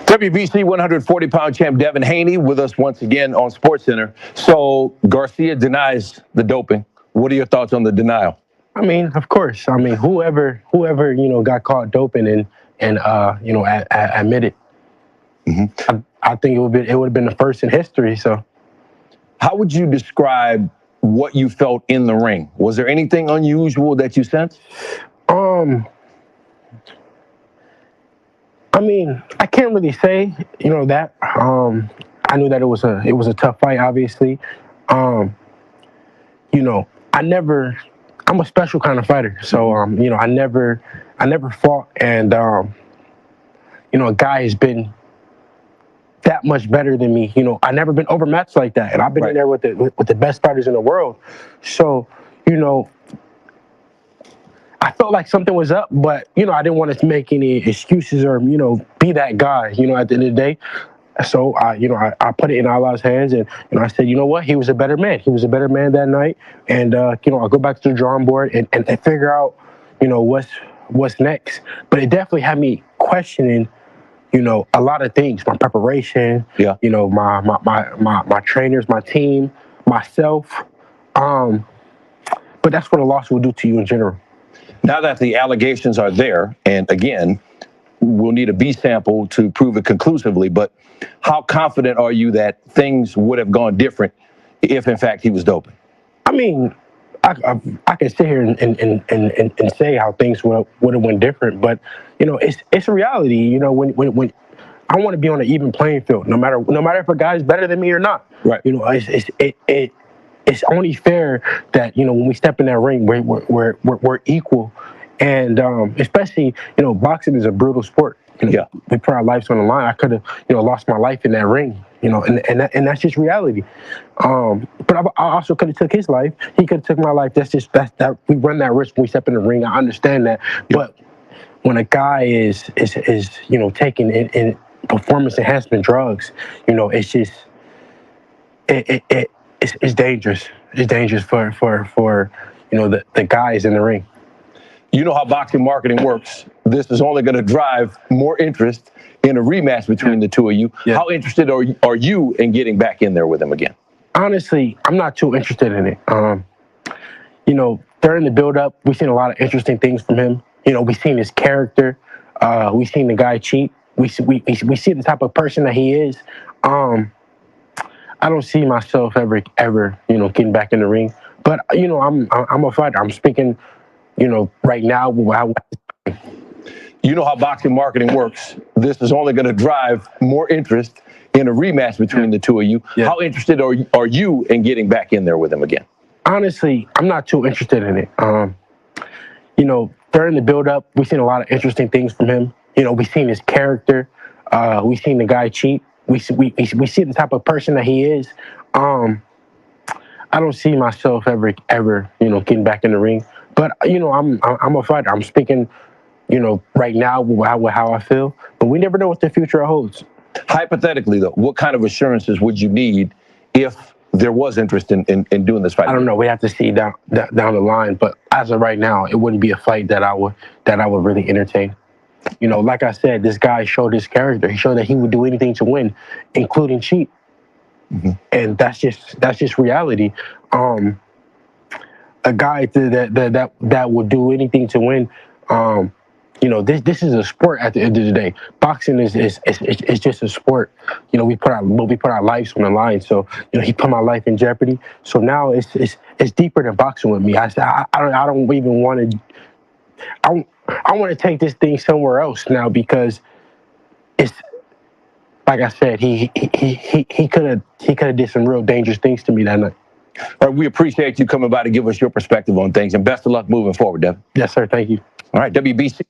WBC 140-pound champ Devin Haney with us once again on SportsCenter. So Garcia denies the doping. What are your thoughts on the denial? I mean, of course. I mean, whoever got caught doping and admitted. I think it would have been the first in history. So, how would you describe what you felt in the ring? Was there anything unusual that you sensed? I mean, I can't really say that. I knew that it was a tough fight, obviously. You know, I never. I'm a special kind of fighter, so I never fought, and a guy has been that much better than me. I never been overmatched like that, and I've been in there with the best fighters in the world. So, you know, I felt like something was up, but I didn't want to make any excuses or be that guy. At the end of the day. So I put it in Allah's hands, and I said, you know what, he was a better man. He was a better man that night, and I'll go back to the drawing board and figure out what's next. But it definitely had me questioning a lot of things, my preparation, my trainers, my team, myself. But that's what a loss will do to you in general. Now that the allegations are there, and again, we'll need a B sample to prove it conclusively, but how confident are you that things would have gone different if, in fact, he was doping? I mean, I can sit here and say how things would have went different, but it's a reality. When I want to be on an even playing field, no matter if a guy's better than me or not. Right. It's only fair that when we step in that ring, we're equal, and especially boxing is a brutal sport. We put our lives on the line. I could have lost my life in that ring. And that's just reality. But I also could have took his life. He could have took my life. That we run that risk when we step in the ring. I understand that. But when a guy is taking in performance enhancement drugs, it's just it's dangerous. It's dangerous for the guys in the ring. You know how boxing marketing works. This is only going to drive more interest in a rematch between the two of you. Yeah. How interested are you in getting back in there with him again? Honestly, I'm not too interested in it. During the build-up, we've seen a lot of interesting things from him. We've seen his character. We've seen the guy cheat. We see the type of person that he is. I don't see myself ever getting back in the ring. But I'm a fighter. I'm speaking right now. You know how boxing marketing works. This is only going to drive more interest in a rematch between the two of you. Yeah. How interested are you in getting back in there with him again? Honestly, I'm not too interested in it. During the build-up, we've seen a lot of interesting things from him. We've seen his character. We've seen the guy cheat. We see the type of person that he is. I don't see myself ever getting back in the ring. But I'm a fighter. I'm speaking right now how I feel. But we never know what the future holds. Hypothetically, though, what kind of assurances would you need if there was interest in doing this fight? I don't know. We have to see down the line. But as of right now, it wouldn't be a fight that I would really entertain. Like I said, this guy showed his character. He showed that he would do anything to win, including cheat. Mm-hmm. And that's just reality. A guy that would do anything to win. This is a sport at the end of the day. Boxing is just a sport. We put our lives on the line. So he put my life in jeopardy. So now it's deeper than boxing with me. I don't even want to. I want to take this thing somewhere else now because it's like I said. He could have did some real dangerous things to me that night. All right, we appreciate you coming by to give us your perspective on things, and best of luck moving forward, Devin. Yes, sir. Thank you. All right, WBC.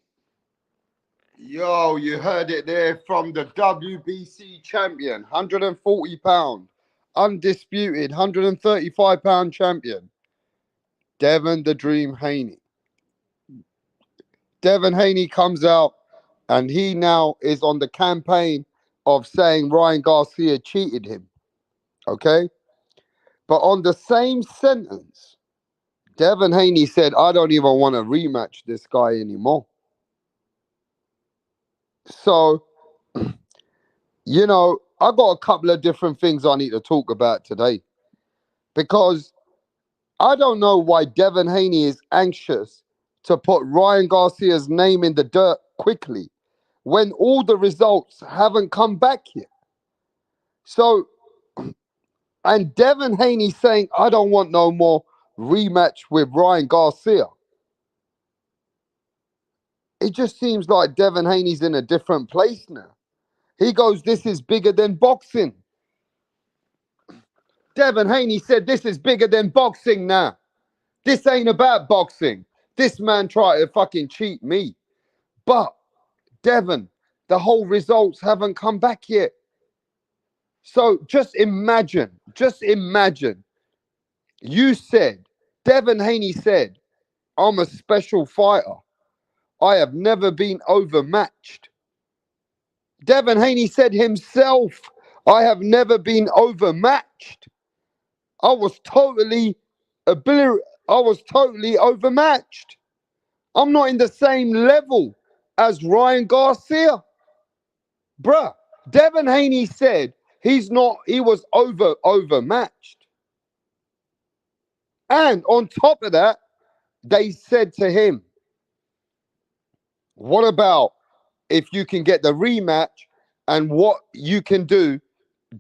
Yo, you heard it there from the WBC champion, 140-pound, undisputed, 135-pound champion, Devin the Dream Haney. Devin Haney comes out and he now is on the campaign of saying Ryan Garcia cheated him. Okay? But on the same sentence, Devin Haney said, I don't even want to rematch this guy anymore. So I got a couple of different things I need to talk about today because I don't know why Devin Haney is anxious to put Ryan Garcia's name in the dirt quickly when all the results haven't come back yet. So, and Devin Haney saying, I don't want no more rematch with Ryan Garcia. It just seems like Devin Haney's in a different place now. He goes, this is bigger than boxing. Devin Haney said, this is bigger than boxing now. This ain't about boxing. This man tried to fucking cheat me. But, Devin, the whole results haven't come back yet. So just imagine, you said, Devin Haney said, I'm a special fighter. I have never been overmatched. Devin Haney said himself, I have never been overmatched. I was totally I was totally overmatched. I'm not in the same level as Ryan Garcia. Bruh, Devin Haney said he was overmatched. And on top of that, they said to him, what about if you can get the rematch and what you can do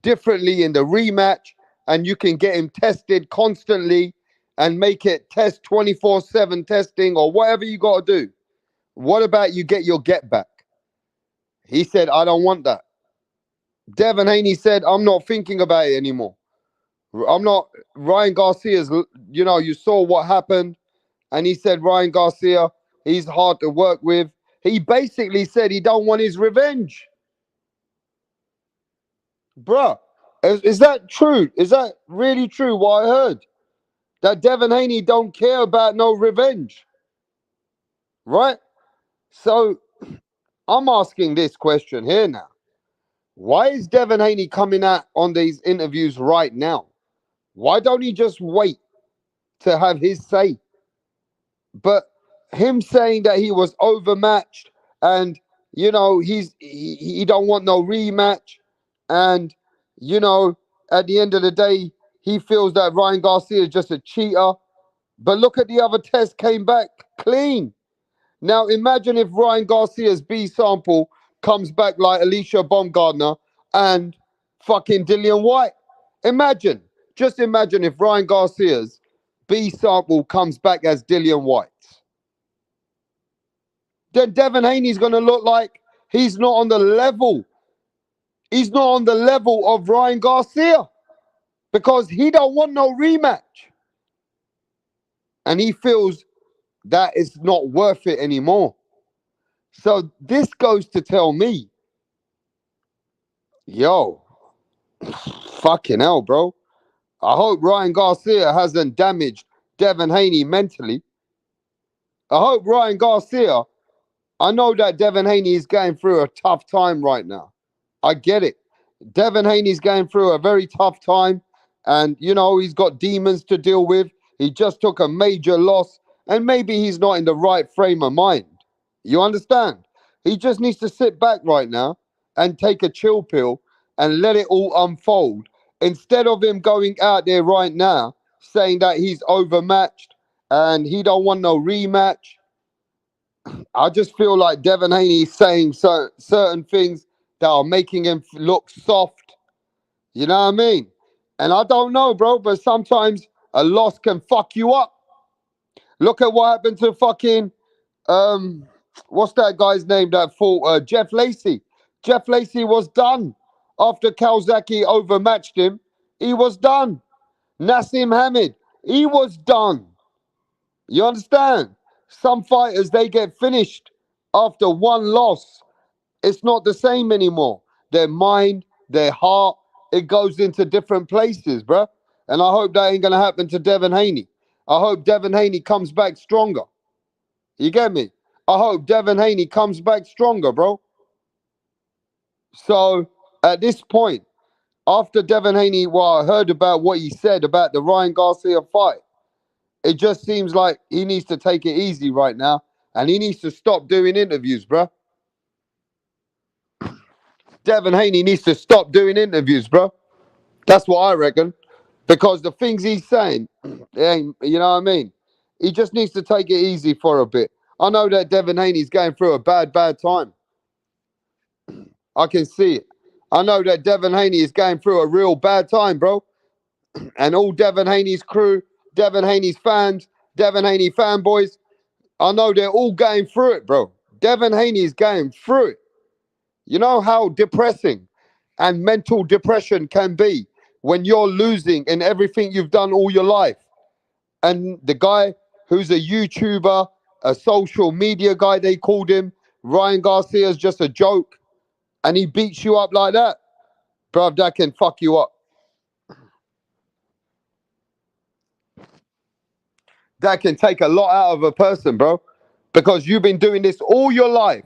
differently in the rematch and you can get him tested constantly and make it test 24/7 testing or whatever you got to do. What about you get your get back? He said, I don't want that. Devin Haney said, I'm not thinking about it anymore. I'm not. Ryan Garcia's, you saw what happened. And he said, Ryan Garcia, he's hard to work with. He basically said he don't want his revenge. Bruh, is that true? Is that really true what I heard? That Devin Haney don't care about no revenge, right? So I'm asking this question here now. Why is Devin Haney coming out on these interviews right now? Why don't he just wait to have his say? But him saying that he was overmatched and he don't want no rematch and you know at the end of the day he feels that Ryan Garcia is just a cheater. But look at the other test came back clean. Now imagine if Ryan Garcia's B sample comes back like Alicia Baumgardner and fucking Dillian White. Imagine, just imagine if Ryan Garcia's B sample comes back as Dillian White's. Then Devin Haney's going to look like he's not on the level. He's not on the level of Ryan Garcia because he don't want no rematch. And he feels that it's not worth it anymore. So this goes to tell me, yo, fucking hell, bro. I hope Ryan Garcia hasn't damaged Devin Haney mentally. I hope Ryan Garcia, I know that Devin Haney is going through a tough time right now. I get it. Devin Haney's going through a very tough time. And, he's got demons to deal with. He just took a major loss. And maybe he's not in the right frame of mind. You understand? He just needs to sit back right now and take a chill pill and let it all unfold. Instead of him going out there right now saying that he's overmatched and he don't want no rematch. I just feel like Devin Haney is saying certain things that are making him look soft. You know what I mean? And I don't know, bro, but sometimes a loss can fuck you up. Look at what happened to fucking what's that guy's name that fought Jeff Lacey. Jeff Lacey was done after Calzaghe overmatched him. He was done. Nassim Hamid, he was done. You understand? Some fighters, they get finished after one loss. It's not the same anymore. Their mind, their heart, it goes into different places, bruh. And I hope that ain't going to happen to Devin Haney. I hope Devin Haney comes back stronger. You get me? I hope Devin Haney comes back stronger, bro. So at this point, after Devin Haney, I heard about what he said about the Ryan Garcia fight, it just seems like he needs to take it easy right now. And he needs to stop doing interviews, bro. Devin Haney needs to stop doing interviews, bro. That's what I reckon. Because the things he's saying, you know what I mean? He just needs to take it easy for a bit. I know that Devin Haney's going through a bad time. I can see it. I know that Devin Haney is going through a real bad time, bro. And all Devin Haney's crew, Devin Haney's fans, Devin Haney fanboys, I know they're all going through it, bro. Devin Haney is going through it. You know how depressing and mental depression can be when you're losing in everything you've done all your life. And the guy who's a YouTuber, a social media guy, they called him, Ryan Garcia's just a joke, and he beats you up like that, bruv, that can fuck you up. That can take a lot out of a person, bro, because you've been doing this all your life,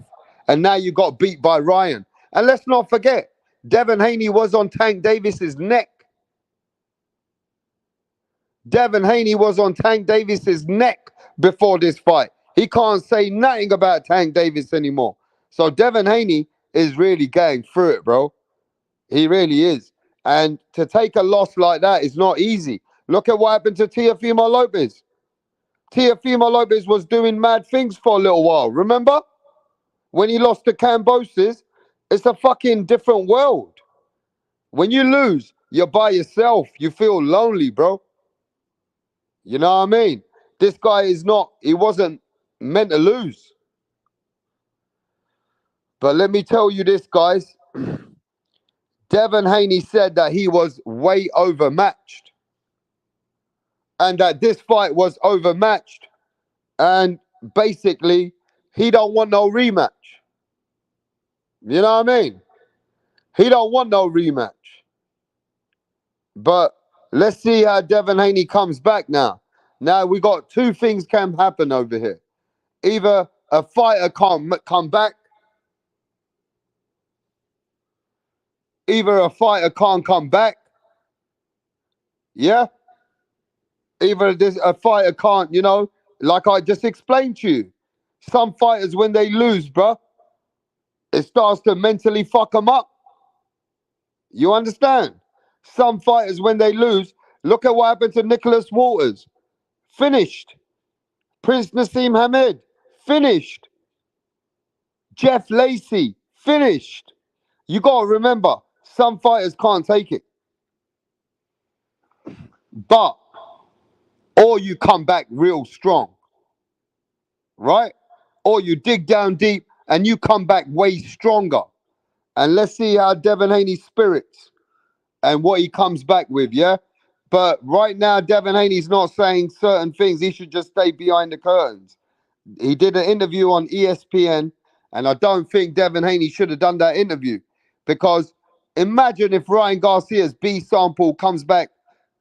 and now you got beat by Ryan. And let's not forget, Devin Haney was on Tank Davis's neck. Devin Haney was on Tank Davis's neck before this fight. He can't say nothing about Tank Davis anymore. So Devin Haney is really going through it, bro. He really is. And to take a loss like that is not easy. Look at what happened to Teofimo Lopez. Teofimo Lopez was doing mad things for a little while. Remember? When he lost to Cambosis, it's a fucking different world. When you lose, you're by yourself. You feel lonely, bro. You know what I mean? This guy is not, he wasn't meant to lose. But let me tell you this, guys. Devin Haney said that he was way overmatched and that this fight was overmatched. And basically, he don't want no rematch. You know what I mean? He don't want no rematch. But let's see how Devin Haney comes back now. Now we got two things can happen over here. Either a fighter can't come back, either a fighter can't come back, yeah? Either this a fighter can't, like I just explained to you. Some fighters, when they lose, bruh, it starts to mentally fuck them up. You understand? Some fighters, when they lose, look at what happened to Nicholas Walters. Finished. Prince Nassim Hamed. Finished. Jeff Lacey. Finished. You got to remember, some fighters can't take it. But, or you come back real strong, right? Or you dig down deep and you come back way stronger. And let's see how Devin Haney's spirits and what he comes back with, yeah? But right now, Devin Haney's not saying certain things. He should just stay behind the curtains. He did an interview on ESPN, and I don't think Devin Haney should have done that interview. Because imagine if Ryan Garcia's B sample comes back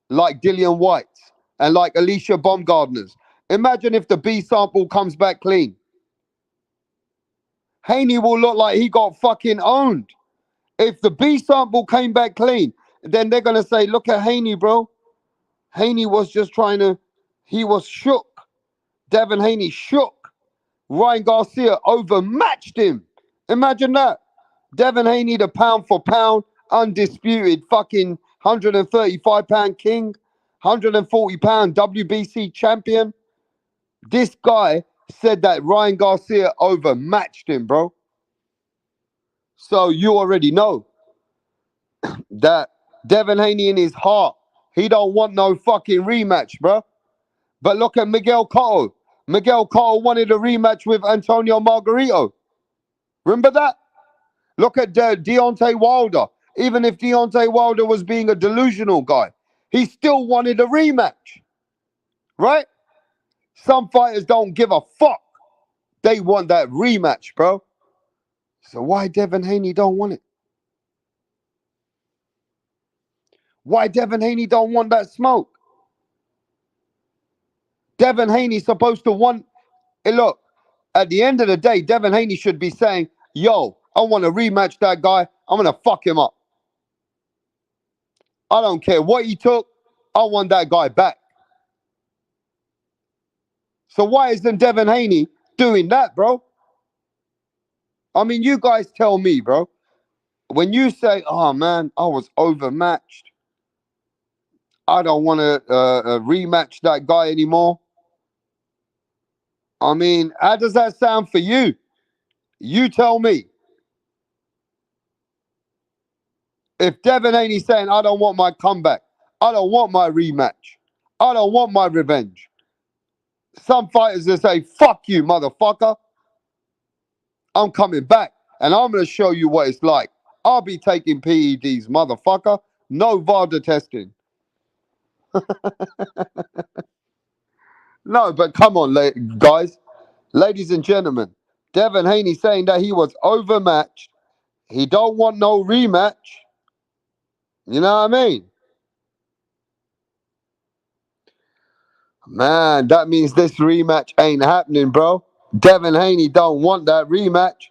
like Dillian White's and like Alicia Baumgardner's. Imagine if the B sample comes back clean. Haney will look like he got fucking owned. If the B sample came back clean, then they're going to say, look at Haney, bro. Haney was just he was shook. Devin Haney shook. Ryan Garcia overmatched him. Imagine that. Devin Haney, the pound for pound, undisputed fucking 135-pound king, 140-pound WBC champion. This guy said that Ryan Garcia overmatched him, bro. So you already know that Devin Haney in his heart, he don't want no fucking rematch, bro. But look at Miguel Cotto. Miguel Cotto wanted a rematch with Antonio Margarito. Remember that? Look at Deontay Wilder. Even if Deontay Wilder was being a delusional guy, he still wanted a rematch. Right? Some fighters don't give a fuck. They want that rematch, bro. So why Devin Haney don't want it? Why Devin Haney don't want that smoke? Devin Haney's supposed to want... Hey, look, at the end of the day, Devin Haney should be saying, yo, I want to rematch that guy. I'm going to fuck him up. I don't care what he took. I want that guy back. So why isn't Devin Haney doing that, bro? I mean, you guys tell me, bro. When you say, "Oh man, I was overmatched. I don't want to rematch that guy anymore." I mean, how does that sound for you? You tell me. If Devin Haney saying, "I don't want my comeback, I don't want my rematch, I don't want my revenge," some fighters will say, "Fuck you, motherfucker. I'm coming back and I'm going to show you what it's like. I'll be taking PEDs, motherfucker. No VADA testing." No, but come on, guys, ladies and gentlemen. Devin Haney saying that he was overmatched. He don't want no rematch. You know what I mean? Man, that means this rematch ain't happening, bro. Devin Haney don't want that rematch,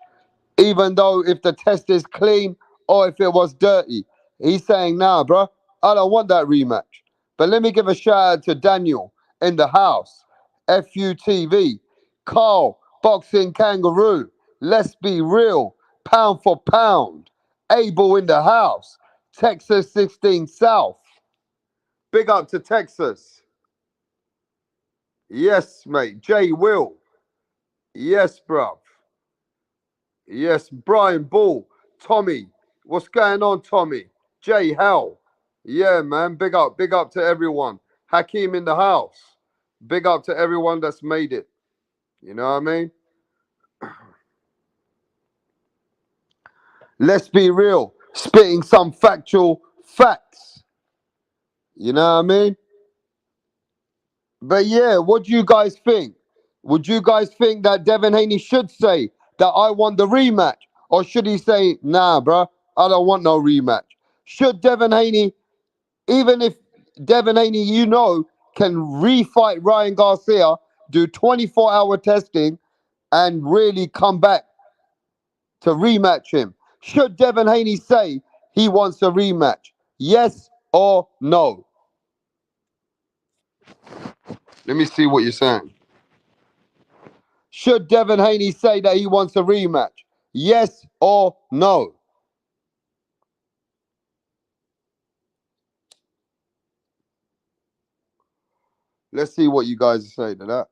even though if the test is clean or if it was dirty. He's saying, "Nah, bro, I don't want that rematch." But let me give a shout out to Daniel in the house, FUTV, Carl, Boxing Kangaroo, Let's Be Real, Pound for Pound, Abel in the house, Texas 16 South. Big up to Texas. Yes, mate. Jay Will. Yes, bruv. Yes, Brian Ball. Tommy. What's going on, Tommy? Jay Hell. Yeah, man. Big up to everyone. Hakeem in the house. Big up to everyone that's made it. You know what I mean? Let's be real. Spitting some factual facts. You know what I mean? But yeah, what do you guys think? Would you guys think that Devin Haney should say that I want the rematch? Or should he say, "Nah, bro, I don't want no rematch"? Should Devin Haney, even if Devin Haney, can refight Ryan Garcia, do 24-hour testing, and really come back to rematch him? Should Devin Haney say he wants a rematch? Yes or no? Let me see what you're saying. Should Devin Haney say that he wants a rematch? Yes or no? Let's see what you guys say to that.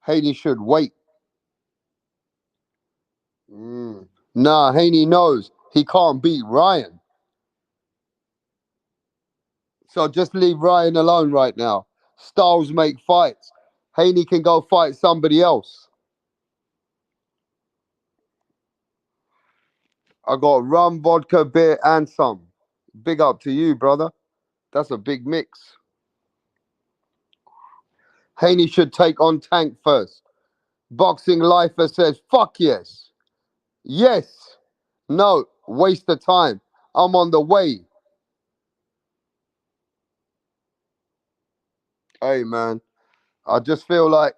Haney should wait. Nah, Haney knows he can't beat Ryan. So just leave Ryan alone right now. Styles make fights. Haney can go fight somebody else. I got rum, vodka, beer, and some. Big up to you, brother. That's a big mix. Haney should take on Tank first. Boxing Lifer says, "Fuck yes." Yes. No. Waste of time. I'm on the way. Hey, man. I just feel like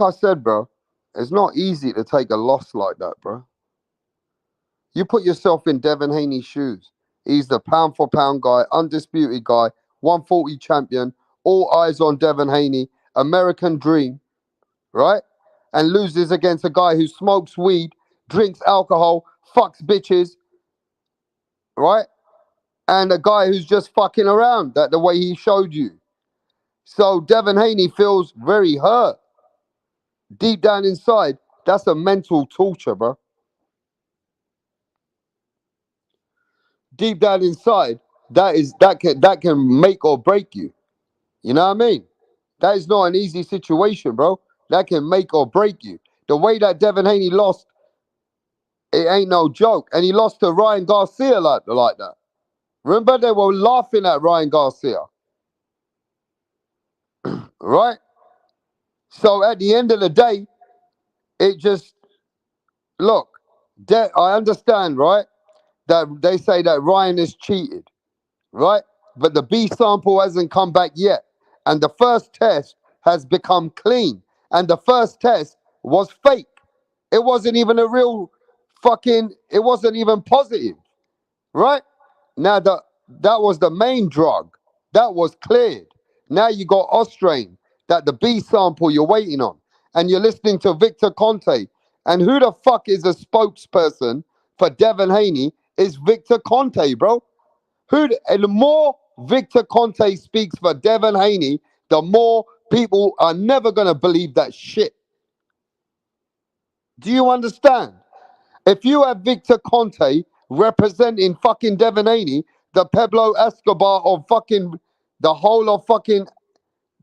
I said, bro, it's not easy to take a loss like that, bro. You put yourself in Devin Haney's shoes. He's the pound for pound guy, undisputed guy, 140 champion, all eyes on Devin Haney, American dream, right? And loses against a guy who smokes weed, drinks alcohol, fucks bitches, right? And a guy who's just fucking around that the way he showed you. So Devin Haney feels very hurt. Deep down inside, that's a mental torture, bro. Deep down inside, that can make or break you. You know what I mean? That is not an easy situation, bro. That can make or break you. The way that Devin Haney lost, it ain't no joke. And he lost to Ryan Garcia like that. Remember, they were laughing at Ryan Garcia, right? So at the end of the day, it just, look, I understand, right? That they say that Ryan is cheated, right? But the B sample hasn't come back yet. And the first test has become clean. And the first test was fake. It wasn't even a real it wasn't even positive, right? Now that was the main drug. That was cleared. Now you got Austrain, that the B sample you're waiting on. And you're listening to Victor Conte And who the fuck is a spokesperson for Devin Haney is Victor Conte, bro. And the more Victor Conte speaks for Devin Haney, the more people are never gonna believe that shit. Do you understand? If you have Victor Conte representing fucking Devin Haney, the Pablo Escobar of fucking the whole of fucking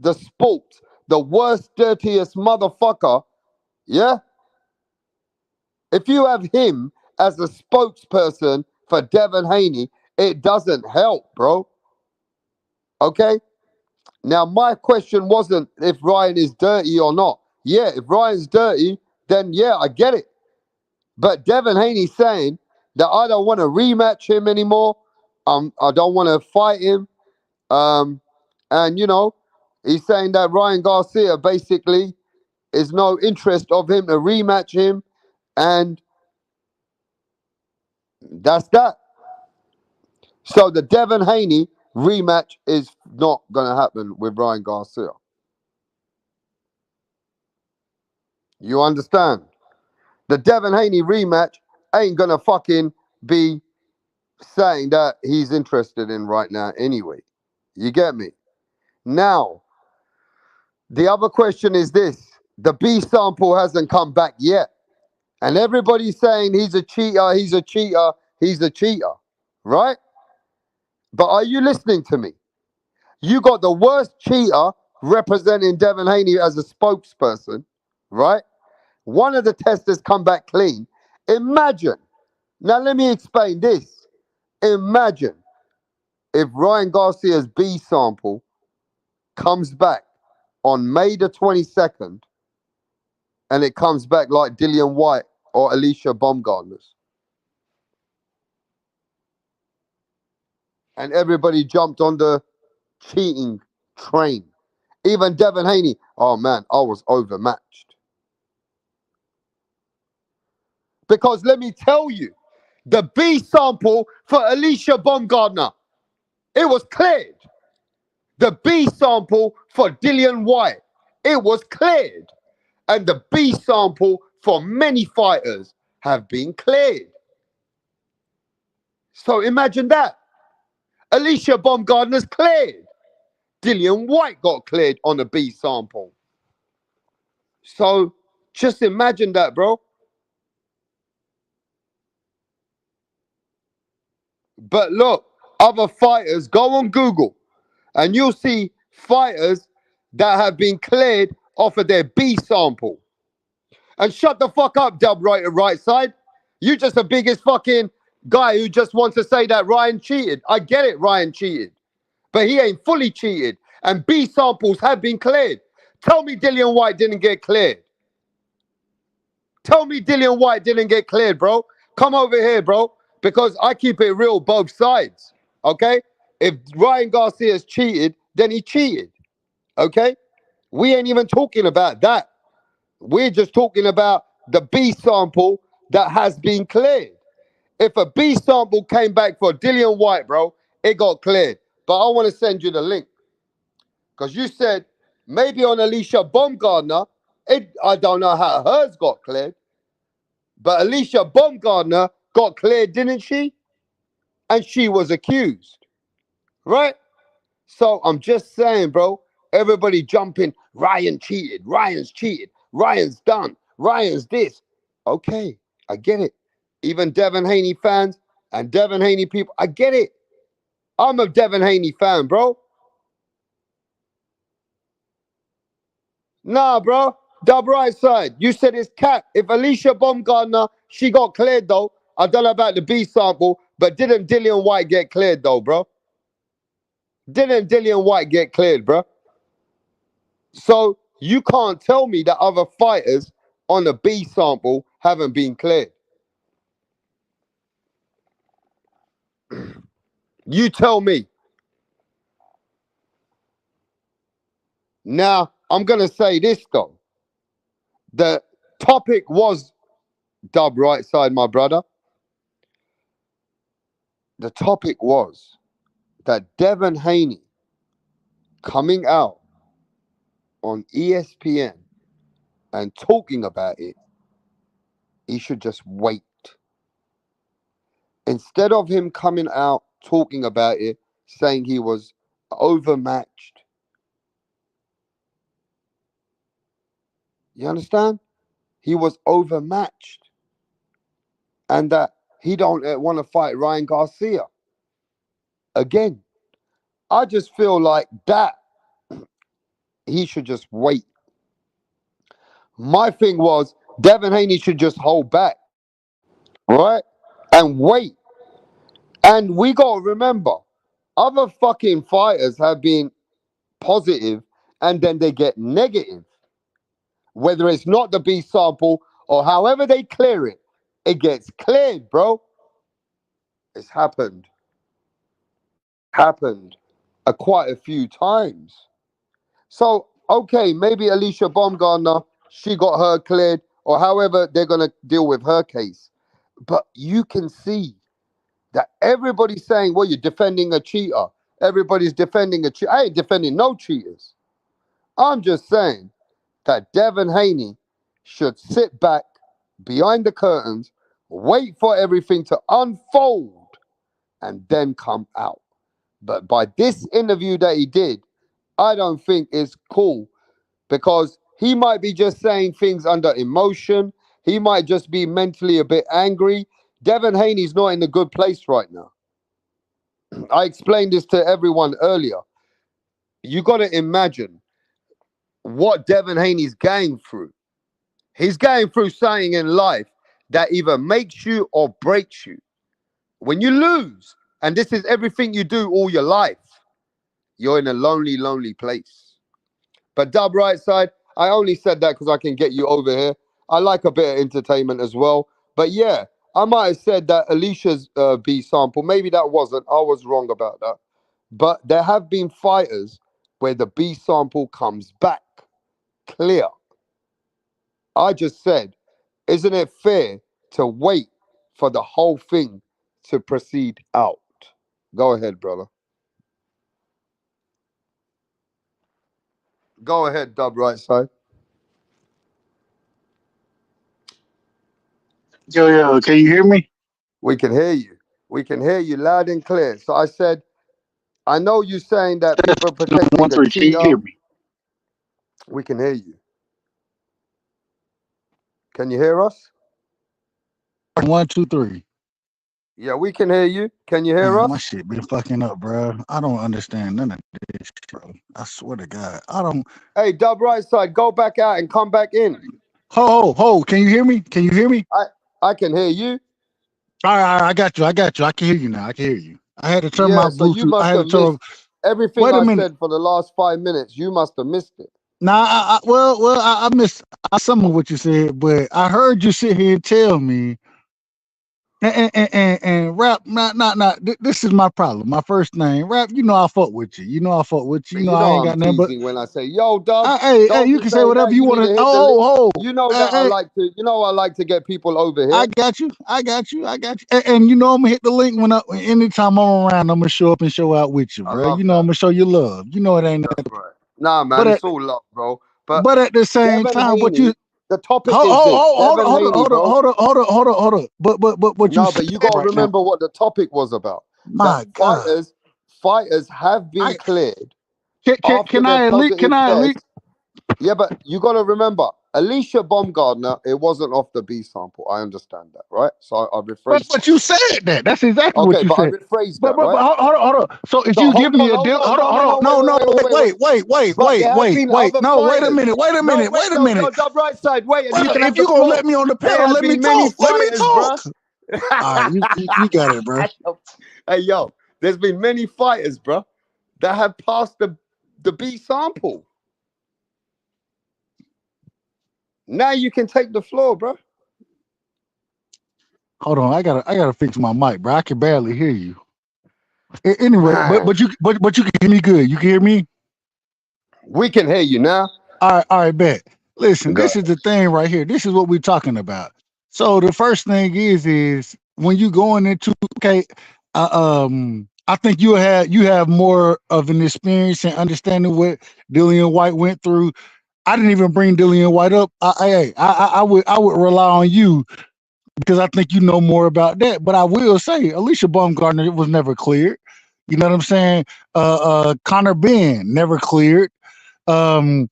the sport, the worst, dirtiest motherfucker, yeah? If you have him as a spokesperson for Devin Haney, it doesn't help, bro. Okay? Now, my question wasn't if Ryan is dirty or not. Yeah, if Ryan's dirty, then yeah, I get it. But Devin Haney saying that I don't want to rematch him anymore. I don't want to fight him. Um, and he's saying that Ryan Garcia basically is no interest of him to rematch him, and that's that. So the Devin Haney rematch is not gonna happen with Ryan Garcia. You understand? The Devin Haney rematch ain't gonna fucking be saying that he's interested in right now anyway. You get me? Now, the other question is this. The B sample hasn't come back yet. And everybody's saying he's a cheater, he's a cheater, he's a cheater. Right? But are you listening to me? You got the worst cheater representing Devin Haney as a spokesperson, right? One of the tests has come back clean. Imagine. Now let me explain this. Imagine if Ryan Garcia's B sample comes back on May the 22nd and it comes back like Dillian White or Alicia Baumgartner's. And everybody jumped on the cheating train. Even Devin Haney, oh man, I was overmatched. Because let me tell you, the B sample for Alicia Baumgartner, it was cleared. The B sample for Dillian White, it was cleared. And the B sample for many fighters have been cleared. So imagine that. Alicia Baumgartner's cleared. Dillian White got cleared on the B sample. So just imagine that, bro. But look, other fighters, go on Google and you'll see fighters that have been cleared off of their B sample. And shut the fuck up, Dub right side. You just the biggest fucking guy who just wants to say that Ryan cheated. I get it, Ryan cheated. But he ain't fully cheated. And B samples have been cleared. Tell me Dillian White didn't get cleared. Tell me Dillian White didn't get cleared, bro. Come over here, bro. Because I keep it real both sides. Okay? If Ryan Garcia's cheated, then he cheated. Okay? We ain't even talking about that. We're just talking about the B sample that has been cleared. If a B sample came back for Dillian White, bro, it got cleared. But I want to send you the link. Because you said maybe on Alicia Baumgartner, I don't know how hers got cleared. But Alicia Baumgartner got cleared, didn't she? And she was accused. Right? So I'm just saying, bro, everybody jumping, Ryan cheated, Ryan's cheated, Ryan's done, Ryan's this. Okay, I get it. Even Devin Haney fans and Devin Haney people, I get it. I'm a Devin Haney fan, bro. Nah, bro. Dub right side. You said it's cat. If Alicia Baumgartner, she got cleared though. I don't know about the B sample, but didn't Dillian White get cleared though, bro? Didn't Dillian White get cleared, bro? So you can't tell me that other fighters on the B sample haven't been cleared. You tell me. Now, I'm going to say this though. The topic was, Dub right side, my brother. The topic was that Devin Haney coming out on ESPN and talking about it he should just wait. Instead of him coming out talking about it, saying he was overmatched. You understand? He was overmatched, and that he don't want to fight Ryan Garcia again. I just feel like that he should just wait. My thing was Devin Haney should just hold back, right? And wait. And we got to remember, other fucking fighters have been positive and then they get negative. Whether it's not the B sample or however they clear it, it gets cleared, bro. It's happened. It's happened quite a few times. So, okay, maybe Alicia Baumgartner, she got her cleared, or however they're going to deal with her case. But you can see that everybody's saying, well, you're defending a cheater. Everybody's defending a cheater. I ain't defending no cheaters. I'm just saying that Devin Haney should sit back behind the curtains, wait for everything to unfold, and then come out. But by this interview that he did, I don't think it's cool because he might be just saying things under emotion. He might just be mentally a bit angry. Devin Haney's not in a good place right now. I explained this to everyone earlier. You got to imagine what Devin Haney's going through. He's going through something in life that either makes you or breaks you. When you lose, and this is everything you do all your life, you're in a lonely, lonely place. But Dub Right Side, I only said that because I can get you over here. I like a bit of entertainment as well. But yeah, I might have said that Alicia's B sample. Maybe that wasn't. I was wrong about that. But there have been fighters where the B sample comes back clear. I just said, isn't it fair to wait for the whole thing to proceed out? Go ahead, brother. Go ahead, Dub Right Side. Yo, can you hear me? We can hear you. We can hear you loud and clear. So I said, I know you saying that people are protecting One the three. Can you cheater. hear me? We can hear you. Can you hear us? 1 2 3. Yeah, we can hear you. Can you hear Man, my us? shit been fucking up, bro. I don't understand none of this, bro. I swear to God, I don't. Hey, Dub Right Side, go back out and come back in. Ho. Can you hear me? Can you hear me? I I can hear you. All right, I got you. I got you. I can hear you now. I can hear you. I had to turn my Yeah, so you Bluetooth. I must had to have turn. missed everything Wait a I minute. said for the last 5 minutes. You must have missed it. Nah, I missed some of what you said, but I heard you sit here and tell me. And rap, not. This is my problem. My first name, rap. You know I fuck with you. You know I fuck with you. You But know you I know ain't I'm got nothing but. teasing when I say, "Yo, Dub, Hey, don't you be can say saying whatever that. you You want need to. to hit the link. Oh, You know that I hey, like to. You know I like to get people over I here. got you. And you know I'm gonna hit the link anytime I'm around. I'm gonna show up and show out with you, I bro. love You know I'm that. gonna show you love. You know it ain't. That's right. Nah, man, But at it's all love, bro. But but at the same Devin time, what you Haney, the topic is this: Devin Haney, bro. hold on. But what you No, said but you got to right now, remember what the topic was about. That my God. fighters have been I cleared after can their I at least positive test. Yeah, but you got to remember, Alicia Baumgartner, it wasn't off the B sample. I understand that, right? So I rephrased but you said that. That's exactly what Okay, you but I said. rephrased But that, but right? but hold on. So if So you give me a deal, hold on, no, no, But there have been other no, fighters. No, wait a no, minute, Dub Right Side, wait, and you brother. can have If the you gonna let floor. me on the There pedal, have let me been many talk. Let me fighters, talk. bruh. All right, you got it, bro. Hey, yo, there's been many fighters, bruh, that have passed the B sample. Now you can take the floor, bruh. Hold on, I gotta fix my mic, bro. I can barely hear you. Anyway, Man, but you can hear me good. You can hear me. we can hear you now. All right, bet. Listen, Go this is ahead. the thing right here. This is what we're talking about. So the first thing is when you going into okay, I think you have more of an experience and understanding what Dillian White went through. I didn't even bring Dillian White up. I would rely on you because I think you know more about that. But I will say, Alicia Baumgartner was never cleared. You know what I'm saying? Connor Ben never cleared. Canelo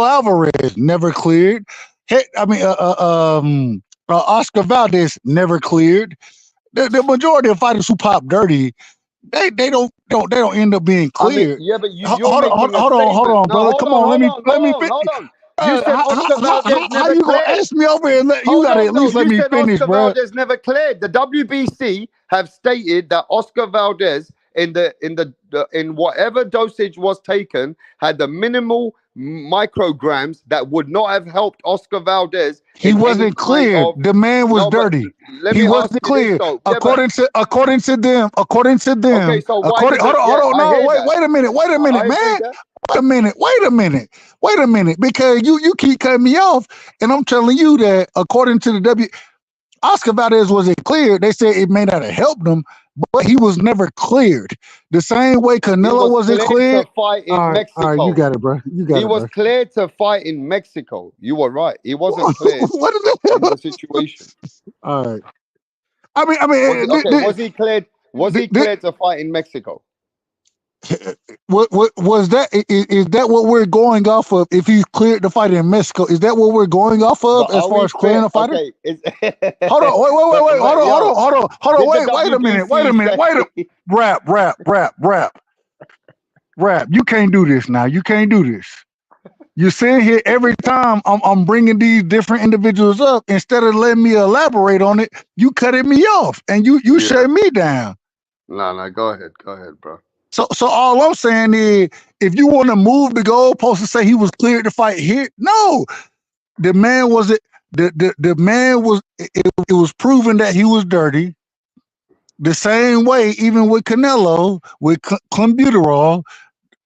Alvarez never cleared. Oscar Valdez never cleared. The majority of fighters who pop dirty, they don't end up being I mean, cleared. yeah, but you're Hold on, making a hold statement. on, No, brother. hold Come on, on, hold on, let me hold on, hold on. You said how, Oscar Valdez how never you gonna cleared. ask me over here? You Hold gotta at on, no. least let You me said finish, Oscar bro. Valdez never cleared. The WBC have stated that Oscar Valdez in whatever dosage was taken had the minimal micrograms that would not have helped Oscar Valdez He in any wasn't kind cleared. of. The man was No, but dirty. let He me ask wasn't you this cleared. though. Yeah, but According to them, okay. So why did the? hold Yeah, on, I no, hear that. wait a minute, I agree man. that. Wait a minute, because you keep cutting me off, and I'm telling you that according to the Oscar Valdez wasn't cleared. They said it may not have helped him, but he was never cleared. The same way He Canelo was wasn't cleared to cleared. fight in All right, you Mexico. got it, bro. You got He it, was bro. cleared to fight in Mexico. You were right. He wasn't cleared What is in the that? situation. All right. Was he okay? Was he cleared? Was he Th- cleared to fight in Mexico? what was that? Is that what we're going off of? If he's cleared to fight in Mexico, is that what we're going off But of as are far we as clearing fair? a fighter? Okay. Hold on, wait, Yo, hold on, did the wait a minute, WBC say? rap. You can't do this now. You can't do this. You're sitting here every time I'm bringing these different individuals up. Instead of letting me elaborate on it, you cutting me off and you Yeah. shut me down. No, no. Go ahead, bro. So all I'm saying is, if you want to move the goalpost and say he was cleared to fight here, no, the man was it. The man was. It was proven that he was dirty. The same way, even with Canelo, with clenbuterol.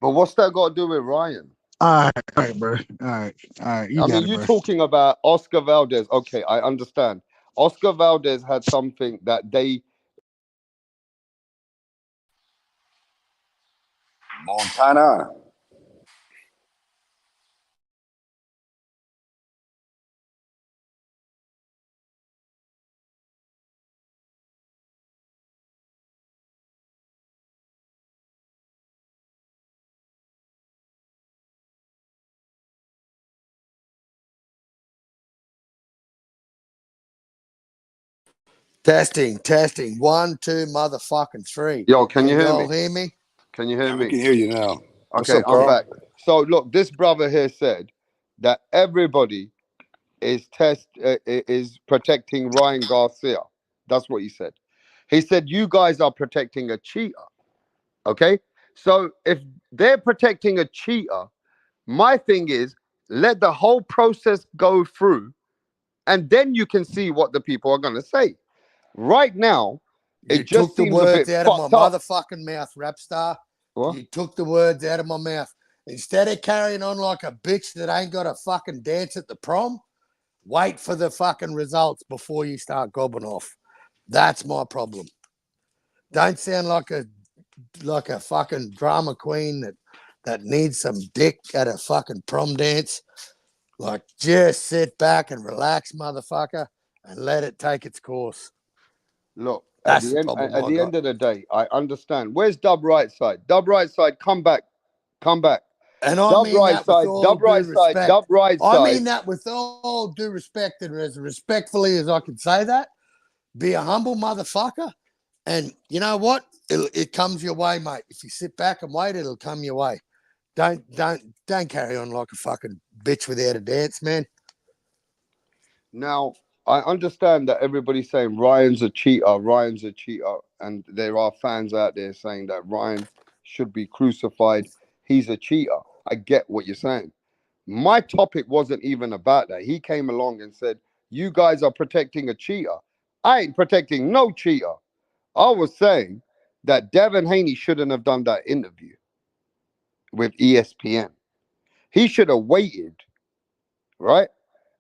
But what's that got to do with Ryan? All right, bro. All right. You I got mean, it, you bro. talking about Oscar Valdez. Okay, I understand. Oscar Valdez had something that they. Montana. Testing, testing. One, two, motherfucking three. Yo, can you Can hear y'all me? hear me? Can you hear Yeah, we me? can hear you now. What's Okay, up, I'm Carl? back. So look, this brother here said that everybody is protecting Ryan Garcia. That's what he said. He said you guys are protecting a cheater. Okay? So if they're protecting a cheater, my thing is let the whole process go through and then you can see what the people are going to say. Right now, You it just took the seems a words bit out of my fucked up. motherfucking mouth, Rapstar. What? You took the words out of my mouth. Instead of carrying on like a bitch that ain't got a fucking dance at the prom, wait for the fucking results before you start gobbing off. That's my problem. Don't sound like a fucking drama queen that needs some dick at a fucking prom dance. Like, just sit back and relax, motherfucker, and let it take its course. Look, That's the problem at I the got. end of the day, I understand. Where's Dub right side? Dub right side, come back. Come back. And I mean that with all Dub due right side, Dub respect. right I side. mean that with all due respect, and as respectfully as I can say that. Be a humble motherfucker. And you know what? It comes your way, mate. If you sit back and wait, it'll come your way. Don't carry on like a fucking bitch without a dance, man. Now, I understand that everybody's saying Ryan's a cheater, and there are fans out there saying that Ryan should be crucified. He's a cheater. I get what you're saying. My topic wasn't even about that. He came along and said, you guys are protecting a cheater. I ain't protecting no cheater. I was saying that Devin Haney shouldn't have done that interview with ESPN. He should have waited, right?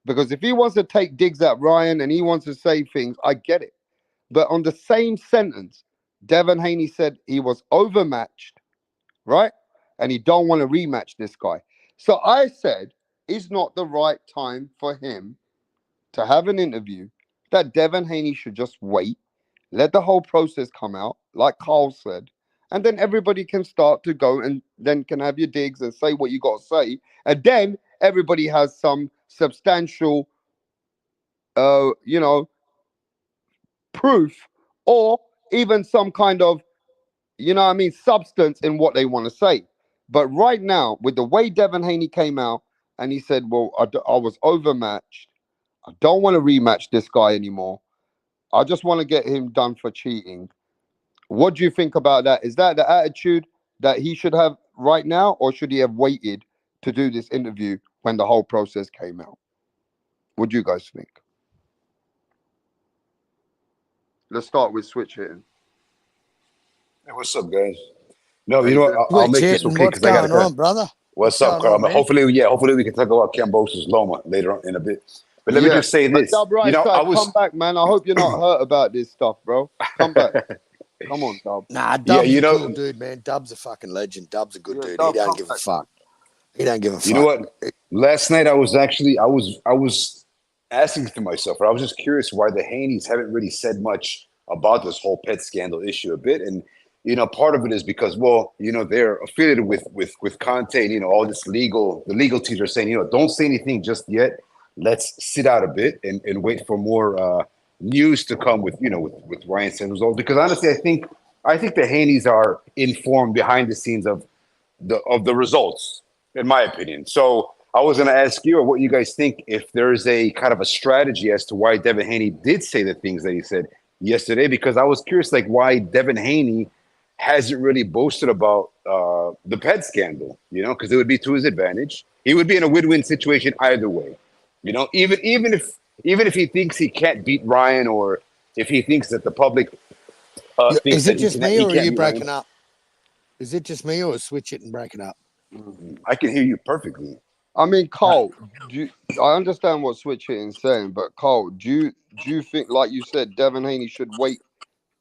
Because if he wants to take digs at Ryan and he wants to say things, I get it. But on the same sentence, Devin Haney said he was overmatched, right? And he don't want to rematch this guy. So I said, it's not the right time for him to have an interview that Devin Haney should just wait, let the whole process come out, like Carl said, and then everybody can start to go and then can have your digs and say what you got to say, and then everybody has some substantial, you know, proof or even some kind of, you know what I mean, substance in what they want to say. But right now, with the way Devin Haney came out and he said, well, I was overmatched. I don't want to rematch this guy anymore. I just want to get him done for cheating. What do you think about that? Is that the attitude that he should have right now, or should he have waited to do this interview when the whole process came out? What do you guys think? Let's start with switch hitting. Hey, what's up, guys? No, How you you know what? doing? I'll make this Hitting, okay what's because I got to going kind on, of. brother? What's up, going Carl? on, man? Hopefully we can talk about Kambosos Loma later on in a bit. But let me Yeah, just say but this. Dub Right I Side, come was, back, man. I hope you're not hurt about this stuff, bro. Come back. Come on, Dub. Nah, yeah, Dub's a cool dude, man. Dub's a fucking legend. Dub's a good Yeah, dude. He Dub, don't come give a back. fuck. He don't give a you know fuck. what? Last night I was asking to myself, or I was just curious why the Haneys haven't really said much about this whole pet scandal issue a bit. And part of it is because, well, they're affiliated with Conte, and all this the legal teams are saying, don't say anything just yet. Let's sit out a bit and wait for more news to come with Ryan Sandoval. Because honestly, I think the Haneys are informed behind the scenes of the results, in my opinion. So I was going to ask you what you guys think, if there's a kind of a strategy as to why Devin Haney did say the things that he said yesterday, because I was curious, like, why Devin Haney hasn't really boasted about the pet scandal, because it would be to his advantage. He would be in a win-win situation either way, even if he thinks he can't beat Ryan, or if he thinks that the public thinks Is it that just me, he or are can't you beat Ryan. breaking up? Is it just me, or is switch it and breaking up? I can hear you perfectly. I mean, Cole, I understand what switch hitting's saying, but Cole, do you think, like you said, Devin Haney should wait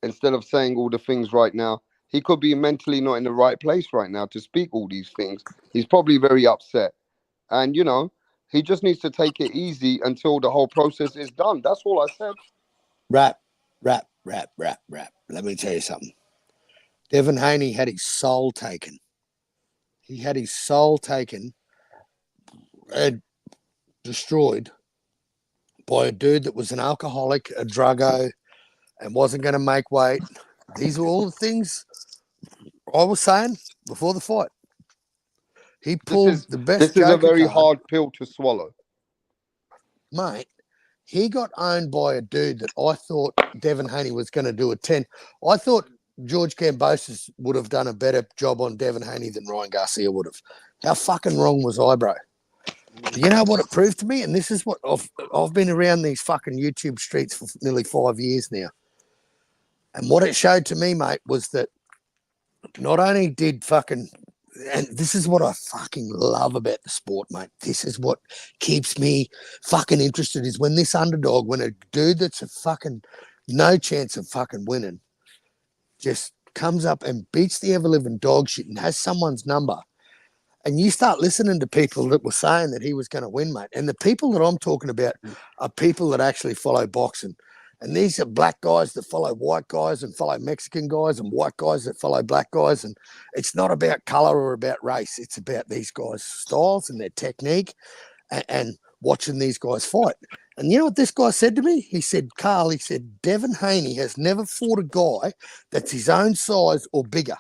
instead of saying all the things right now? He could be mentally not in the right place right now to speak all these things. He's probably very upset. And, he just needs to take it easy until the whole process is done. That's all I said. Rap. Let me tell you something. Devin Haney had his soul taken. He had his soul taken and destroyed by a dude that was an alcoholic, a druggo, and wasn't going to make weight. These were all the things I was saying before the fight. He This pulled is the best this is a Joker very card, hard pill to swallow. mate. He got owned by a dude that I thought Devin Haney was going to do a 10. I thought George Kambosos would have done a better job on Devin Haney than Ryan Garcia would have. How fucking wrong was I, bro? You know what it proved to me? And this is what I've been around these fucking YouTube streets for nearly 5 years now. And what it showed to me, mate, was that not only did fucking, and this is what I fucking love about the sport, mate. This is what keeps me fucking interested, is when this underdog, when a dude that's a fucking no chance of fucking winning just comes up and beats the ever-living dog shit and has someone's number. And you start listening to people that were saying that he was going to win, mate. And the people that I'm talking about are people that actually follow boxing. And these are black guys that follow white guys, and follow Mexican guys, and white guys that follow black guys. And it's not about color or about race. It's about these guys' styles and their technique, and watching these guys fight. And you know what this guy said to me? He said, Carl, he said, Devin Haney has never fought a guy that's his own size or bigger.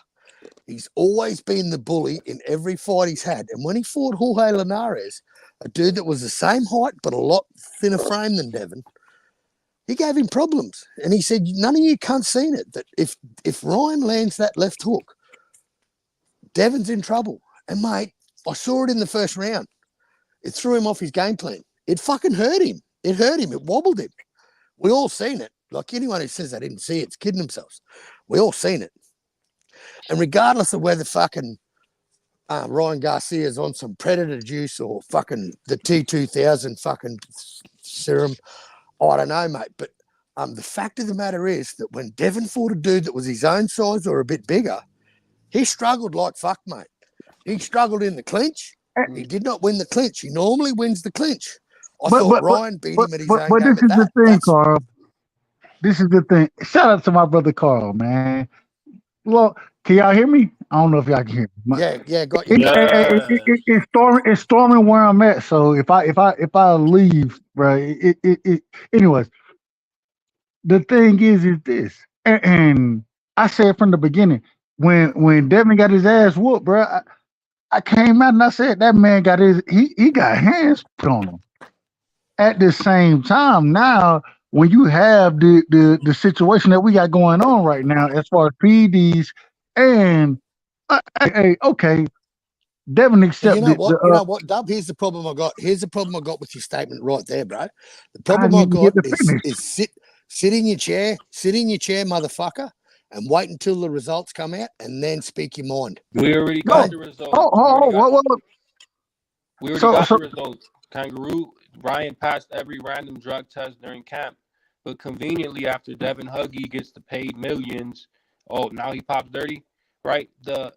He's always been the bully in every fight he's had. And when he fought Jorge Linares, a dude that was the same height but a lot thinner frame than Devin, he gave him problems. And he said, none of you can't see it, that if Ryan lands that left hook, Devin's in trouble. And, mate, I saw it in the first round. It threw him off his game plan. It fucking hurt him. It hurt him. It wobbled him. We all seen it. Like, anyone who says they didn't see it's kidding themselves. We all seen it. And regardless of whether fucking Ryan Garcia's on some Predator juice or fucking the T2000 fucking serum, I don't know, mate. But the fact of the matter is that when Devin fought a dude that was his own size or a bit bigger, he struggled like fuck, mate. He struggled in the clinch. He did not win the clinch. He normally wins the clinch. I thought Ryan beat him at his own but game this at is the that. thing, That's Carl. This is the thing. Shout out to my brother Carl, man. Well, can y'all hear me? I don't know if y'all can hear me. Yeah, got you, bro. It's storming where I'm at. So if I leave, bro, anyways, the thing is this, and I said from the beginning when Devin got his ass whooped, bro. I came out and I said that man got he got hands put on him. At the same time, now when you have the situation that we got going on right now, as far as PEDs and okay, Devin And you know accepted what? You know what, Dub? Here's the problem I got. Here's the problem I got with your statement right there, bro. The I problem didn't I even got get to is finish. sit in your chair, motherfucker, and wait until the results come out, and then speak your mind. We already No, got the results. We already got so the results. Kangaroo Ryan passed every random drug test during camp, but conveniently after Devin Huggy gets the paid millions, oh now he pops dirty, right? The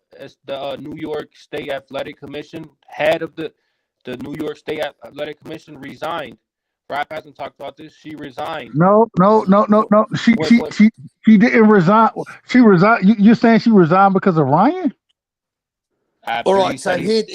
New York State Athletic Commission head of the New York State Athletic Commission resigned. Rap hasn't talked about this. She resigned. no. What? What? She didn't resign. She resigned. You're saying she resigned because of Ryan? All After he right, so said he. here's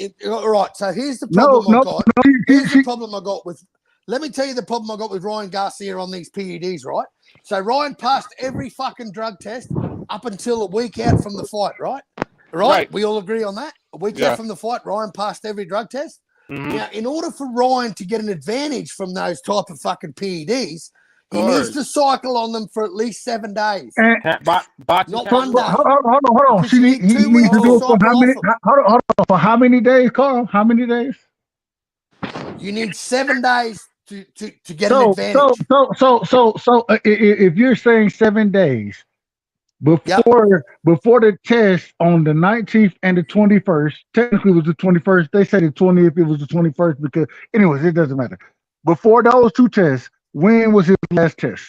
the No, problem I no, got. no. Here's the problem I got with. Let me tell you the problem I got with Ryan Garcia on these PEDs, right? So Ryan passed every fucking drug test up until a week out from the fight, right? Right? Right. We all agree on that. A week Yeah. out from the fight, Ryan passed every drug test. Mm-hmm. Now, in order for Ryan to get an advantage from those type of fucking PEDs, he Course. needs to cycle on them for at least 7 days. Boxing Not kangaroo. one day. Hold on. Because you need He 2 needs weeks to to do it for cycle how many? off them. Hold on. For how many days, Carl? How many days? You need 7 days to get an So advantage. if you're saying 7 days Yep. before the test on the 19th and the 21st, technically it was the 21st. They said the 20th, it was the 21st because, anyways, it doesn't matter. Before those two tests, when was his last test?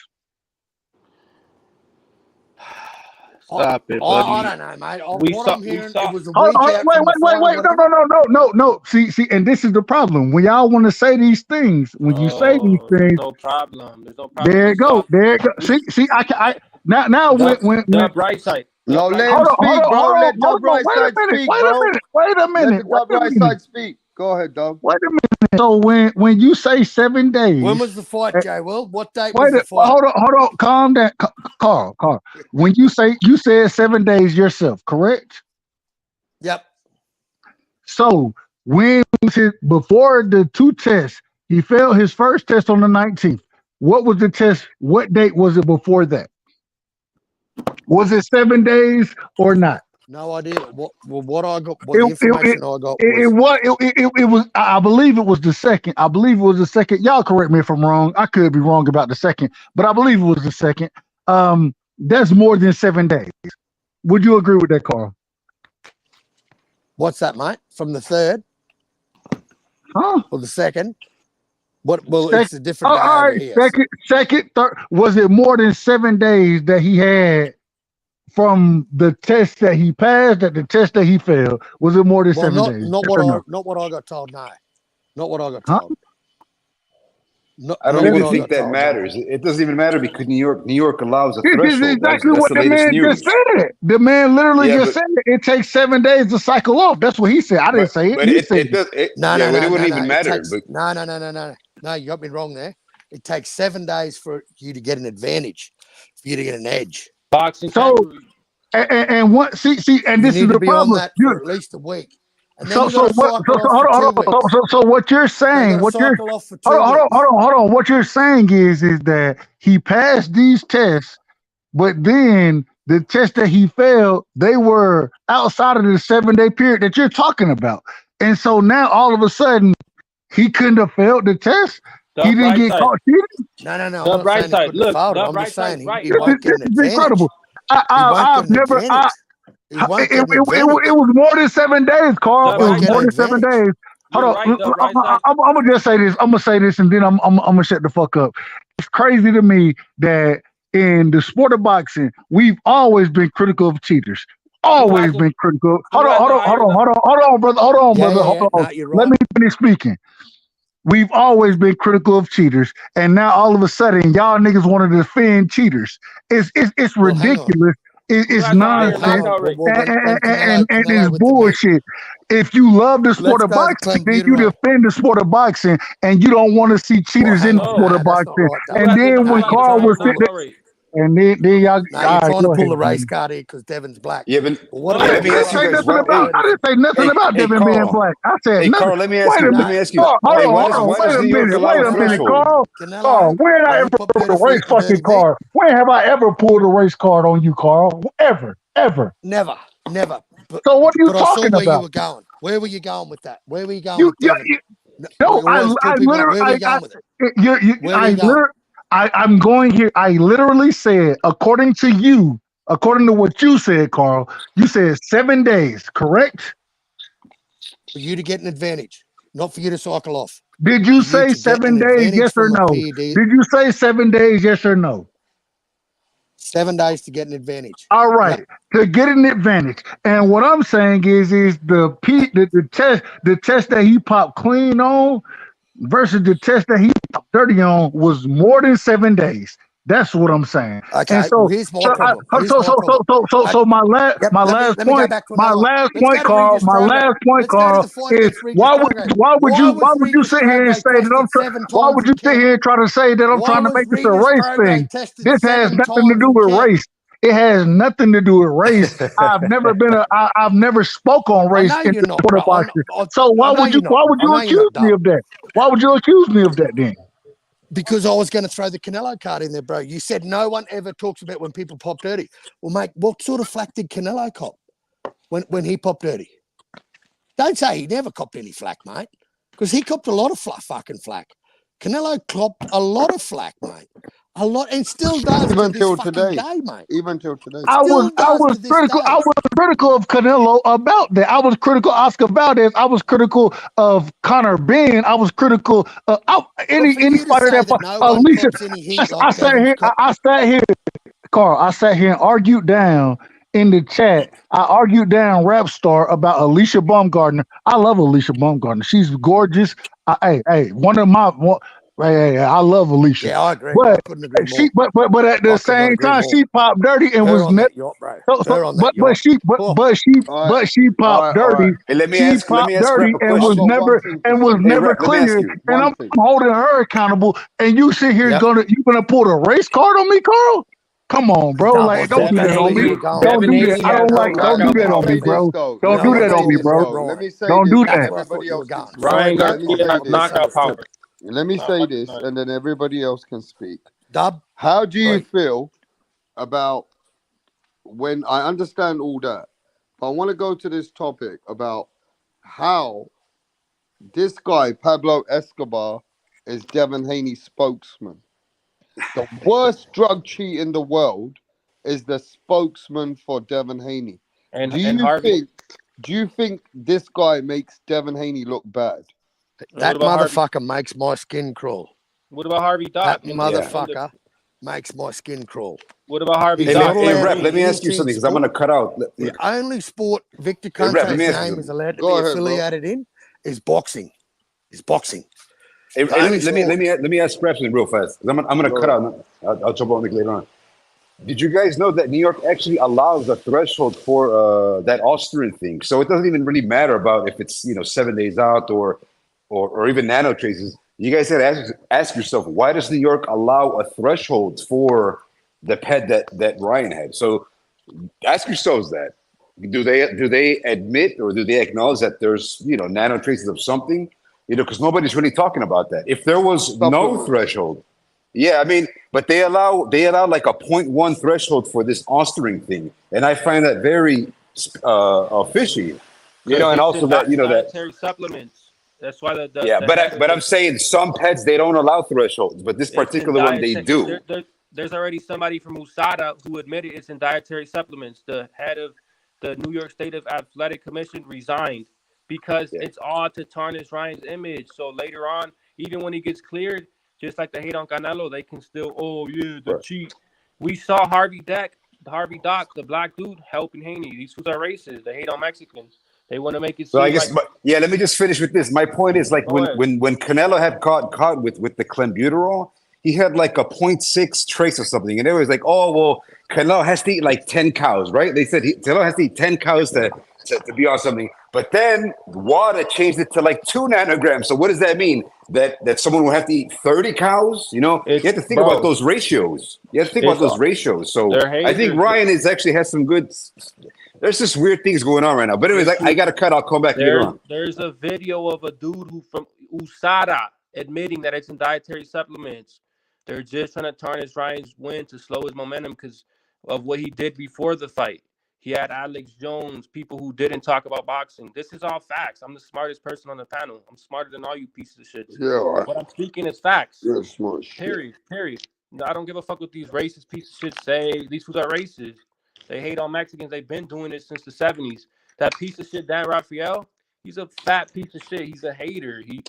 Stop it, buddy. I don't know, mate. I'm hearing, it was a week out from the fight. Wait. No. See, and this is the problem. When y'all want to say these things, when you say these There's things, no problem. There's no problem. there it go. There it go. See, I now when The bright side. No, let him hold speak, bro. Let on, Dub Right Side speak, bro. wait a Let minute, the Dub Right Side speak. Go ahead, Dub. wait a minute. So when you say 7 days, When was the fight, Jay Will? What date wait, was the fight? hold on, calm down, Carl. When you said 7 days yourself, correct? Yep. So when was it before the two tests? He failed his first test on the 19th. What was the test? What date was it before that? Was it 7 days or not? No idea. What I got, the information I got it was. I believe it was the second. I believe it was the second. Y'all correct me if I'm wrong. I could be wrong about the second, but I believe it was the second. That's more than 7 days. Would you agree with that, Carl? What's that, mate? From the third? Huh? Or the second? What? Well, Second. it's a different day All over right. here. Second, third. Was it more than 7 days that he had from the test that he passed and the test that he failed? Was it more than 7 days? Not what I got told. No, not what I got told. I don't even think that matters. It doesn't even matter because New York allows a threshold. This is exactly that's what the man just said. The man literally just said it takes 7 days to cycle off. That's what he said. I didn't say it. But he said it does. It wouldn't even matter. No, you got me wrong there. It takes 7 days for you to get an advantage, for you to get an edge. Boxing. So, and what? See, and this is the problem. On that for at least a week. And then so what you're saying? What you're hold on. What you're saying is that he passed these tests, but then the tests that he failed, they were outside of the 7-day period that you're talking about, and so now all of a sudden he couldn't have failed the test. He didn't get caught cheating. No. The bright side. Look, the bright side. Right. This is incredible. I've never. It was more than 7 days, Carl. It was more than 7 days. Hold on. I'm gonna just say this. I'm gonna say this, and then I'm gonna shut the fuck up. It's crazy to me that in the sport of boxing, we've always been critical of cheaters. Always been critical. Hold on, brother. Hold on. No, Let me finish speaking. We've always been critical of cheaters, and now all of a sudden, y'all niggas want to defend cheaters. It's Well, hang on. ridiculous. Who It's has a higher Well, hang nonsense, on. knockout rate? Well, when and Canelo it's with the men. bullshit. If you love the sport Let's of go to boxing, then you clenbuterol. defend the sport of boxing, and you don't want to see Well, cheaters hang in the on. No. sport Nah, of that's not boxing. right, though. And then Nah, when you're Carl trying to was pull sitting the. there, and then y'all, Nah, all you're right, trying to go pull the ahead, race man. card here because Devin's black. Yeah, but But what No, I let about me didn't ask you say Carl? guys. nothing Why? Carl about. Hey, I didn't say nothing hey, about hey, Devin being Carl. black. I said Hey, nothing. Carl. Let me ask Wait you. a Let Nah, me minute. ask you. nah, Hold Hey, on, why hold does on. why Wait does a New York minute. allow Wait a a minute, threshold? Carl. Carl, Canelo, when I where ever he put pulled better the race feet in fucking dirty meat? card? When have I ever pulled a race card on you, Carl? Ever, ever. Never, never. So what are you But I saw talking where you about? were going. Where were you going with that? Where were you going You, with Devin? no, We always pull people up. Where were you going with it? Where were you going? I'm going here. I literally said, according to what you said, Carl, you said 7 days, correct? For you to get an advantage, not for you to cycle off. Did For you you say to get an 7 days? advantage Yes or from a no? PD. Did you say 7 days? Yes or no? 7 days to get an advantage. All right, Yep. to get an advantage. And what I'm saying is the test that he popped clean on versus the test that he popped dirty on was more than 7 days. That's what I'm saying. And Okay. Well, so, here's my so, I, problem. Here's my problem. I, so yep. my Let me last let me go point, back to another one. Let's go to Carl, Regis Prograis. Let's go to the fight is against Regis Prograis. why Why would was you Regis sit here and Prograis say that tested 7 times why would you in sit camp? here and try to say that I'm Why trying to was make this a Regis race Prograis thing? tested This has seven nothing to times do in with camp? race. It has nothing to do with race. I've never spoke on I race know in you're the not, sport bro. of boxing. So I know you're not. why would I you know you're accuse not, me dog. of that? Why would you accuse me of that then? Because I was going to throw the Canelo card in there, bro. You said no one ever talks about when people pop dirty. Well, mate, what sort of flack did Canelo cop when he popped dirty? Don't say he never copped any flack, mate, because he copped a lot of fucking flack. Canelo copped a lot of flack, mate. A lot, and still does to Even this till fucking today. day, mate. Even till today. Still does to this I day. was critical of Canelo about that. I was critical of Oscar Valdez. I was critical of Conor Ben. I was critical of But for any you to fighter say that that fought. no one Alicia, cops any heat like here. Devin's cop, I sat here, Carl. I sat here and argued down in the chat. I argued down Rap Star about Alicia Baumgartner. I love Alicia Baumgartner. She's gorgeous. One of my one, I love Alicia. yeah, I agree. I But couldn't agree more. but at the I could not same agree time, more. she popped dirty and Her was on never. that yacht, bro. Her on that But yacht. Oh, All right, she all popped right, all right. dirty. Hey, She let popped me ask dirty Rep a and I was question. got one never thing to say. Hey, Rep, let me ask cleared. you. And One I'm thing. holding her accountable. And you sit here yep. you gonna pull the race card on me, Carl? Come on, bro. Dub, I Like, don't thought do Devin that that's on where me. you Haney. were going with Don't it. Devin do that. Haney I has don't a like. Okay, Don't knockout do let that me on power me, say this rating. bro. though. Don't Let do me No, that I say on thought me, you this bro. meant though. Let Ryan. me say Don't this, do and That's that. where I thought everybody you were else can going. speak. Ryan Friday night, Let me I Garcia say has thought I this. knockout misunderstood. power. Let me Not say last this, night. and then everybody else can speak. Dub, How do you oi, feel about when I understand all that, but I want to go to this topic about how this guy Pablo Escobar is Devin Haney's spokesman. The worst drug cheat in the world is the spokesman for Devin Haney. And Do and you Harvey. think? Do you think this guy makes Devin Haney look bad? And what that about Harvey? motherfucker makes my skin crawl. What about Harvey That Dock Yeah. in the motherfucker makes my skin crawl. what about Harvey Hey, He's Dock? not hey, allowed Rep, in let me any ask you team something because I'm gonna sport. cut out. The only sport Victor Hey, Rep, let Conte's me ask you name is something. allowed to Go be ahead, bro. affiliated in is boxing. Is boxing. Hey, The hey, only sport. let me ask Rep something real fast. 'Cause I'm gonna Go cut ahead. out. I'll jump on it later on. Did you guys know that New York actually allows a threshold for that Austrian thing? So it doesn't even really matter about if it's 7 days out or even nano traces. You guys got to ask yourself, why does New York allow a threshold for the pet that Ryan had? So ask yourselves that. Do they admit or do they acknowledge that there's nano traces of something? Because nobody's really talking about that. If there was no Supplements. threshold, yeah, I mean, but they allow like a .1 threshold for this Ostering thing, and I find that very fishy. Because And it's also in that that dietary supplements. That's why yeah, the head of but the I'm saying some pets they don't allow thresholds, but this it's in particular one they dietary. do. There's already somebody from USADA who admitted it's in dietary supplements. The head of the New York State of Athletic Commission resigned because Yeah, it's all to tarnish Ryan's image. So later on, even when he gets cleared, just like the hate on Canelo, they can still, oh yeah, the right. cheat. We saw Harvey Dock, the black dude, helping Haney. These fools are racist. They hate on Mexicans. They want to make it So I seem guess, like yeah. Let me just finish with this. My point is, like, go ahead. when Canelo had caught with the clenbuterol, he had like a .6 trace or something, and it was like, oh well, Canelo has to eat like 10 cows, right? They said Canelo has to eat 10 cows to be on something. But then WADA changed it to like 2 nanograms. So what does that mean? That someone will have to eat 30 cows? You know, you It's have to think about bro. those ratios. You have to think about It's those ratios. So they're I think haters. Ryan is actually has some good. There's just weird things going on right now. But anyways, I got to cut. I'll come back later on. There's a video of a dude who from USADA admitting that it's in dietary supplements. They're just trying to tarnish Ryan's win to slow his momentum because of what he did before the fight. He had Alex Jones, people who didn't talk about boxing. This is all facts. I'm the smartest person on the panel. I'm smarter than all you pieces of shit. Yeah, all right. What I'm speaking is facts. You're smart shit. Period. No, I don't give a fuck what these racist pieces of shit say. These fools are racist. They hate on Mexicans. They've been doing it since the 70s. That piece of shit, Dan Raphael, he's a fat piece of shit. He's a hater. He's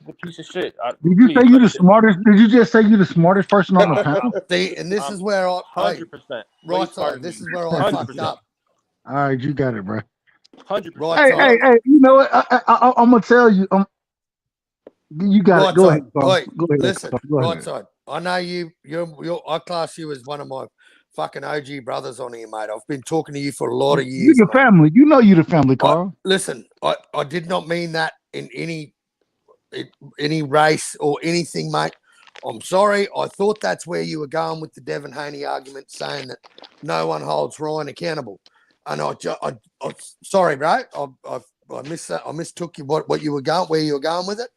a piece of shit. Did you say you the smartest? Did you just say you the smartest person on the panel? See, and this is where I 100%. right side. This is where I fucked up. All right, you got it, bro. 100%. Right Hey, you know what? I'm gonna tell you. You got it. Go ahead. Go ahead. Listen, Go ahead. right side. I know you're. I class you as one of my fucking OG brothers on here, mate. I've been talking to you for a lot of years. You're the family. You know you're the family, Carl. Listen, I did not mean that in any race or anything, mate. I'm sorry. I thought that's where you were going with the Devin Haney argument, saying that no one holds Ryan accountable. And I sorry, bro. I mistook you what you were going, where you were going with it.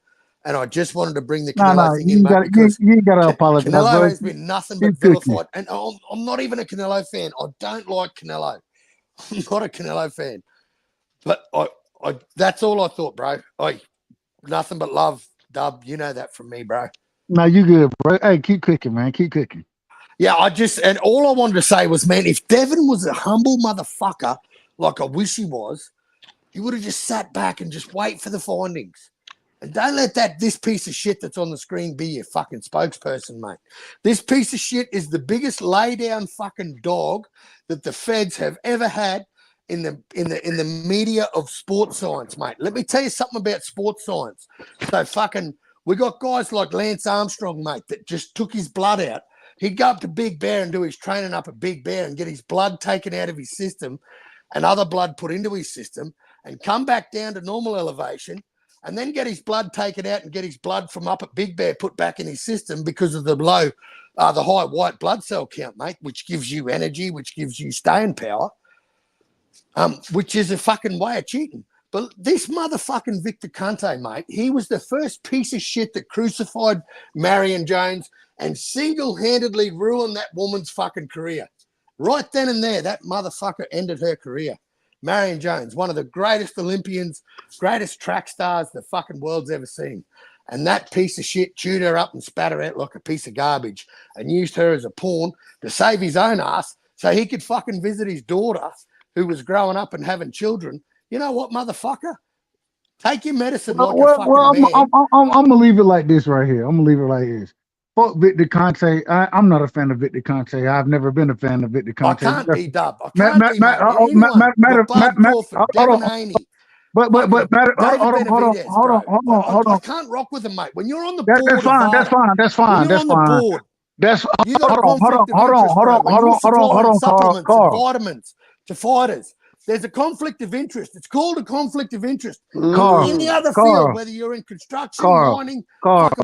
And I just wanted to bring the Canelo thing in, mate, because you ain't got to apologize. Canelo has been nothing but vilified. And I'm not even a Canelo fan. I don't like Canelo. I'm not a Canelo fan. But I that's all I thought, bro. Nothing but love, Dub. You know that from me, bro. No, you good, bro. Hey, keep cooking, man. Keep cooking. Yeah, and all I wanted to say was, man, if Devin was a humble motherfucker, like I wish he was, he would have just sat back and just wait for the findings. And don't let this piece of shit that's on the screen be your fucking spokesperson, mate. This piece of shit is the biggest lay down fucking dog that the feds have ever had in the media of sports science, mate. Let me tell you something about sports science. So we got guys like Lance Armstrong, mate, that just took his blood out. He'd go up to Big Bear and do his training up at Big Bear and get his blood taken out of his system and other blood put into his system and come back down to normal elevation and then get his blood taken out and get his blood from up at Big Bear put back in his system because of the high white blood cell count, mate, which gives you energy, which gives you staying power, which is a fucking way of cheating. But this motherfucking Victor Conte, mate, he was the first piece of shit that crucified Marion Jones and single-handedly ruined that woman's fucking career. Right then and there, that motherfucker ended her career. Marion Jones, one of the greatest Olympians, greatest track stars the fucking world's ever seen. And that piece of shit chewed her up and spat her out like a piece of garbage and used her as a pawn to save his own ass so he could fucking visit his daughter who was growing up and having children. You know what, motherfucker? Take your medicine like a fucking man. I'm gonna leave it like this right here. I'm gonna leave it like this. Fuck Victor Conte. I'm not a fan of Victor Conte. I've never been a fan of Victor Conte. I can't be, Dub. I can't be, mate. Devin Haney. But hold on. I can't rock with him, mate. When you're on the board, that's fine. When you're on the board, you got a conflict of interest, bro. When you're supplying supplements and vitamins to fighters, there's a conflict of interest. It's called a conflict of interest. In the other field, whether you're in construction, mining,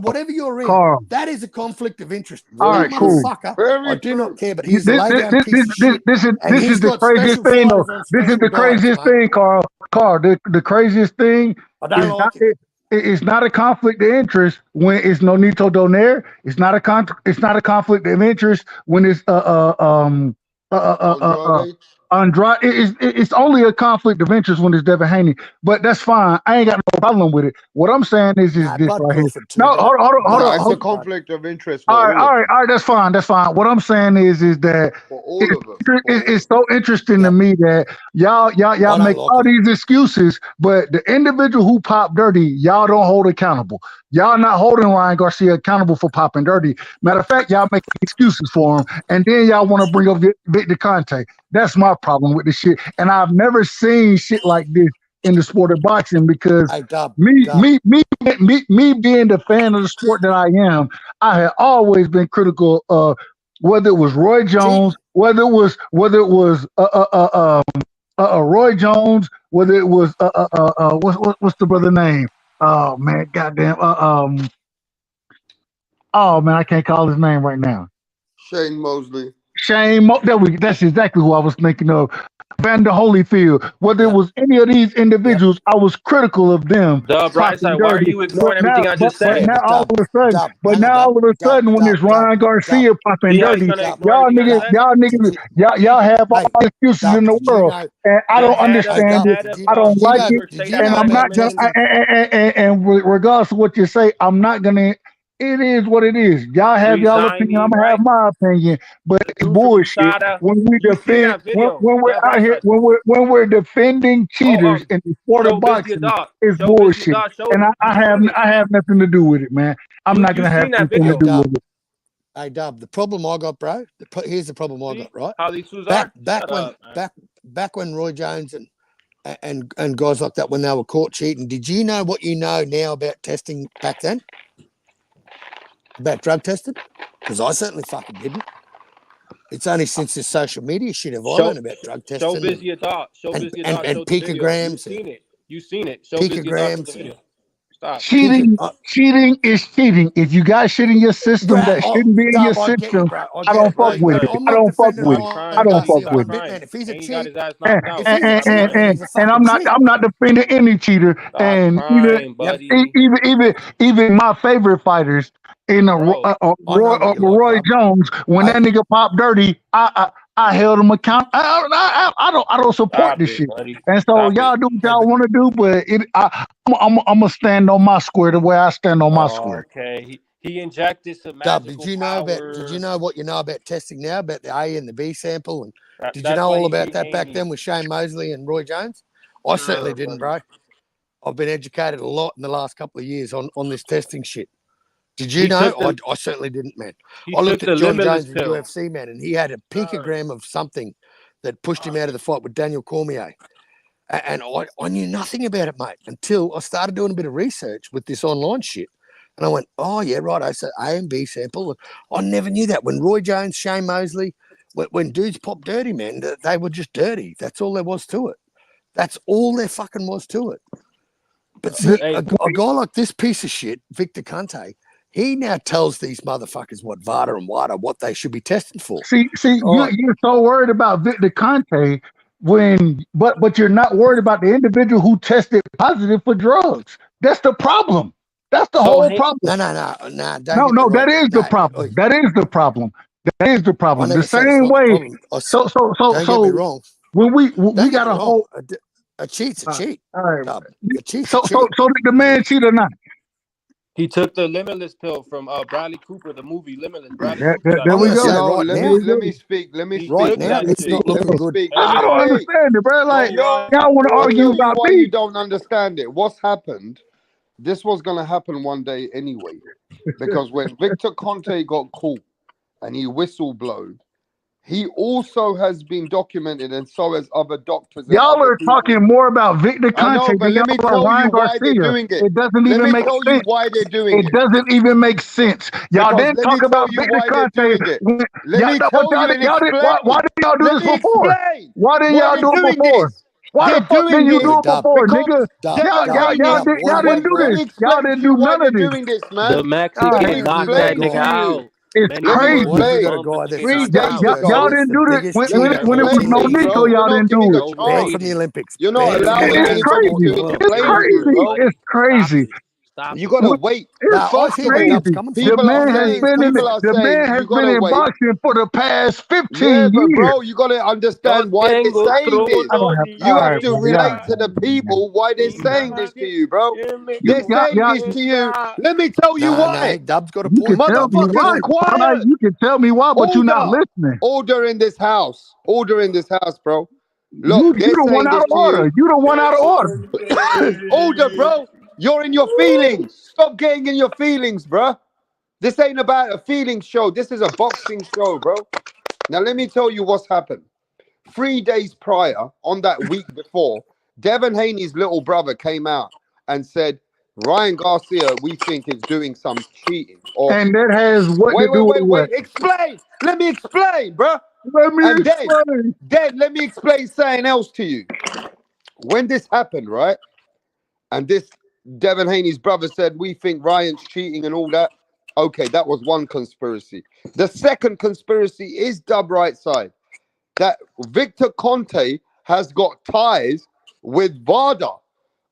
whatever you're in, that is a conflict of interest. All right, cool. I do not care, but he's a lay-down piece of shit. This is the craziest thing, though. This is the craziest thing, Carl. The craziest thing it's not a conflict of interest when it's Nonito Donaire. It's not a conflict of interest when it's Andrade. It's only a conflict of interest when it's Devin Haney, but that's fine. I ain't got no problem with it. What I'm saying is this right here. No, hold on. It's a conflict of interest. All right. That's fine. What I'm saying is that it's so interesting to me that y'all make all these excuses, but the individual who popped dirty, y'all don't hold accountable. Y'all not holding Ryan Garcia accountable for popping dirty. Matter of fact, y'all make excuses for him, and then y'all want to bring up Victor Conte. That's my problem with this shit. And I've never seen shit like this in the sport of boxing because Hey, Dub, me, Dub. me, me, me being the fan of the sport that I am, I had always been critical of whether it was Roy Jones, Cheating. whether it was Roy Jones, whether it was what's the brother name? Oh man, goddamn, oh man, I can't call his name right now. Shane Mosley. That's exactly who I was thinking of. Vander Holyfield. Whether it Yep. was any of these Yep. individuals, I was critical of them Dub, right popping side. Why are dirty. you But ignoring now, everything I but just but Yeah, said? now but all Dub, of a sudden, Dub, hang on, when it's Ryan Dub, Garcia popping See how he's dirty, trying to ignore y'all everything I niggas, just said? y'all did niggas, you, y'all have all hey, the excuses in Dub, the did you world, know, and I The don't head of hey, the understand Dub, it. head of I don't did you like know, it, boxers did say you and that know I'm about not gonna. women. testing? And regardless of what you say, I'm not gonna. It is what it is. Y'all have y'all opinion. I'm Resigning, gonna have right? my opinion, but The it's dude from bullshit USADA. when we You seen defend that video? when we're Dub, out right here side. when we're defending Oh, cheaters in the sport of show busy boxing. dog. It's Show busy bullshit, dog. Show and you seen it. I have nothing to do with it, man. I'm not You gonna have seen that anything to Hey, video. do with Dub, it. hey, Dub, the problem I got, bro, here's the problem I got, See right? how these fools Back, are? back Shut when, up, man. back when Roy Jones and guys like that, when they were caught cheating, did you know what you know now about testing back then? About drug testing? Because I certainly fucking didn't. It's only since this social media shit have I Show learned about drug show testing busy dog. Show busy dog. and Show the video. You picograms seen it. You seen it. Show busy dog. Show the picograms and video. Stop. pico. Cheating is cheating. If you got shit in your system Right, that oh, shouldn't be in your Dub, I get you, system, bro. I I get don't it, fuck bro. Buddy, with Look, it. buddy. I'm I not don't fuck defending with Stop it. Ryan I crying, don't buddy. fuck Garcia Stop one with it. bit, man. crying. If he's a And he got cheat, his ass knocked out. if he's a Stop cheat, crying. man, he's a And fucking cheat. I'm not defending any cheater. Stop And crying, Yep, buddy. even my favorite fighters in Bro, I know what you like, Roy Dub. Jones, when I that nigga popped dirty, I held him account. I don't support stop this it, shit. buddy. And so Stop it. y'all do what hey, y'all but want to do, but I'm gonna stand on my square the way I stand on my Oh, square. okay. He injected some Dub, magical did you power. know what you know about testing now about the A and the B sample? And did you That's know why all he about beat that back Haney. then with Shane Mosley and Roy Jones? I certainly didn't, Buddy. bro. I've been educated a lot in the last couple of years on this testing shit. Did you He know? took the I certainly didn't, man. he I looked took at the John limitless Jones in pill. UFC, man, and he had a picogram of something that pushed him out of the fight with Daniel Cormier. And I knew nothing about it, mate, until I started doing a bit of research with this online shit. And I went, oh, yeah, right. I said A and B sample. I never knew that. When Roy Jones, Shane Mosley, when dudes popped dirty, man, they were just dirty. That's all there was to it. That's all there fucking was to it. But see, Hey, a guy like this piece of shit, Victor Conte, he now tells these motherfuckers what VADA and WADA, what they should be testing for. See, All right. you're so worried about Victor Conte but you're not worried about the individual who tested positive for drugs. That's the problem. That's the so whole problem. No, don't No, get me no, that wrong. is the No, problem. That is the problem. That is the I problem. The never said it's same not the way. problem. So Don't get me wrong. when we Don't get got me a wrong. whole. A cheat's a cheat, All right. Dub. A cheat's a So cheat. did the man cheat or not? he took the limitless pill from Bradley Cooper, the movie Limitless. Bradley Cooper got There I'm it. we going to You go. say know, right let There me now, we let go. me speak. Let me He right speak. took Let now, me that it's shit. speak. not Let looking me good. speak. Let I me Hey, don't speak. understand it, bro. Like so y'all want to I'll argue tell you about why me. you don't understand it. What's happened? This was gonna happen one day anyway, because when Victor Conte got caught and he whistleblowed, he also has been documented, and so has other doctors and Y'all other are people. talking more about Victor I Conte know, but than let y'all me are tell you Ryan why they're Garcia. doing it. It doesn't Let even me make tell you sense. why they're doing It it. doesn't even make sense. Y'all Because didn't let me talk tell about you Victor why they're Conte. doing it. When, Let me tell you and why explain. didn't y'all do Let this me before? explain Why didn't why y'all they're do it doing before? this. Why They're the fuck doing didn't you this do Hey, it Dub, before, because nigga? Dub, Devin Dub, Haney. Dub. What Y'all about didn't Wait, do let right? this. me Y'all explain to didn't you do why none they're of this. doing this, the man. All Let Mexican me right, knocked What that explain about this nigga to right? you. out. it's Manny Let me crazy. What if we Pacquiao got a explain. bumped the guy shit that's 3 out his days Dubs? house. Y'all ago. What's didn't the do this biggest Let me cheater when it on was explain no to you, TV? Nico. bro. You're Y'all not didn't giving do a it. Show Banned chance. from the Brady. Olympics. You're not Banned from the allowing It's UFC. people Banned from crazy. the to world. It's explain to you, crazy. bro. Buddy, It's stop crazy. it. Stop You it. gotta wait. It's Now, so I First see of where all, Dub's crazy. coming from. people are saying I people see. are The saying man has you been gotta in wait. boxing for the past Yeah, 15 but years. bro, you gotta Yo understand why they're tengo saying I this. don't trono have. de You All have right, to bro. Y'all relate Asia. to the got it, man. people why they're saying this to Inage, you, bro. They're saying this Y'all. to you. Inmekugenda. Let me tell you No, why. Dub's got a You can point. tell Dub's me got a why. Motherfuckers, point. quiet. You can tell me why, but you're not Order. listening. Order in this house. Order in this house, bro. Look, You they're the one saying out this of to you. order. You the one out of order. Order, bro. You're in your feelings. Stop getting in your feelings, bro. This ain't about a feelings show. This is a boxing show, bro. Now let me tell you what's happened. 3 days prior, on that week before, Devin Haney's little brother came out and said Ryan Garcia, we think, is doing some cheating. Or And that has what to do with what? explain. Let me explain, bro. Let me And explain. then let me explain something else to you. When this happened, right? And this Devin Haney's brother said, we think Ryan's cheating and all that. Okay, that was one conspiracy. The second conspiracy is Dub Right Side. That Victor Conte has got ties with VADA.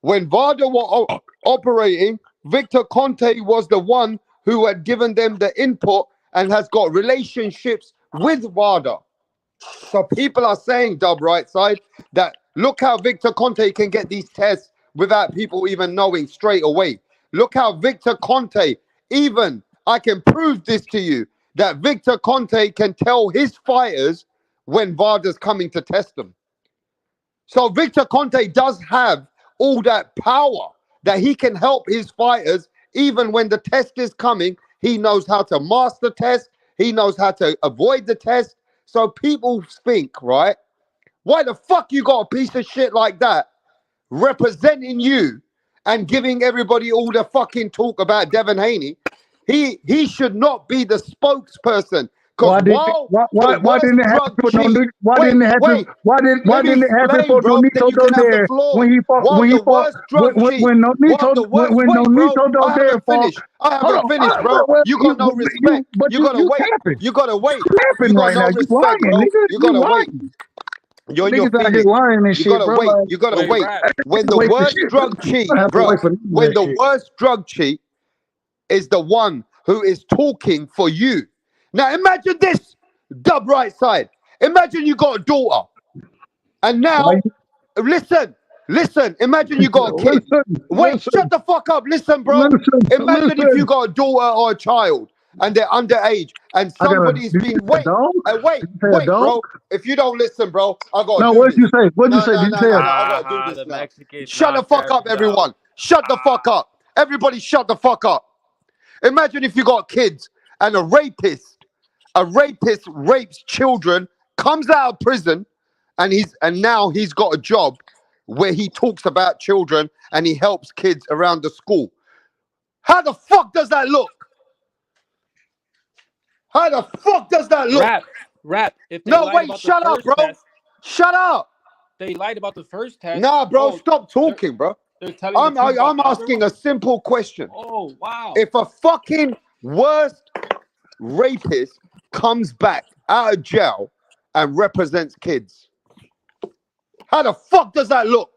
When VADA were operating, Victor Conte was the one who had given them the input and has got relationships with VADA. So people are saying, Dub Right Side, that look how Victor Conte can get these tests without people even knowing straight away. Look how Victor Conte, even I can prove this to you, that Victor Conte can tell his fighters when VADA's coming to test them. So Victor Conte does have all that power that he can help his fighters even when the test is coming. He knows how to master the test. He knows how to avoid the test. So people think, right? Why the fuck you got a piece of shit like that representing you and giving everybody all the fucking talk about Devin Haney? He should not be the spokesperson. Because Why while the didn't worst it happen drug for no? cheat, Why didn't it happen? Why let me didn't it happen explain, for bro. Then Nonito you can have the Donaire floor. when he fought While the worst drug cheat, when Nonito when wait, bro. Nonito I Donaire haven't fought? finished. I Hold haven't on, finished, bro. You got no respect. You gotta you wait. capping. You gotta wait. You You capping got right now. no You lying, respect, bro. nigga. You You gotta wait. lying. You're in your Niggas out here feelings. lying and You shit, gotta bro. wait. Like, You gotta Wait, wait. rap. When the wait for worst shit. drug cheat, I have to bro. wait for When that the shit. worst drug cheat is the one who is talking for you. Now imagine this, Dub Right Side. Imagine you got a daughter, and Why now you listen. Imagine you got a kid. Wait, listen, shut the fuck up. Listen, bro. Imagine if you listen. got a daughter or a child and they're underage, and I gotta. somebody's Did you been say a dog? Did you say a wait, dog? bro. If you don't listen, bro, I gotta No, do what did this. you say? What did you No, say? no, Did you no, say no, a no. I gotta do The this now. Mexicans Shut the knocked fuck up, Evie out. everyone. Shut the fuck up. Everybody, shut the fuck up. Imagine if you got kids and a rapist rapes children, comes out of prison, and now he's got a job where he talks about children and he helps kids around the school. How the fuck does that look? How the fuck does that look? Rap. If they No, lied wait, about the shut up, first bro. test, Shut up. they lied about the first test. Nah, bro, Oh, stop they're talking, bro. they're telling the truth about I'm the other asking one. a simple question. Oh, wow. If a fucking worst rapist comes back out of jail and represents kids, how the fuck does that look?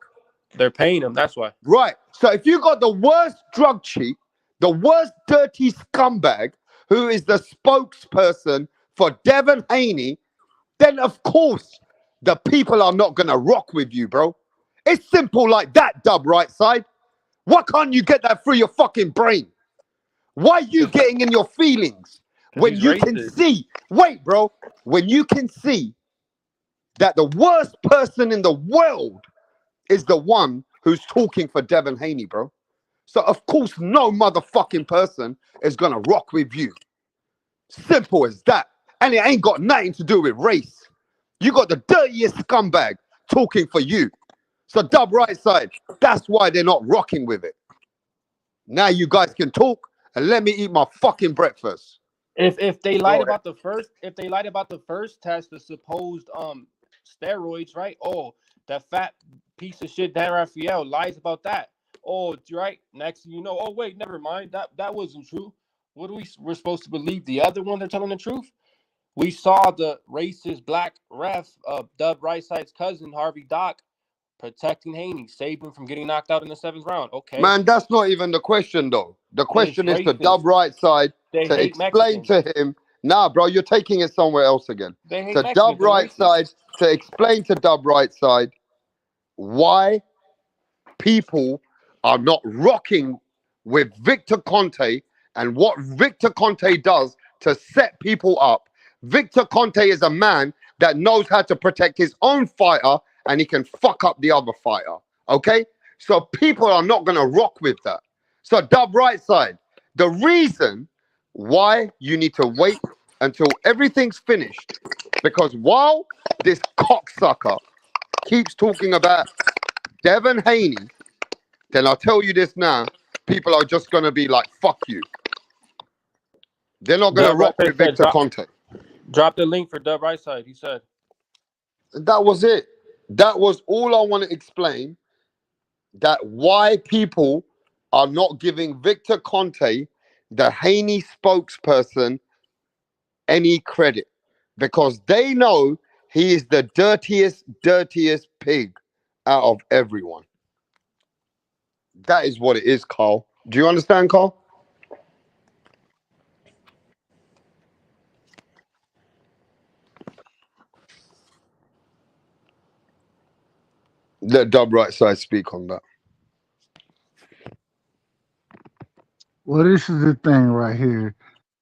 They're paying them. That's why. Right. So if you got the worst drug cheat, the worst dirty scumbag who is the spokesperson for Devin Haney, then of course the people are not gonna rock with you, bro. It's simple like that, Dub Right Side. Why can't you get that through your fucking brain? Why are you Because getting in your feelings when he's you can racist. see, wait, bro, when you can see that the worst person in the world is the one who's talking for Devin Haney, bro. So of course, no motherfucking person is gonna rock with you. Simple as that. And it ain't got nothing to do with race. You got the dirtiest scumbag talking for you. So Dub Right Side, that's why they're not rocking with it. Now you guys can talk and let me eat my fucking breakfast. If they lied Go ahead. about the first, if they lied about the first test, the supposed steroids, right? Oh, that fat piece of shit Dan Raphael lies about that. Oh, right. Next thing you know, oh wait, never mind. That wasn't true. What are we're supposed to believe? The other one they're telling the truth. We saw the racist black ref, Dub Right Side's cousin Harvey Dock, protecting Haney, saved him from getting knocked out in the seventh round. Okay, Man, that's not even the question though. The it's question is to racist. Dub Right Side They to hate explain Mexicans. to him. Nah, bro, you're taking it somewhere else again. They hate To Dub Mexicans. They're Right racist. Side to explain to Dub Right Side why people are not rocking with Victor Conte and what Victor Conte does to set people up. Victor Conte is a man that knows how to protect his own fighter and he can fuck up the other fighter. Okay? So people are not going to rock with that. So, Dub Right Side, the reason why you need to wait until everything's finished, because while this cocksucker keeps talking about Devin Haney, then I'll tell you this now. People are just gonna be like, "Fuck you." They're not gonna Dub Right rock Side with said Victor Conte. drop the link for Dub Right Side. He said. And that was it. That was all I want to explain. That why people are not giving Victor Conte, the Haney spokesperson, any credit because they know he is the dirtiest pig out of everyone. That is what it is, Carl. Do you understand, Carl? Let Dub Right Side speak on that. Well, this is the thing right here.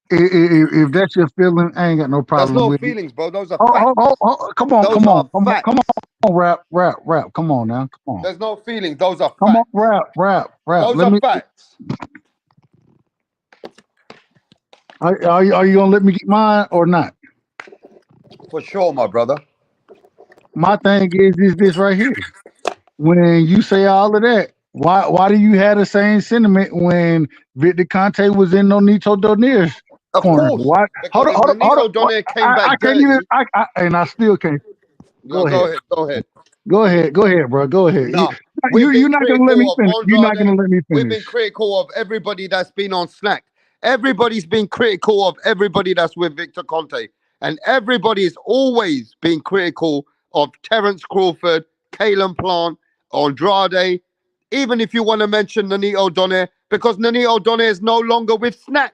If that's your feeling, I ain't got no That's problem no with it. feelings, bro. Those are Oh, facts. come on, Those come on, are come on, come facts. on, rap. Come on now, come on, There's no feelings. Those are come on, facts. rap. Those Let are me. facts. Are you gonna let me get mine or not? For sure, my brother. My thing is this right here. When you say all of that, why do you have the same sentiment when Victor Conte was in Nonito Donier's Of corner? course. Why? Because if Hold on. Nonito Donaire came I back can't even. dirty, And I still can't. no, Go ahead. go ahead. Go ahead, bro. Go ahead. No, You're not gonna let me finish. You're not gonna let me We've been finish. critical of everybody that's been on Snack. Everybody's been critical of everybody that's with Victor Conte. And everybody's always been critical of Terence Crawford, Kalen Plant, Andrade, even if you want to mention Nanito Donaire, because Nanito Donaire is no longer with Snack.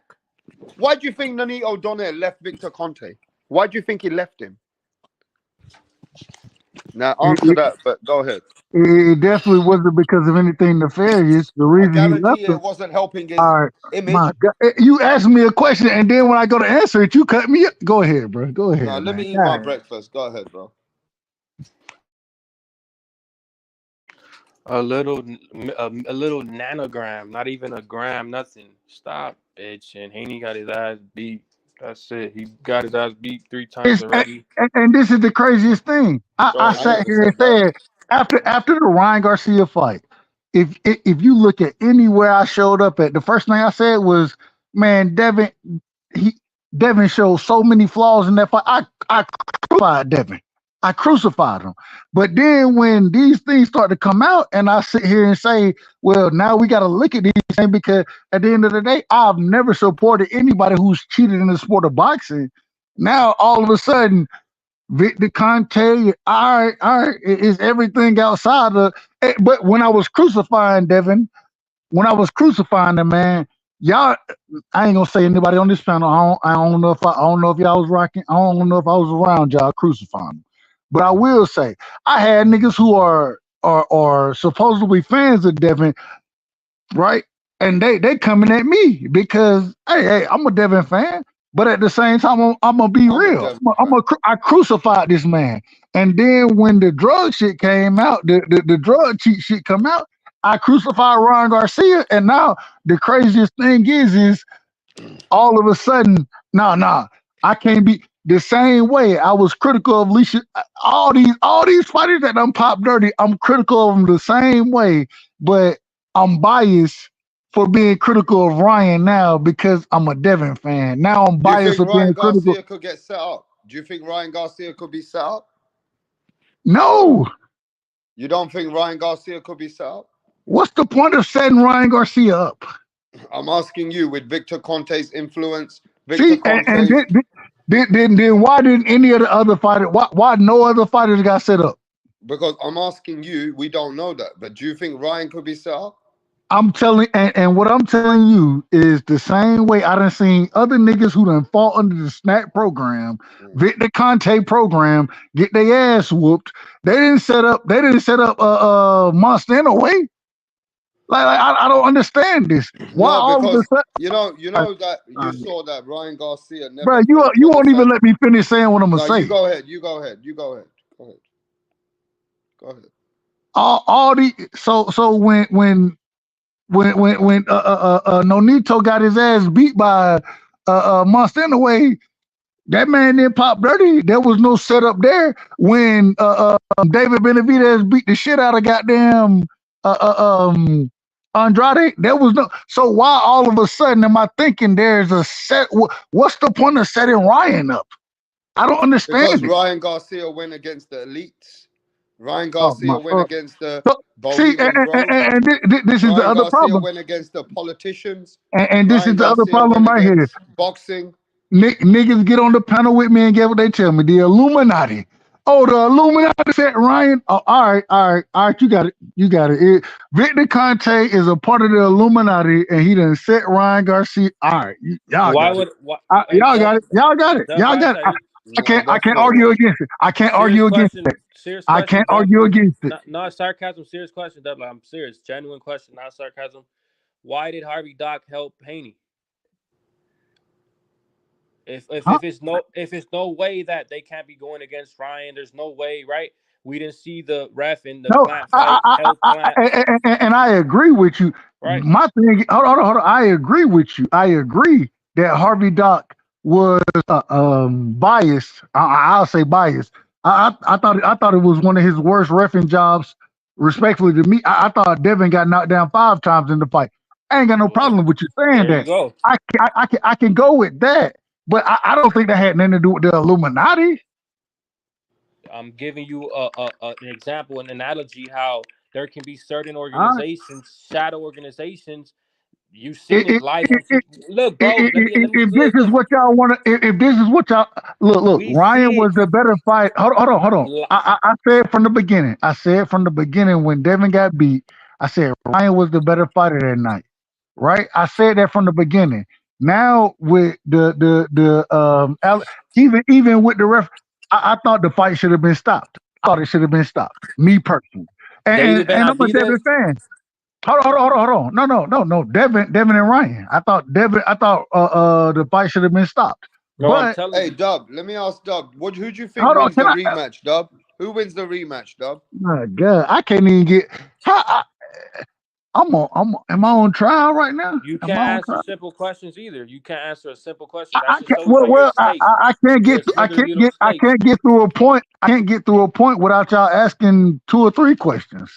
Why do you think Nanito Donaire left Victor Conte? Why do you think he left him? Now answer It, that, but go ahead. it definitely wasn't because of anything nefarious. The I reason he left guarantee you them. it wasn't helping his All right, my image. God, you asked me a question, and then when I go to answer it, you cut me. Go ahead, bro. Go No, ahead, let me man. eat my breakfast. Go ahead, bro. A little nanogram, not even a gram, nothing. Stop, bitch. And Haney got his ass beat. That's it. He got his ass beat 3 times It's, already. and this is the craziest thing. I So I sat never here and said that. said after the Ryan Garcia fight, if you look at anywhere I showed up at, the first thing I said was, "Man, he Devin showed so many flaws in that fight. I crucified Devin. I crucified him. But then when these things start to come out, and I sit here and say, well, now we got to look at these things because at the end of the day, I've never supported anybody who's cheated in the sport of boxing. Now all of a sudden, Victor Conte, all right, is everything outside of. But when I was crucifying Devin, when I was crucifying the man, y'all, I ain't gonna say anybody on this panel. I don't know if I don't know if y'all was rocking. I don't know if I was around y'all crucifying him. But I will say I had niggas who are supposedly fans of Devin, right? And they coming at me because hey, I'm a Devin fan, but at the same time, I'm gonna be I'm a real. Devin fan. I crucified this man, and then when the drug shit came out, the drug cheat shit come out, I crucified Ron Garcia, and now the craziest thing is all of a sudden, nah, I can't be the same way. I was critical of Alicia. All these fighters that I'm pop dirty, I'm critical of them the same way, but I'm biased for being critical of Ryan now because I'm a Devin fan. Now I'm Do you biased think for Ryan being critical. Garcia could get set up? Do you think Ryan Garcia could be set up? No, You don't think Ryan Garcia could be set up? what's the point of setting Ryan Garcia up? I'm asking you with Victor Conte's influence, Victor See, and Conte's then why didn't any of the other fighters? Why no other fighters got set up? because I'm asking you, we don't know that. But do you think Ryan could be set up? I'm telling, and what I'm telling you is the same way I done seen other niggas who done fought under the snack program, Mm. Victor Conte program, get their ass whooped. They didn't set up Monster in a way. I don't understand this. Why No, all of a because sudden, you know that you saw that Ryan Garcia never bro, fought you for the won't even same. let me finish saying what I'm gonna No, you say. go ahead. You go ahead. You go ahead. Go ahead. Go ahead. All the so when Nonito got his ass beat by Monster in a way, That man didn't pop dirty. There was no setup there when David Benavidez beat the shit out of goddamn Andrade. There was no. So why all of a sudden am I thinking there's a set? What's the point of setting Ryan up? I don't Because understand it. Ryan Garcia went against the elites. Ryan Oh my. Garcia went against the So, see, Bohemian Grove. this is the Ryan other Garcia problem, went against the politicians. and this is Ryan the other Garcia problem went right here. against boxing. Niggas get on the panel with me and get what they tell me. The Illuminati. Oh, the Illuminati said Ryan. Oh, all right. You got it. You got it. Victor Conte is a part of the Illuminati, and he done set Ryan Garcia. All right, y'all Why got it. would why? Hey, Y'all got it. Y'all got it. Dub, Y'all what I got it. say? I No, can't. I that's can't not argue right. against it. I can't Serious argue against it. question. Serious I question, can't Dub. argue against it. Not sarcasm. Serious question, Dub. Like, I'm serious. Genuine question, not sarcasm. Why did Harvey Doc help Haney? Huh? If it's no way that they can't be going against Ryan, there's no way, right? We didn't see the ref in the No, clamp fight, held clamp, and I agree with you. right? My thing, hold on. I agree with you. I agree that Harvey Doc was biased. I'll say biased. I thought it was one of his worst refing jobs. Respectfully to me, I thought Devin got knocked down 5 times in the fight. I ain't got no Well, problem with you saying there you that. go. I can go with that, but I don't think that had nothing to do with the Illuminati. I'm giving you an example, an analogy how there can be certain Huh? organizations, shadow organizations. You've seen It, it it, live it, on TV. Look, bro, let me if this is look. what y'all want to, if this is what y'all look, We Ryan see it. was the better fight. Hold on. Li- I said from the beginning. I said from the beginning when Devin got beat. I said Ryan was the better fighter that night. Right? I said that from the beginning. Now with even with the ref, I thought the fight should have been stopped. I thought it should have been stopped. Me personally, David and I'm a Benavidez. Devin fan. Hold on. No. Devin and Ryan. I thought the fight should have been stopped. No, I'm But telling Hey, you. Dub, let me ask Dub. Who do you think hold on, wins can the I? rematch, Dub? Who wins the rematch, Dub? My God, I can't even get. How, am I on trial right now? You Am can't I on answer trial? simple questions either. You can't answer a simple question. That I just can't. shows you you're a snake. I can't You're get. slithering little I snake. can't get through a point. I can't get through a point without y'all asking 2 or 3 questions.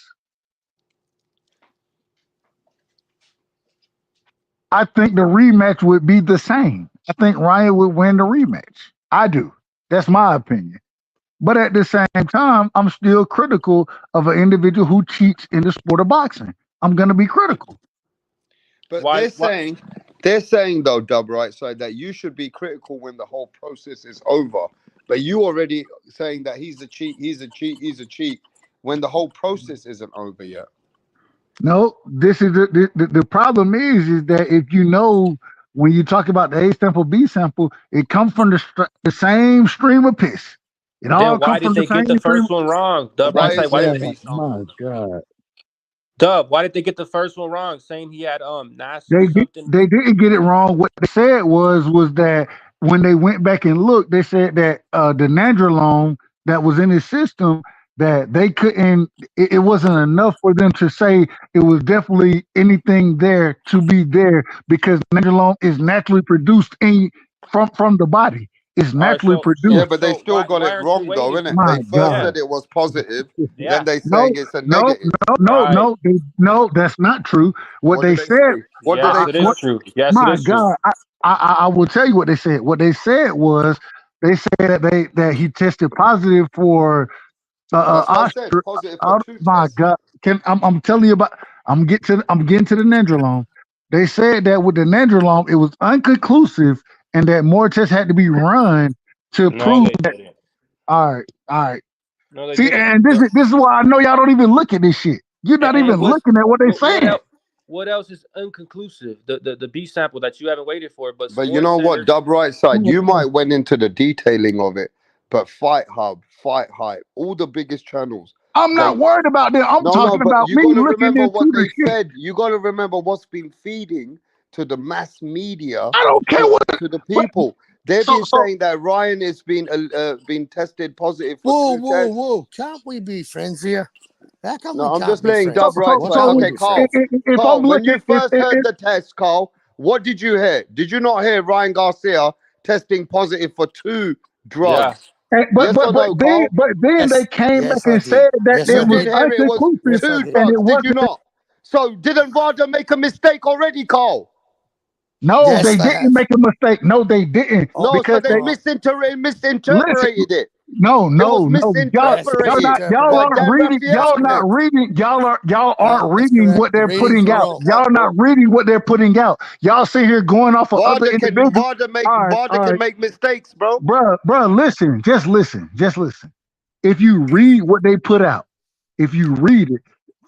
I think the rematch would be the same. I think Ryan would win the rematch. I do. That's my opinion. But at the same time, I'm still critical of an individual who cheats in the sport of boxing. I'm gonna be critical. But Why? What? they're saying though, Dub, right? So that you should be critical when the whole process is over. But you already saying that he's a cheat, he's a cheat, he's a cheat when the whole process isn't over yet. No, this is the problem is that if you know when you talk about the A sample, B sample, it comes from the same stream of piss. It Then all why comes did from the they get the same stream. first one wrong? Dub, I Why say is why it did a they? B My sample? God. Dub, why did they get the first one wrong? Saying he had nasty something. They didn't get it wrong. What they said was that when they went back and looked, they said that the nandrolone that was in his system that they couldn't. It wasn't enough for them to say it was definitely anything there to be there because nandrolone is naturally produced from the body. It's All right, naturally Yeah, produced. but they still got why it aren't you wrong though, waiting? innit? My They first Yeah, God. said it was positive, then yeah, they No, saying it's a negative. right. no, that's not true. What What they did they said, say? What did Yes, they it say? is true. Yes, it my is true. God, I will tell you what they said. What they said was they said that he tested positive for That's what I said. ostro. Positive for Oh two my tests. God, I'm telling you about. I'm getting to the nandrolone. They said that with the nandrolone, it was unconclusive, and that more tests had to be run to No, prove they that. didn't. All right. No, they See, didn't. and this is why I know y'all don't even look at this shit. You're not And even what's looking at what they what saying. else? What else is inconclusive? The B sample that you haven't waited for, but But you Sports know what, Center. Dub Right Side, you might went into the detailing of it, but Fight Hub, Fight Hype, all the biggest channels, I'm not they worried about that. I'm no, talking but about you me got to looking remember into what the they shit. said. You got to remember what's been feeding to the mass media, I don't care to what. to the But people. They've so been so saying that Ryan has been tested positive for Whoa, two whoa, tests. whoa. Can't we be friends here? How come No, we I'm can't just be playing friends? Dub Right Why Side. can't we Okay, be friends? if I'm Carl, when looking you first heard the test, Carl, what did you hear? Did you not hear Ryan Garcia testing positive for 2 Yeah. drugs. But Yes or no, Carl? then they Yes, came back yes, I and did. said that Yes, You I it was did did. hear it was unconclusive, Yes, I 2 did. and it drugs, did you wasn't. not? So didn't Varda make a mistake already, Carl? No, Yes, they they didn't have. make a mistake. No, they didn't, Oh, No, so because they they all right. listen. misinterpreted it. No, It was no, no. Yes, misinterpreted Y'all by misinterpreted. aren't Dan reading. Y'all Raphael, not mate. reading. Y'all No, aren't that's reading correct. what The they're readings putting were out. wrong. Y'all not reading what they're putting out. Y'all sit here going off of other individuals. Varda All can right, make mistakes, bro. bruh. Listen, just listen. If you read what they put out, if you read it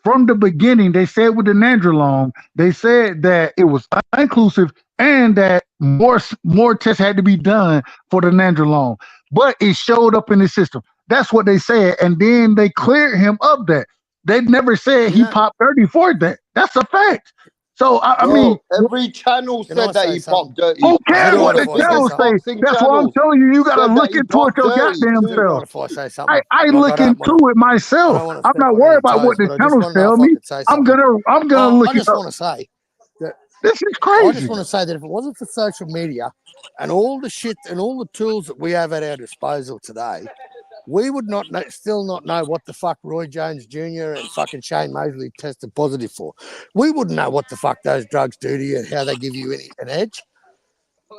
from the beginning, they said with the nandrolone, they said that it was inclusive and that more tests had to be done for the nandrolone, but it showed up in the system. That's what they said, and then they cleared him of that. They never said You he know, popped 30 for that. That's a fact. So I mean, Bro, every channel can I said that say he something? popped dirty. who Is it cares all Even right what the the if I say channels biggest something? say? boxing That's why I'm channels telling you, you got to said that look he into it popped your dirty goddamn Is it too. right self. if I say something? I Like, I look don't into want to. it I myself. don't want to I'm step not on worried any about what toes, the but I just channels want to know tell if I me. could say something. I'm gonna look I it just up. want to say that This is I just crazy. want to say that if it wasn't for social media and all the shit and all the tools that we have at our disposal today, we would still not know what the fuck Roy Jones Jr. and fucking Shane Mosley tested positive for. We wouldn't know what the fuck those drugs do to you and how they give you an edge.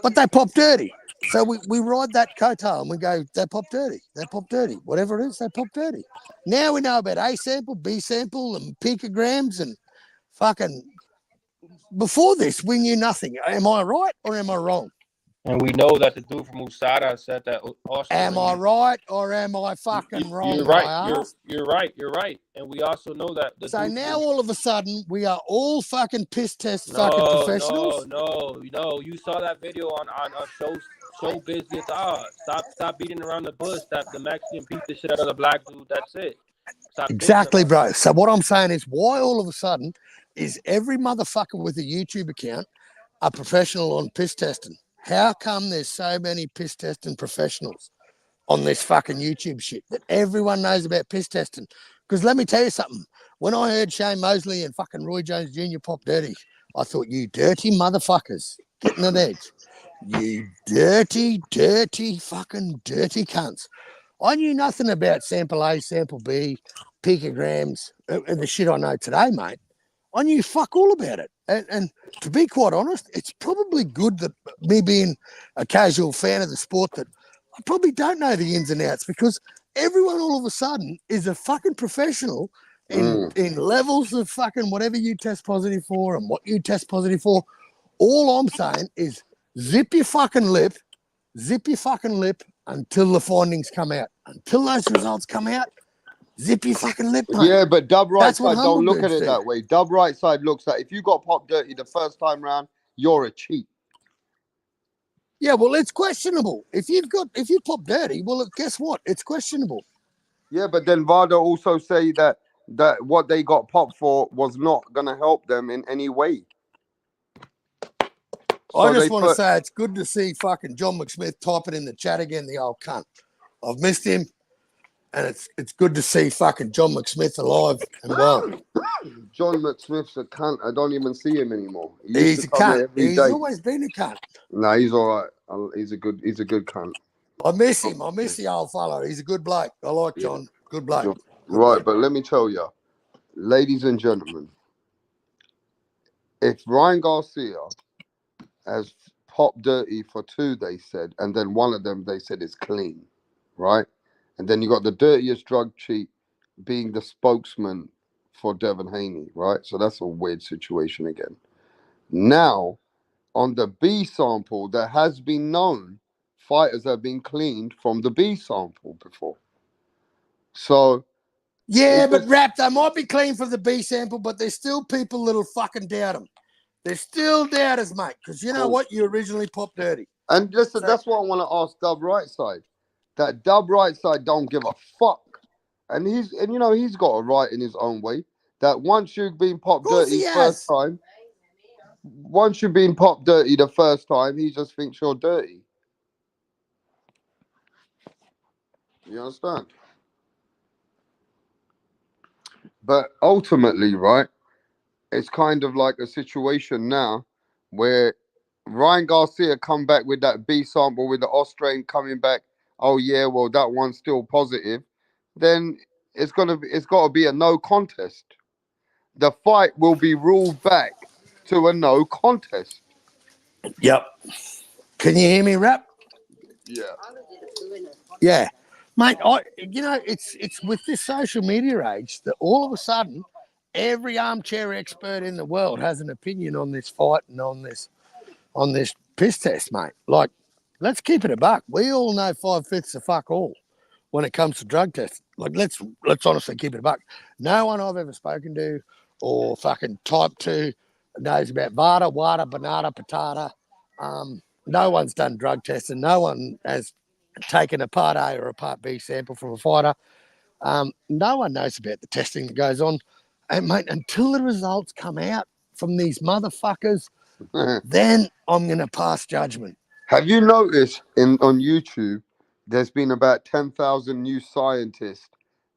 But they pop dirty. So we ride that coattail and we go, they pop dirty. They pop dirty. Whatever it is, they pop dirty. Now we know about A sample, B sample, and picograms and fucking. Before this, we knew nothing. Am I right or am I wrong? And we know that the dude from USADA said that also Am when I he right or am I fucking you're wrong? right. I asked. You're right. You're right. And we also know that the So dude now from all of a sudden we are all fucking piss test fucking no, no, professionals. no, no. You saw that video on Showbiz Guitar. Stop beating around the bush. That the Mexican beat the shit out of the black dude. That's it. Stop bitching Exactly, about it. bro. So what I'm saying is why all of a sudden is every motherfucker with a YouTube account a professional on piss testing? How come there's so many piss testing professionals on this fucking YouTube shit that everyone knows about piss testing? Because let me tell you something. When I heard Shane Mosley and fucking Roy Jones Jr. pop dirty, I thought, you dirty motherfuckers, getting an edge. You dirty, fucking dirty cunts. I knew nothing about sample A, sample B, picograms, and the shit I know today, mate. I knew fuck all about it. And to be quite honest, it's probably good that me being a casual fan of the sport that I probably don't know the ins and outs because everyone all of a sudden is a fucking professional in levels of fucking whatever you test positive for and what you test positive for. All I'm saying is zip your fucking lip until the findings come out. Until those results come out, zip your fucking lip, mate. Yeah, but Dub Right That's what Side humble don't look at dudes it do. that way. Dub Right Side looks at if you got popped dirty the first time round, you're a cheat. Yeah, well, it's questionable. If you pop dirty, well, guess what? It's questionable. Yeah, but then Varda also say that what they got popped for was not gonna help them in any way. I So just they want to put say it's good to see fucking John McSmith typing in the chat again, the old cunt. I've missed him, and it's good to see fucking John McSmith alive and well. John McSmith's a cunt. I don't even see him anymore. He used to He's a come cunt. here every He's day. always been a cunt. Nah, he's all right. He's a good cunt. I miss him. I miss the old fellow. He's a good bloke. I like Yeah. John. Good bloke. Good Right, bloke. but let me tell you, ladies and gentlemen, if Ryan Garcia has popped dirty for 2, they said, and then one of them they said is clean, right? And then you got the dirtiest drug cheat being the spokesman for Devin Haney, right? So that's a weird situation again. Now, on the B sample, there has been known fighters have been cleaned from the B sample before. So Yeah, it but just rap, they might be clean for the B sample, but there's still people that'll fucking doubt them. They're still doubters, mate, because you know cool. what? You originally popped dirty. And listen, So, that's what I want to ask Dub Right Side. That Dub Right Side don't give a fuck. And he's got a right in his own way. That once you've been of popped course dirty he first has. time, once you've been popped dirty the first time, he just thinks you're dirty. You understand? But ultimately, right, it's kind of like a situation now where Ryan Garcia come back with that B sample with the Australian coming back. Oh yeah, well that one's still positive. Then it's got to be a no contest. The fight will be ruled back to a no contest. Yep. Can you hear me, Rap? Yeah. Yeah. Mate, it's with this social media age that all of a sudden every armchair expert in the world has an opinion on this fight and on this piss test, mate. Like, let's keep it a buck. We all know 5/5 of fuck all when it comes to drug testing. Like, let's honestly keep it a buck. No one I've ever spoken to or fucking typed to knows about Vada, Wada, Banana, Patata. No one's done drug testing. No one has taken a Part A or a Part B sample from a fighter. No one knows about the testing that goes on. And, mate, until the results come out from these motherfuckers, then I'm going to pass judgment. Have you noticed on YouTube, there's been about 10,000 new scientists,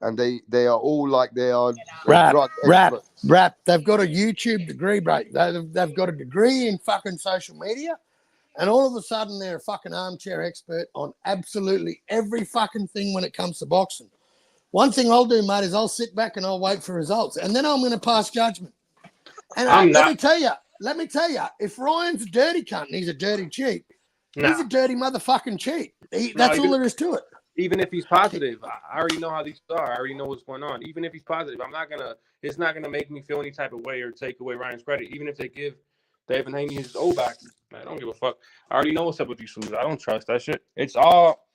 and they are all like they are drug experts. Rap. They've got a YouTube degree, bro. They've got a degree in fucking social media, and all of a sudden they're a fucking armchair expert on absolutely every fucking thing when it comes to boxing. One thing I'll do, mate, is I'll sit back and I'll wait for results, and then I'm going to pass judgment. And let me tell you, if Ryan's a dirty cunt and he's a dirty cheat, he's a dirty motherfucking cheat. That's all there is to it. Even if he's positive, I already know how these are. I already know what's going on. Even if he's positive, it's not gonna make me feel any type of way or take away Ryan's credit. Even if they give Devin Haney his old back, I don't give a fuck. I already know what's up with these fools. I don't trust that shit. It's all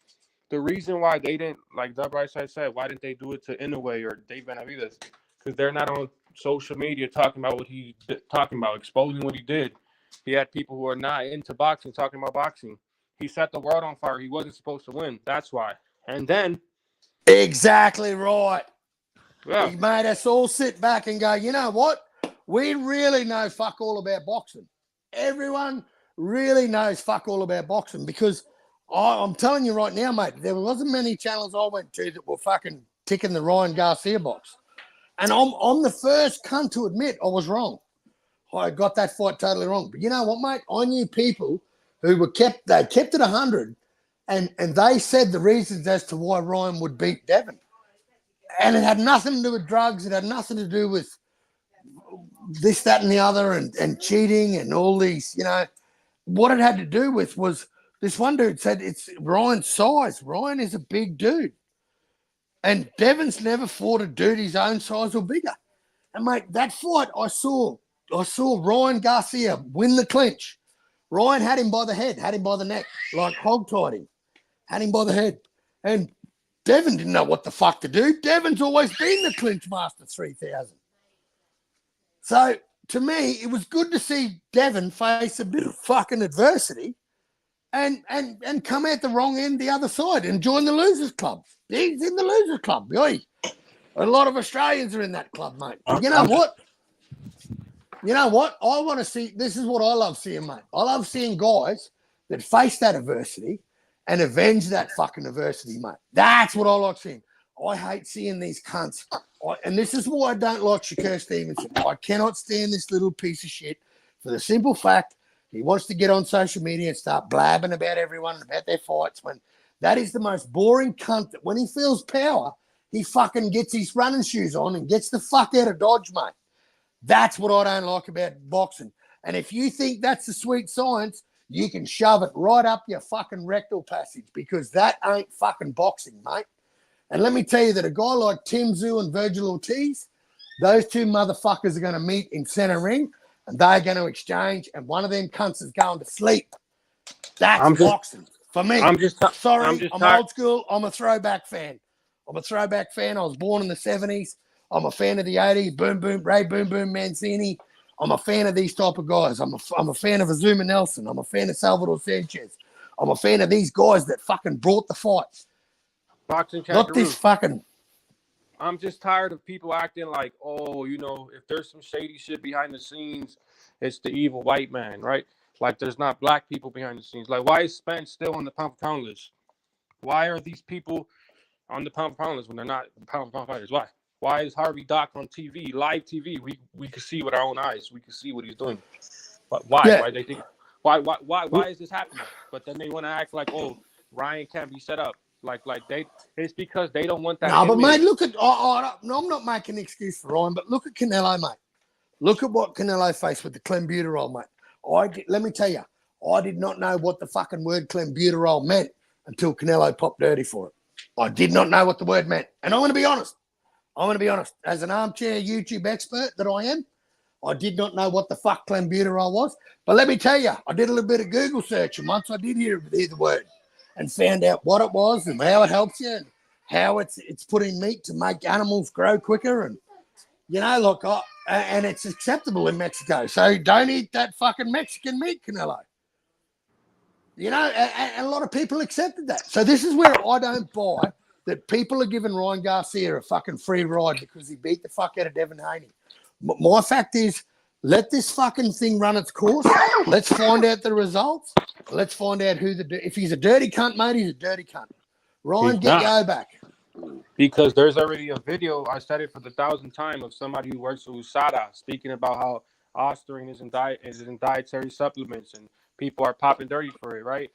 the reason why they didn't, like Dub Right Side said, why didn't they do it to Inouye or Dave Benavidez? Because they're not on social media talking about exposing what he did. He had people who are not into boxing talking about boxing. He set the world on fire. He wasn't supposed to win. That's why. And then, exactly right. Yeah. He made us all sit back and go, you know what? We really know fuck all about boxing. Everyone really knows fuck all about boxing because I'm telling you right now, mate, there wasn't many channels I went to that were fucking ticking the Ryan Garcia box. And I'm the first cunt to admit I was wrong. I got that fight totally wrong. But you know what, mate? I knew people who kept it 100 and they said the reasons as to why Ryan would beat Devin. And it had nothing to do with drugs. It had nothing to do with this, that, and the other and cheating and all these, you know. What it had to do with was this one dude said it's Ryan's size. Ryan is a big dude. And Devin's never fought a dude his own size or bigger. And, mate, that fight I saw Ryan Garcia win the clinch. Ryan had him by the head, had him by the neck, like hog-tied him, had him by the head. And Devin didn't know what the fuck to do. Devin's always been the clinch master 3000. So, to me, it was good to see Devin face a bit of fucking adversity and come out the wrong end the other side and join the losers club. He's in the losers club. Boy. A lot of Australians are in that club, mate. You know what? I want to see, this is what I love seeing, mate. I love seeing guys that face that adversity and avenge that fucking adversity, mate. That's what I like seeing. I hate seeing these cunts. And this is why I don't like Shakur Stevenson. I cannot stand this little piece of shit for the simple fact he wants to get on social media and start blabbing about everyone and about their fights when that is the most boring cunt that when he feels power, he fucking gets his running shoes on and gets the fuck out of Dodge, mate. That's what I don't like about boxing. And if you think that's the sweet science, you can shove it right up your fucking rectal passage because that ain't fucking boxing, mate. And let me tell you that a guy like Tim Tszyu and Virgil Ortiz, those two motherfuckers are going to meet in center ring and they're going to exchange and one of them cunts is going to sleep. That's boxing. For me. I'm old school. I'm a throwback fan. I was born in the 70s. I'm a fan of the 80s. Ray Boom Boom Mancini. I'm a fan of these type of guys. I'm a fan of Azuma Nelson. I'm a fan of Salvador Sanchez. I'm a fan of these guys that fucking brought the fights. Boxing Not this fucking. I'm just tired of people acting like, oh, you know, if there's some shady shit behind the scenes, it's the evil white man, right? Like there's not black people behind the scenes. Like why is Spence still on the pound-for-pound list? Why are these people on the pound-for-pound list when they're not pound-for-pound fighters? Why? Why is Harvey Dock on TV, live TV? We can see with our own eyes. We can see what he's doing. But why? Yeah. Why they think? Why is this happening? But then they want to act like, oh, Ryan can't be set up. It's because they don't want that No, but image. mate, look at. No, I'm not making an excuse for Ryan, but look at Canelo, mate. Look at what Canelo faced with the clenbuterol, mate. Let me tell you, I did not know what the fucking word clenbuterol meant until Canelo popped dirty for it. I did not know what the word meant. And I'm going to be honest. As an armchair YouTube expert that I am, I did not know what the fuck clenbuterol was. But let me tell you, I did a little bit of Google searching once I did hear the word and found out what it was and how it helps you and how it's putting meat to make animals grow quicker. And, look, and it's acceptable in Mexico. So don't eat that fucking Mexican meat, Canelo. And a lot of people accepted that. So this is where I don't buy that people are giving Ryan Garcia a fucking free ride because he beat the fuck out of Devin Haney. My fact is, let this fucking thing run its course. Let's find out the results. Let's find out if he's a dirty cunt, mate, he's a dirty cunt. Ryan, get Yo back. Because there's already a video, I said it for the 1,000th time, of somebody who works for USADA speaking about how Ostarine is in dietary supplements and people are popping dirty for it, right?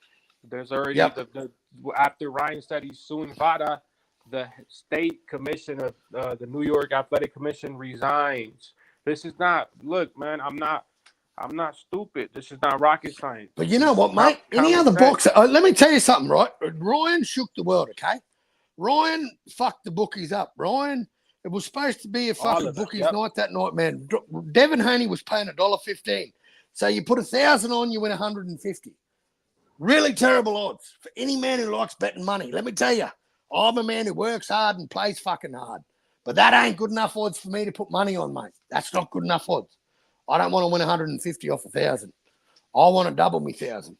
There's already after Ryan said he's suing VADA, the state commission of the New York Athletic Commission resigns. This is not, look, man, I'm not stupid. This is not rocket science. But you know what, mate? Any other boxer, let me tell you something, right? Ryan shook the world, okay? Ryan fucked the bookies up. Ryan, it was supposed to be a fucking bookies night that night, man. Devin Haney was paying $1.15. So you put 1,000 on, you win 150. Really terrible odds for any man who likes betting money. Let me tell you, I'm a man who works hard and plays fucking hard. But that ain't good enough odds for me to put money on, mate. That's not good enough odds. I don't want to win 150 off 1,000. I want to double me 1,000.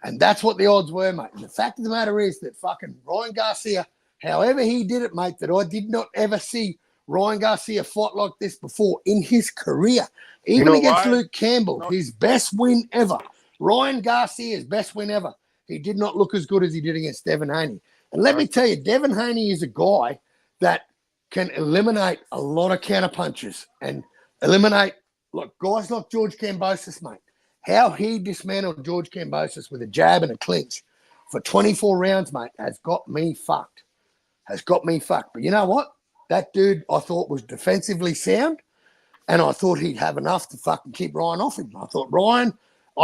And that's what the odds were, mate. And the fact of the matter is that fucking Ryan Garcia, however he did it, mate, that I did not ever see Ryan Garcia fight like this before in his career. Even against Luke Campbell, his best win ever. Ryan Garcia's best win ever. He did not look as good as he did against Devin Haney. And let me tell you, Devin Haney is a guy that can eliminate a lot of counterpunches and eliminate guys like George Kambosos, mate. How he dismantled George Kambosos with a jab and a clinch for 24 rounds, mate, has got me fucked. But you know what? That dude I thought was defensively sound, and I thought he'd have enough to fucking keep Ryan off him. I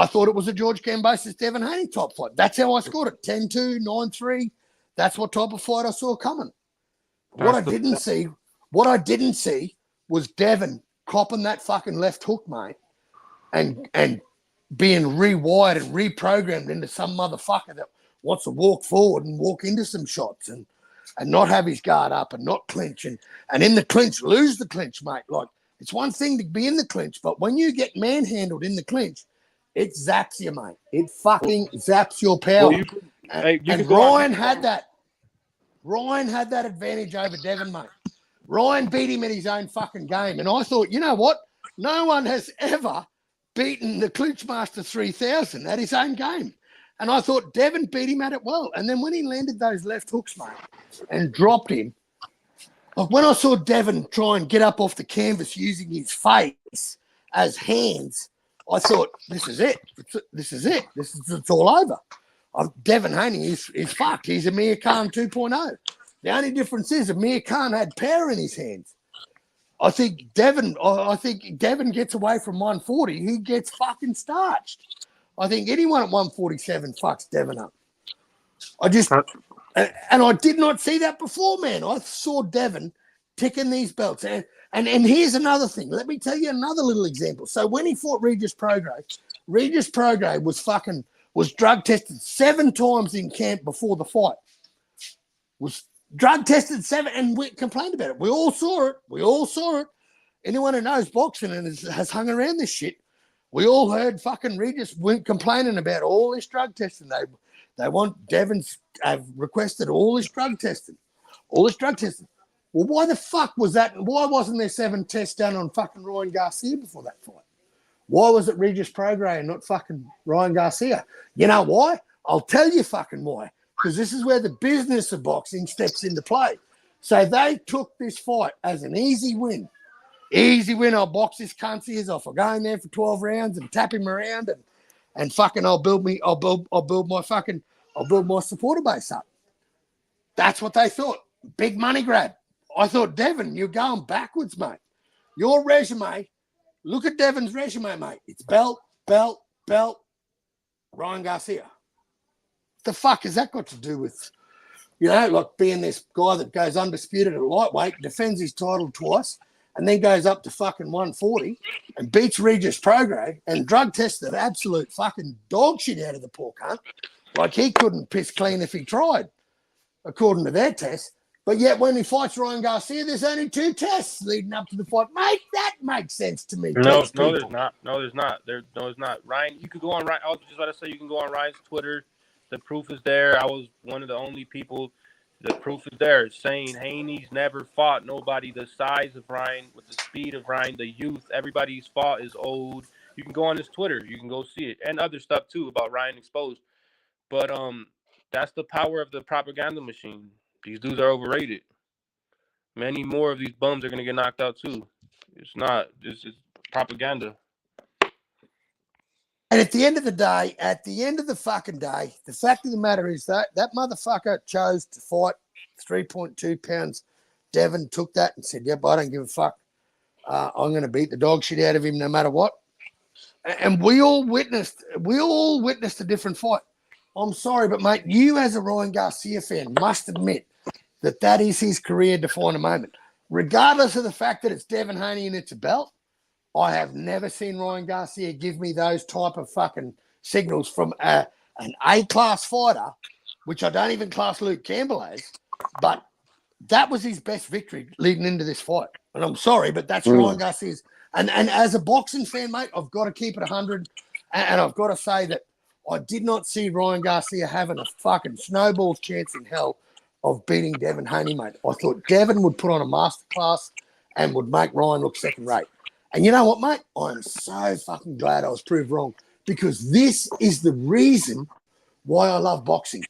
thought it was a George Kambosos, Devin Haney type fight. That's how I scored it, 10-2, 9-3. That's what type of fight I saw coming. What I didn't see was Devin copping that fucking left hook, mate, and being rewired and reprogrammed into some motherfucker that wants to walk forward and walk into some shots and not have his guard up and not clinch and in the clinch, lose the clinch, mate. Like, it's one thing to be in the clinch, but when you get manhandled in the clinch, it zaps you, mate. It fucking zaps your power. And Ryan had that. Ryan had that advantage over Devin, mate. Ryan beat him in his own fucking game. And I thought, you know what? No one has ever beaten the Clinch Master 3000 at his own game. And I thought Devin beat him at it well. And then when he landed those left hooks, mate, and dropped him, like when I saw Devin try and get up off the canvas using his face as hands, I thought, this is it. It's all over. Devin Haney is fucked. He's Amir Khan 2.0. The only difference is Amir Khan had power in his hands. I think Devin gets away from 140. He gets fucking starched. I think anyone at 147 fucks Devin up. And I did not see that before, man. I saw Devin ticking these belts. And here's another thing. Let me tell you another little example. So when he fought Regis Prograis was drug tested 7 times in camp before the fight. Was drug tested 7, and we complained about it. We all saw it. Anyone who knows boxing and has hung around this shit, we all heard fucking Regis complaining about all this drug testing. They want Devin's have requested all this drug testing. Well, why the fuck was that? Why wasn't there 7 tests done on fucking Ryan Garcia before that fight? Why was it Regis Prograis and not fucking Ryan Garcia? You know why? I'll tell you fucking why. Because this is where the business of boxing steps into play. So they took this fight as an easy win. Easy win. I'll box this cunt's ears off. I'll go in there for 12 rounds and tap him around and fucking I'll build my supporter base up. That's what they thought. Big money grab. I thought, Devin, you're going backwards, mate. Your resume, look at Devin's resume, mate. It's belt, Ryan Garcia. The fuck has that got to do with, like being this guy that goes undisputed at lightweight, defends his title twice, and then goes up to fucking 140 and beats Regis Prograde and drug tested absolute fucking dog shit out of the poor cunt. Like he couldn't piss clean if he tried, according to their tests. But yet when he fights Ryan Garcia, there's only 2 tests leading up to the fight. Mate, that makes sense to me. No, there's not. No, there's not. There's not. Ryan, you could go on Ryan. I was just about to say you can go on Ryan's Twitter. The proof is there. I was one of the only people. The proof is there. Saying Haney's never fought nobody the size of Ryan, with the speed of Ryan, the youth. Everybody's fought is old. You can go on his Twitter. You can go see it, and other stuff too about Ryan exposed. But that's the power of the propaganda machine. These dudes are overrated. Many more of these bums are gonna get knocked out too. It's not. It's propaganda. And at the end of the day, the fact of the matter is that motherfucker chose to fight 3.2 pounds. Devin took that and said, yep, I don't give a fuck. I'm going to beat the dog shit out of him no matter what. And we all witnessed a different fight. I'm sorry, but mate, you as a Ryan Garcia fan must admit that is his career-defining moment. Regardless of the fact that it's Devin Haney and it's a belt, I have never seen Ryan Garcia give me those type of fucking signals from an A-class fighter, which I don't even class Luke Campbell as, but that was his best victory leading into this fight. And I'm sorry, but that's Ryan Garcia's. And as a boxing fan, mate, I've got to keep it 100, and I've got to say that I did not see Ryan Garcia having a fucking snowball's chance in hell of beating Devin Haney, mate. I thought Devin would put on a masterclass and would make Ryan look second rate. And you know what, mate? I'm so fucking glad I was proved wrong, because this is the reason why I love boxing.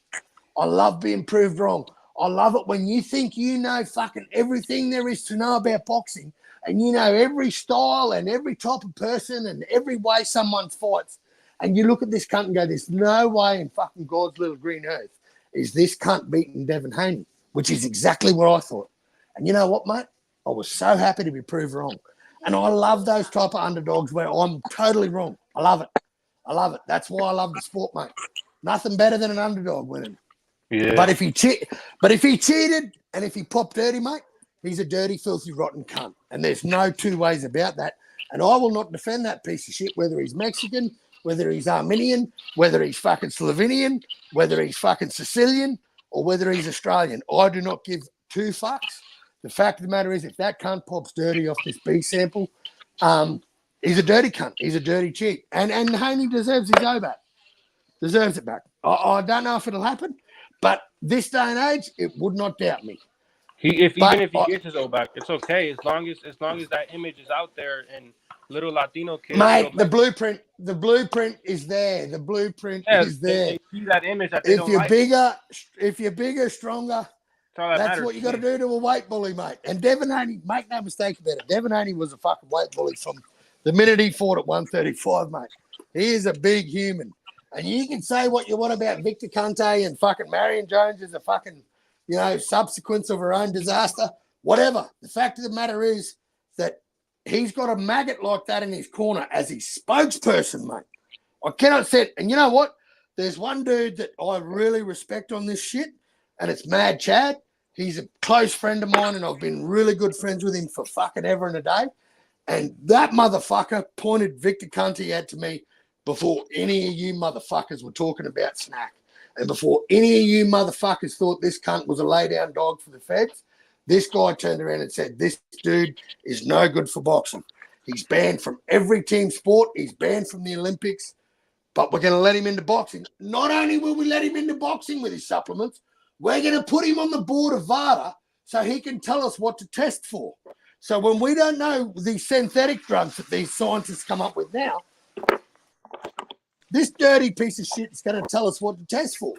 I love being proved wrong. I love it when you think you know fucking everything there is to know about boxing, and you know every style and every type of person and every way someone fights. And you look at this cunt and go, there's no way in fucking God's little green earth is this cunt beating Devin Haney, which is exactly what I thought. And you know what, mate? I was so happy to be proved wrong. And I love those type of underdogs where I'm totally wrong. I love it. I love it. That's why I love the sport, mate. Nothing better than an underdog winning. Yeah. But if he cheated and if he popped dirty, mate, he's a dirty, filthy, rotten cunt. And there's no 2 ways about that. And I will not defend that piece of shit, whether he's Mexican, whether he's Armenian, whether he's fucking Slovenian, whether he's fucking Sicilian, or whether he's Australian. I do not give 2 fucks. The fact of the matter is, if that cunt pops dirty off this B sample, he's a dirty cunt. He's a dirty cheat. And Haney deserves his O back. Deserves it back. I don't know if it'll happen, but this day and age, it would not doubt me. Even if he gets his O back, it's okay as long as that image is out there and little Latino kids. Mate, the blueprint is there. The blueprint is there. They see that image that they don't like. If you're bigger, stronger. That's what you got to do to a weight bully, mate. And Devin Haney, make no mistake about it, Devin Haney was a fucking weight bully from the minute he fought at 135, mate. He is a big human. And you can say what you want about Victor Conte and fucking Marion Jones is a fucking, subsequence of her own disaster. Whatever. The fact of the matter is that he's got a maggot like that in his corner as his spokesperson, mate. I cannot say it. And you know what? There's one dude that I really respect on this shit, and it's Mad Chad. He's a close friend of mine, and I've been really good friends with him for fucking ever and a day. And that motherfucker pointed Victor Conte out to me before any of you motherfuckers were talking about Snack. And before any of you motherfuckers thought this cunt was a lay-down dog for the feds, this guy turned around and said, this dude is no good for boxing. He's banned from every team sport. He's banned from the Olympics. But we're going to let him into boxing. Not only will we let him into boxing with his supplements, we're going to put him on the board of VADA so he can tell us what to test for. So when we don't know these synthetic drugs that these scientists come up with now, this dirty piece of shit is going to tell us what to test for.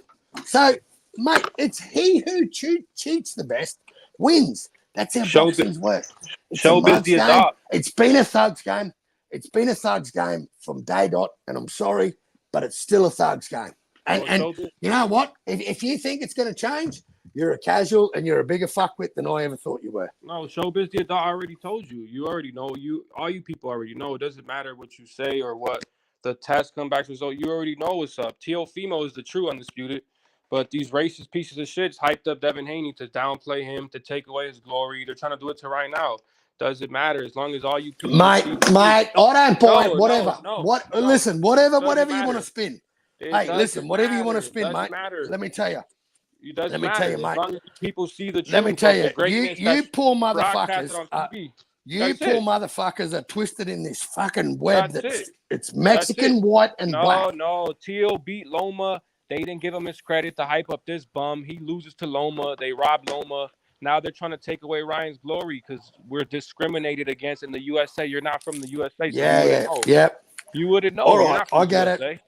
So, mate, it's he who cheats the best wins. That's how boxing's work. It's been a thug's game. It's been a thug's game from day dot, and I'm sorry, but it's still a thugs game. And Showbiz, you know what? If you think it's going to change, you're a casual and you're a bigger fuckwit than I ever thought you were. no, Showbiz the adult already told you. You already know. All you people already know. It doesn't matter what you say or what the test comeback result. You already know what's up. Teofimo is the true undisputed. But these racist pieces of shit hyped up Devin Haney to downplay him, to take away his glory. They're trying to do it to right now. Doesn't matter as long as all you people Mate, see. I don't buy it. Whatever. No. Listen, whatever Doesn't you want to matter. spin. It Hey, doesn't listen, whatever you want to matter. spin, Doesn't mate. matter. Let me tell you. It doesn't Let me matter. tell you, As mate. long as people see the Let me truth tell of the you. greatness You that's poor broadcasted motherfuckers. on TV. You poor motherfuckers are twisted in this fucking web That's it. it's Mexican, That's it. white, and black. No. Teal beat Loma. They didn't give him his credit to hype up this bum. He loses to Loma. They robbed Loma. Now they're trying to take away Ryan's glory because we're discriminated against in the USA. You're not from the USA, so you wouldn't know. Yep. You wouldn't know. All You're right, not from I the get USA. it.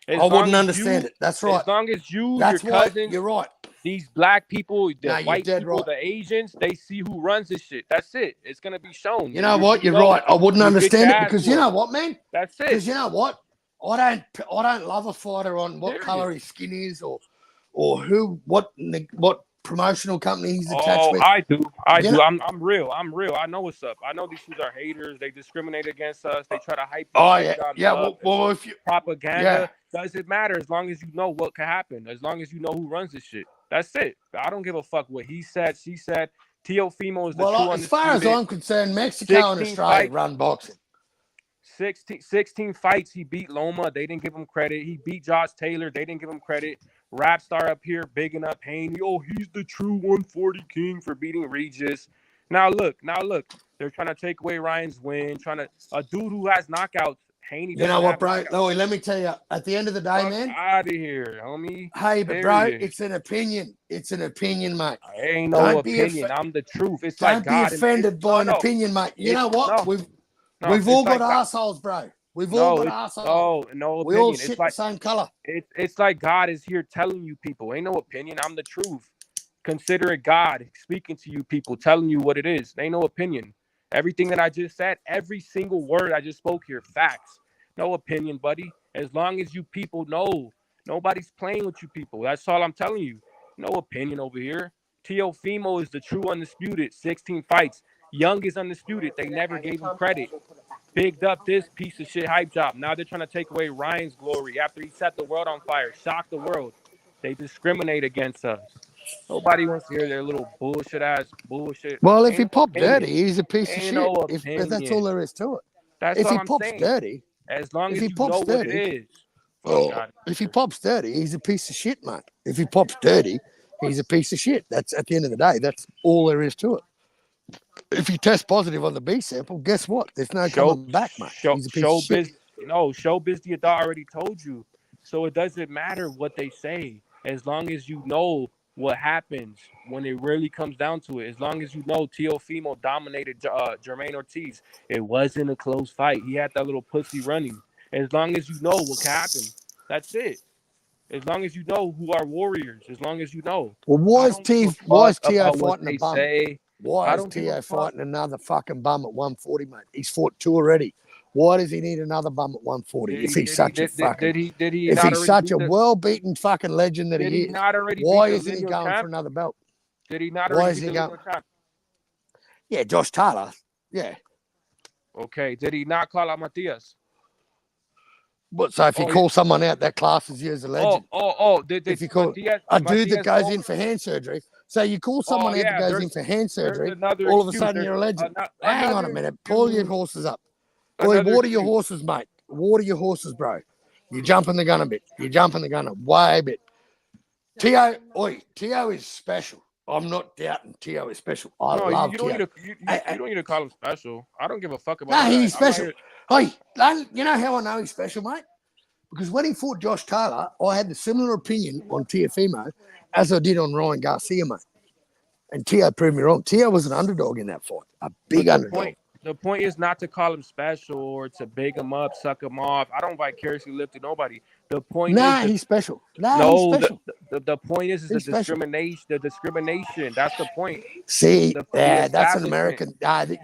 As I long wouldn't as understand you, it. That's right. As long as you, That's your why cousins, you're right. these black people, the No, you're white dead people, right. the Asians, they see who runs this shit. That's it. It's gonna be shown. You know what? You're right. I wouldn't understand it because you know what, man? That's it. Because you know what? I don't love a fighter on what color his skin is or what promotional company he's attached with. I do. I'm real. I know what's up. I know these dudes are haters. They discriminate against us. They try to hype this shit up. Well, if you Propaganda doesn't matter as long as you know what can happen. As long as you know who runs this shit. That's it. I don't give a fuck what he said, she said. Teofimo is the true as far as I'm concerned, Mexico and Australia run boxing. 16 fights, he beat Loma. They didn't give him credit. He beat Josh Taylor. They didn't give him credit. Rap star up here bigging up Haney. Oh, he's the true 140 king for beating Regis. Now look. They're trying to take away Ryan's win. A dude who has knockouts. Haney. You know what, bro? Louie, let me tell you. At the end of the day, man. Out of here, homie. Hey, but bro, it's an opinion. It's an opinion, mate. Ain't no opinion. I'm the truth. It's don't like God. Don't be offended by an opinion, mate. You know what? We've all got assholes, bro. We've all got assholes. No opinion. We all shit the same color. It's like God is here telling you people. Ain't no opinion. I'm the truth. Consider it God speaking to you people, telling you what it is. Ain't no opinion. Everything that I just said, every single word I just spoke here, facts. No opinion, buddy. As long as you people know, nobody's playing with you people. That's all I'm telling you. No opinion over here. Teofimo is the true undisputed. 16 fights. Young is undisputed. They never gave him credit. Bigged up this piece of shit hype job. Now they're trying to take away Ryan's glory after he set the world on fire, shocked the world. They discriminate against us. Nobody wants to hear their little bullshit. Well, if he popped dirty, he's a piece of shit. No if that's all there is to it. That's if all he I'm pops saying. dirty, as long as he know what it is. If he pops dirty, he's a piece of shit, mate. If he pops dirty, he's a piece of shit. That's at the end of the day. That's all there is to it. If you test positive on the B sample, guess what? There's no coming back, mate. He's a piece of shit. Showbiz the adult already told you. So it doesn't matter what they say. As long as you know what happens when it really comes down to it. As long as you know Teofimo dominated Jermaine Ortiz. It wasn't a close fight. He had that little pussy running. As long as you know what can happen. That's it. As long as you know who are warriors. As long as you know. Well, why is Teo fighting a bum? Say. Why is Teo fighting another fucking bum at 140, mate? He's fought 2 already. Why does he need another bum at 140? If he's such a well-beaten fucking legend that he is, why isn't he going for another belt? Did he not already beat the lineal champ? Yeah, Josh Taylor. Yeah. Okay. Did he not call out Matias? But so if you call someone out, that classes you as a legend. If you call a dude that goes in for hand surgery, so you call someone out that goes in for hand surgery, all of a sudden you're a legend. Hang on a minute, pull your horses up. Boy, water your horses, mate. Water your horses, bro. You're jumping the gun a bit. You're jumping the gun way a bit. Teo is special. I'm not doubting Teo is special. I love Teo. You don't need to call him special. I don't give a fuck about that. No, he's special. Hey, you know how I know he's special, mate? Because when he fought Josh Taylor, I had the similar opinion on Teofimo as I did on Ryan Garcia, mate. And Teo proved me wrong. Teo was an underdog in that fight, a big underdog. The point is not to call him special or to big him up, suck him off. I don't vicariously live to nobody. The point is he's special. He's special. The point is the discrimination. The discrimination. That's the point. See, that's an American.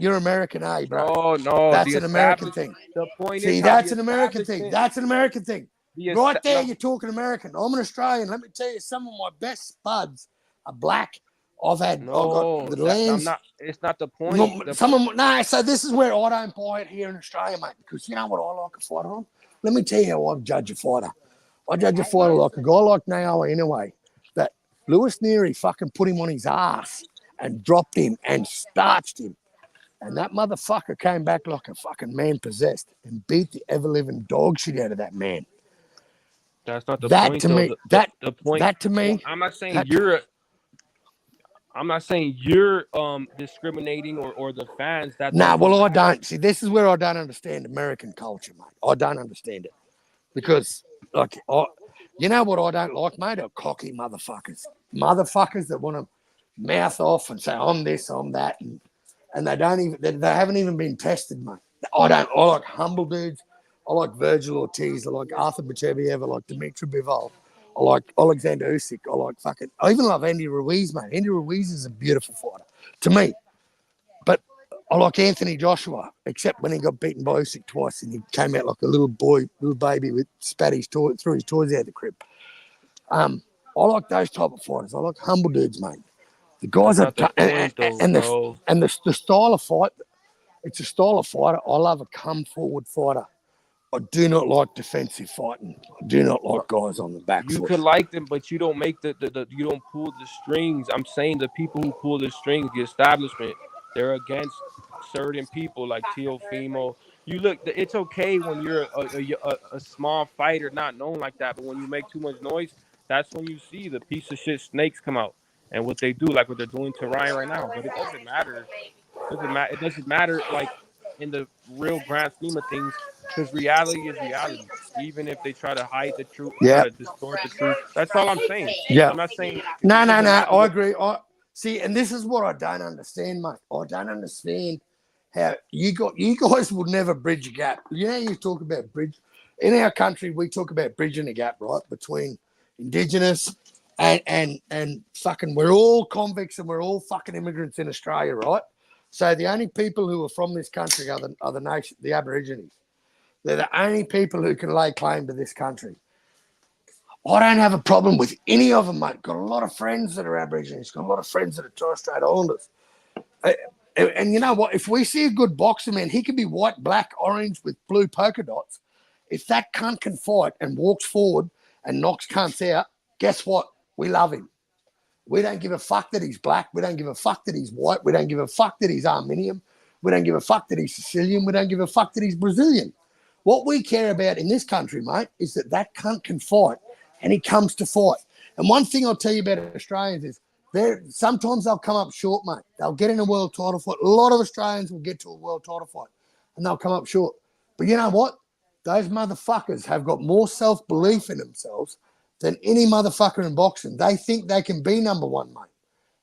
You're American, bro? No, that's an American thing. The point is, that's an American thing. That's an American thing. Right there, you're talking American. I'm an Australian. Let me tell you, some of my best spuds are black. I've got No, the I'm lands. not. It's not the point. No, so this is where I don't buy it here in Australia, mate, because you know what I like a fighter on? Let me tell you how I judge a fighter. I judge a fighter like a guy like Naoa anyway, that Lewis Neary fucking put him on his ass and dropped him and starched him. And that motherfucker came back like a fucking man possessed and beat the ever-living dog shit out of that man. That's not the That point, to though. me, The point. that to me, I'm not saying that, you're. I'm not saying you're discriminating or the fans. That's nah, the well, I don't. See, this is where I don't understand American culture, mate. I don't understand it. Because, like, you know what I don't like, mate? Are cocky motherfuckers. Motherfuckers that want to mouth off and say, I'm this, I'm that. And they don't even, they haven't even been tested, mate. I like humble dudes. I like Virgil Ortiz. I like Arthur Bacheviev. I like Dmitry Bivol. I like Alexander Usyk. I even love Andy Ruiz, mate. Andy Ruiz is a beautiful fighter to me. But I like Anthony Joshua, except when he got beaten by Usyk twice and he came out like a little baby with spat his toy, threw his toys out of the crib. I like those type of fighters. I like humble dudes, mate. The guys That's are not the point, though, bro. the style of fight. It's a style of fighter. I love a come forward fighter. I do not like defensive fighting. I do not like guys on the back You foot. could like them, but you don't make the you don't pull the strings. I'm saying the people who pull the strings, the establishment, they're against certain people like Teofimo. You look, it's okay when you're a small fighter, not known like that, but when you make too much noise, that's when you see the piece of shit snakes come out and what they do, like what they're doing to Ryan right now. But it doesn't matter. It doesn't matter like in the real grand scheme of things, because reality is reality. Even if they try to hide the truth, try Yeah. to distort the truth. That's all I'm saying. Yeah. I'm not saying No. it doesn't matter I what. agree. See, and this is what I don't understand, mate. I don't understand how you guys would never bridge a gap. You know, you talk about bridge in our country. We talk about bridging a gap, right, between Indigenous and fucking. We're all convicts and we're all fucking immigrants in Australia, right? So the only people who are from this country are the nation, the Aborigines. They're the only people who can lay claim to this country. I don't have a problem with any of them, mate. Got a lot of friends that are Aborigines. Got a lot of friends that are Torres Strait Islanders. And you know what? If we see a good boxer, man, he can be white, black, orange with blue polka dots. If that cunt can fight and walks forward and knocks cunts out, guess what? We love him. We don't give a fuck that he's black. We don't give a fuck that he's white. We don't give a fuck that he's Armenian. We don't give a fuck that he's Sicilian. We don't give a fuck that he's Brazilian. What we care about in this country, mate, is that cunt can fight and he comes to fight. And one thing I'll tell you about Australians is sometimes they'll come up short, mate. They'll get in a world title fight. A lot of Australians will get to a world title fight and they'll come up short. But you know what? Those motherfuckers have got more self-belief in themselves than any motherfucker in boxing. They think they can be number one, mate.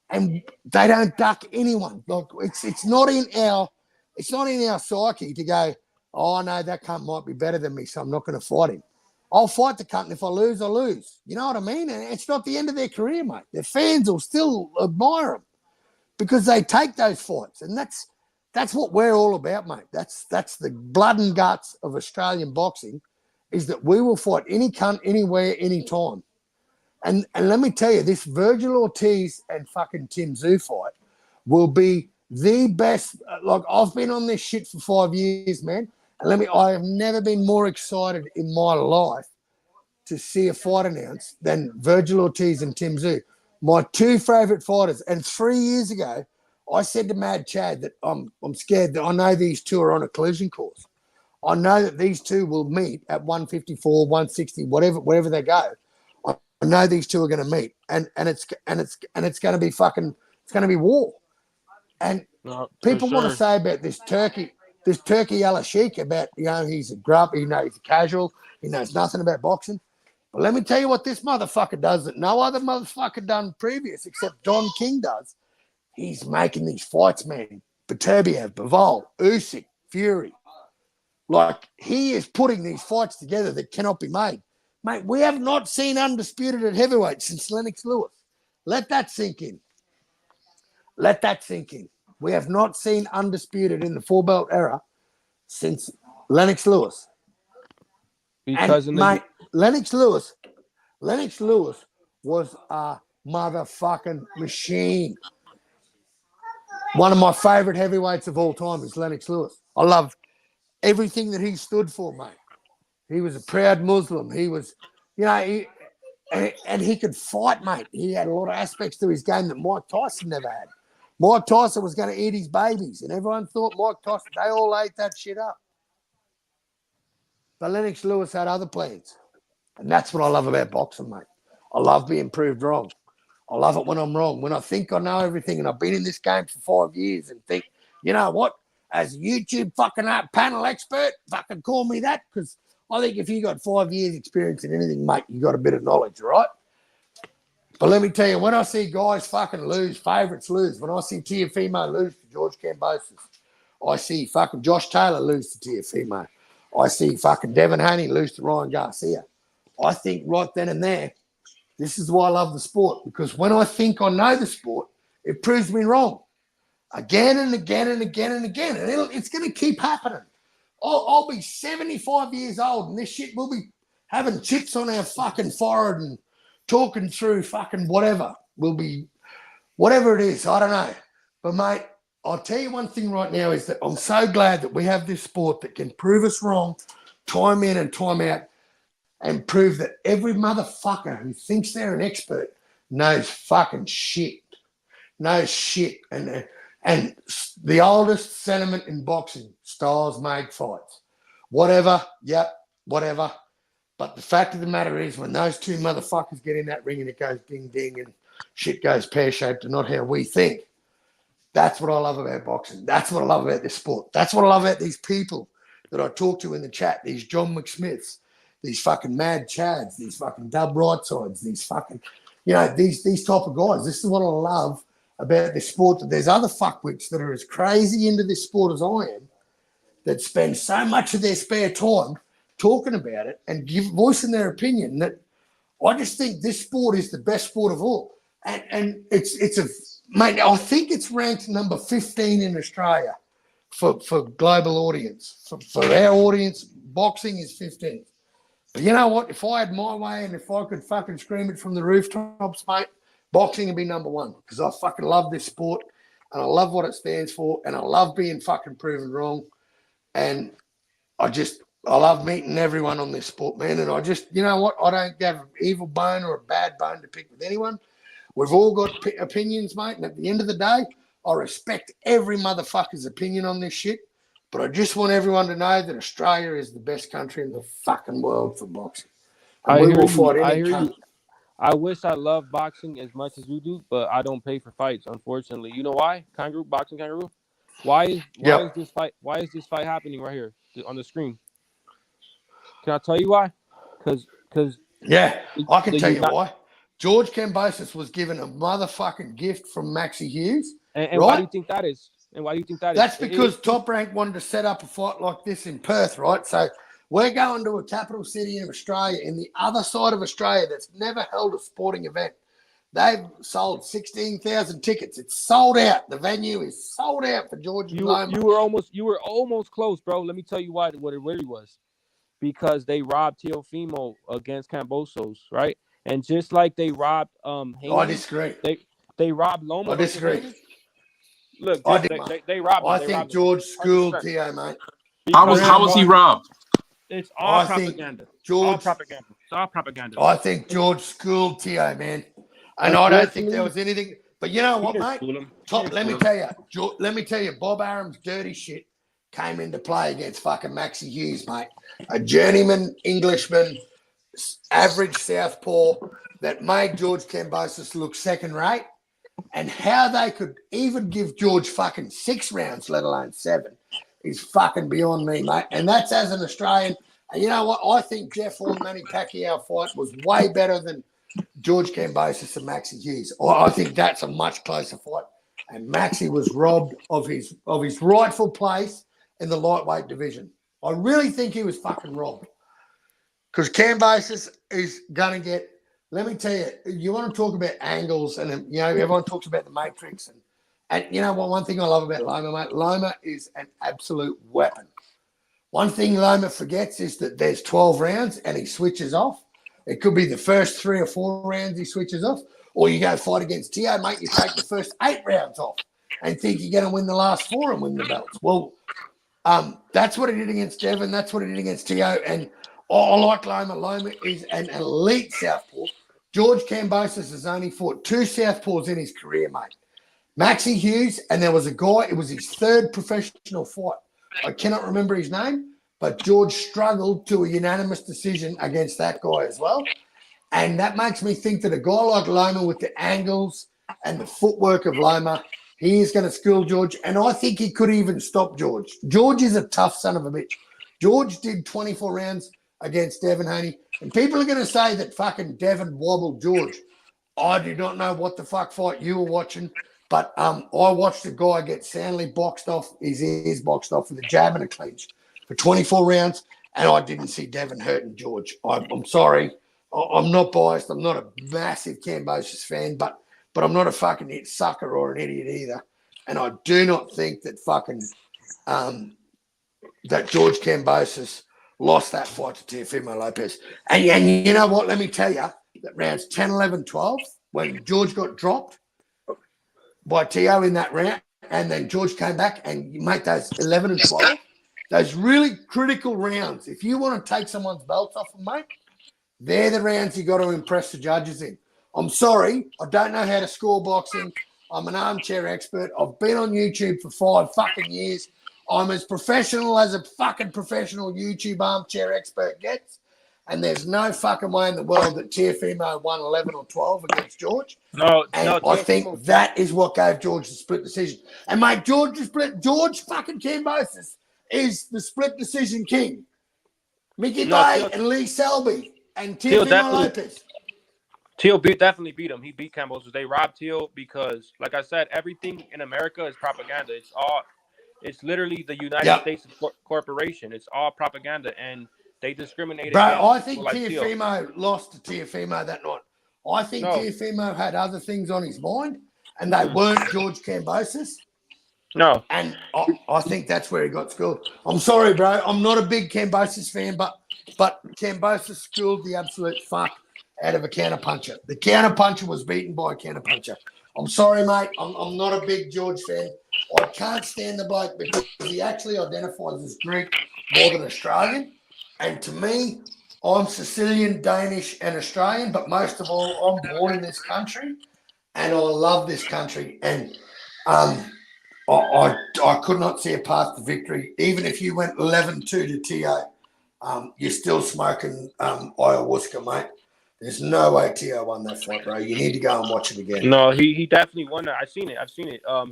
And they don't duck anyone. Like it's not in our psyche to go, oh no, that cunt might be better than me, so I'm not going to fight him. I'll fight the cunt, and if I lose, I lose. You know what I mean? And it's not the end of their career, mate. Their fans will still admire them because they take those fights, and that's what we're all about, mate. That's the blood and guts of Australian boxing, is that we will fight any cunt, anywhere, anytime. And let me tell you, this Virgil Ortiz and fucking Tim Tszyu fight will be the best. Like, I've been on this shit for 5 years, man. And I have never been more excited in my life to see a fight announced than Virgil Ortiz and Tim Tszyu. My two favourite fighters. And 3 years ago, I said to Mad Chad that I'm scared that I know these two are on a collision course. I know that these two will meet at 154, 160, whatever they go. I know these two are going to meet, and it's going to be it's going to be war. And No, for people want to sure. say about this Turkey Yalla Sheik about, he's a grub, he's a casual, he knows nothing about boxing. But let me tell you what this motherfucker does that no other motherfucker done previous except Don King does. He's making these fights, man. Beterbiev, Bivol, Usyk, Fury. Like, he is putting these fights together that cannot be made. Mate, we have not seen undisputed at heavyweight since Lennox Lewis. Let that sink in. We have not seen undisputed in the four-belt era since Lennox Lewis. And, Because in the mate, Lennox Lewis was a motherfucking machine. One of my favorite heavyweights of all time is Lennox Lewis. I love everything that he stood for, mate. He was a proud Muslim. He was, and he could fight, mate. He had a lot of aspects to his game that Mike Tyson never had. Mike Tyson was going to eat his babies, and everyone thought Mike Tyson, they all ate that shit up. But Lennox Lewis had other plans. And that's what I love about boxing, mate. I love being proved wrong. I love it when I'm wrong. When I think I know everything and I've been in this game for 5 years and think, you know what? As a YouTube fucking panel expert, fucking call me that, because I think if you got 5 years experience in anything, mate, you got a bit of knowledge, right? But let me tell you, when I see guys fucking lose, favourites lose, when I see Tiafimo lose to George Kambosos, I see fucking Josh Taylor lose to Tiafimo, I see fucking Devin Haney lose to Ryan Garcia. I think right then and there, this is why I love the sport, because when I think I know the sport, it proves me wrong again and again and again and again. And it's going to keep happening. I'll be 75 years old and this shit will be having chips on our fucking forehead and talking through fucking whatever. We'll be, whatever it is, I don't know. But, mate, I'll tell you one thing right now is that I'm so glad that we have this sport that can prove us wrong time in and time out and prove that every motherfucker who thinks they're an expert knows fucking shit. Knows shit. And the oldest sentiment in boxing, styles make fights. Whatever, yep, whatever. But the fact of the matter is, when those two motherfuckers get in that ring and it goes ding ding and shit goes pear-shaped and not how we think, that's what I love about boxing. That's what I love about this sport. That's what I love about these people that I talk to in the chat, these John McSmiths, these fucking Mad Chads, these fucking Dub Rightsides, these fucking, these type of guys. This is what I love about this sport, that there's other fuckwits that are as crazy into this sport as I am, that spend so much of their spare time talking about it and voicing their opinion, that I just think this sport is the best sport of all. And mate, I think it's ranked number 15 in Australia for global audience. For our audience, boxing is 15th. But you know what? If I had my way and if I could fucking scream it from the rooftops, mate, boxing would be number one, because I fucking love this sport and I love what it stands for and I love being fucking proven wrong. And I love meeting everyone on this sport, man. And I just, you know what? I don't have an evil bone or a bad bone to pick with anyone. We've all got opinions, mate. And at the end of the day, I respect every motherfucker's opinion on this shit. But I just want everyone to know that Australia is the best country in the fucking world for boxing. And we will fight any country. I wish I loved boxing as much as you do, but I don't pay for fights, unfortunately. You know why? Boxing kangaroo. Why is this fight happening right here on the screen? Can I tell you why? Because yeah, I can tell you why. George Kambosos was given a motherfucking gift from Maxie Hughes. And right? Why do you think that is? And why do you think that That's because Top Rank wanted to set up a fight like this in Perth, right? So we're going to a capital city in Australia, in the other side of Australia, that's never held a sporting event. They've sold 16,000 tickets. It's sold out. The venue is sold out for George and Loma. You were almost close, bro. Let me tell you what it really was. Because they robbed Teofimo against Kambosos, right? And just like they robbed Haney, I disagree. They robbed Loma. I disagree. Look, they robbed him. I think George schooled Tio, mate. How was he robbed? It's all propaganda. All propaganda. It's all propaganda. I think George schooled Tio, man. And I don't think there was anything. But you know what, mate? Let me tell you, Bob Arum's dirty shit came into play against fucking Maxie Hughes, mate. A journeyman Englishman, average southpaw, that made George Kambosos look second rate. And how they could even give George fucking 6 rounds, let alone 7, is fucking beyond me, mate. And that's as an Australian. And you know what? I think Jeff Horn Manny Pacquiao fight was way better than George Kambosos and Maxie Hughes. I think that's a much closer fight. And Maxie was robbed of his rightful place in the lightweight division. I really think he was fucking robbed. Because Kambosos is going to get, let me tell you, you want to talk about angles and, everyone talks about the Matrix. And you know what, one thing I love about Loma, mate, Loma is an absolute weapon. One thing Loma forgets is that there's 12 rounds and he switches off. It could be the first 3 or 4 rounds he switches off, or you go fight against Tio, mate. You take the first 8 rounds off and think you're going to win the last 4 and win the belts. Well, that's what he did against Devin. That's what he did against Tio. And I like Loma. Loma is an elite southpaw. George Kambosos has only fought 2 southpaws in his career, mate. Maxie Hughes, and there was a guy, it was his 3rd professional fight. I cannot remember his name, but George struggled to a unanimous decision against that guy as well. And that makes me think that a guy like Loma with the angles and the footwork of Loma, he is going to school George. And I think he could even stop George. George is a tough son of a bitch. George did 24 rounds against Devin Haney. And people are going to say that fucking Devin wobbled George. I do not know what the fuck fight you were watching, but I watched a guy get soundly boxed off, his ears boxed off with a jab and a clinch for 24 rounds, and I didn't see Devin hurting George. I'm sorry. I'm not biased. I'm not a massive Kambosos fan, but I'm not a fucking sucker or an idiot either. And I do not think that fucking that George Kambosos lost that fight to Teofimo Lopez. And you know what? Let me tell you that rounds 10, 11, 12, when George got dropped by Tio in that round, and then George came back and you make those 11 and 12, those really critical rounds. If you want to take someone's belt off them, mate, they're the rounds you got to impress the judges in. I'm sorry, I don't know how to score boxing. I'm an armchair expert. I've been on YouTube for 5 fucking years. I'm as professional as a fucking professional YouTube armchair expert gets. And there's no fucking way in the world that Teofimo won 11 or 12 against George. And I think that is what gave George the split decision. And, mate, George fucking Kambosos is the split decision king. Mickey Bay and Lee Selby and Teofimo Lopez. Teal definitely beat him. He beat Kambosos. They robbed Teal because, like I said, everything in America is propaganda. It's literally the United States corporation. It's all propaganda, and they discriminate. Bro, I think like Teofimo lost to Teofimo that night. I think Teofimo had other things on his mind, and they weren't George Kambosos. No. And I think that's where he got schooled. I'm sorry, bro. I'm not a big Kambosos fan, but Kambosos schooled the absolute fuck out of a counterpuncher. The counterpuncher was beaten by a counterpuncher. I'm sorry, mate. I'm not a big George fan. I can't stand the bloke because he actually identifies as Greek more than Australian. And to me, I'm Sicilian, Danish, and Australian, but most of all, I'm born in this country, and I love this country. And I could not see a path to victory. Even if you went 11-2 to Tio, you're still smoking ayahuasca, mate. There's no way Tio won that fight, bro. You need to go and watch it again. No, he definitely won that. I've seen it.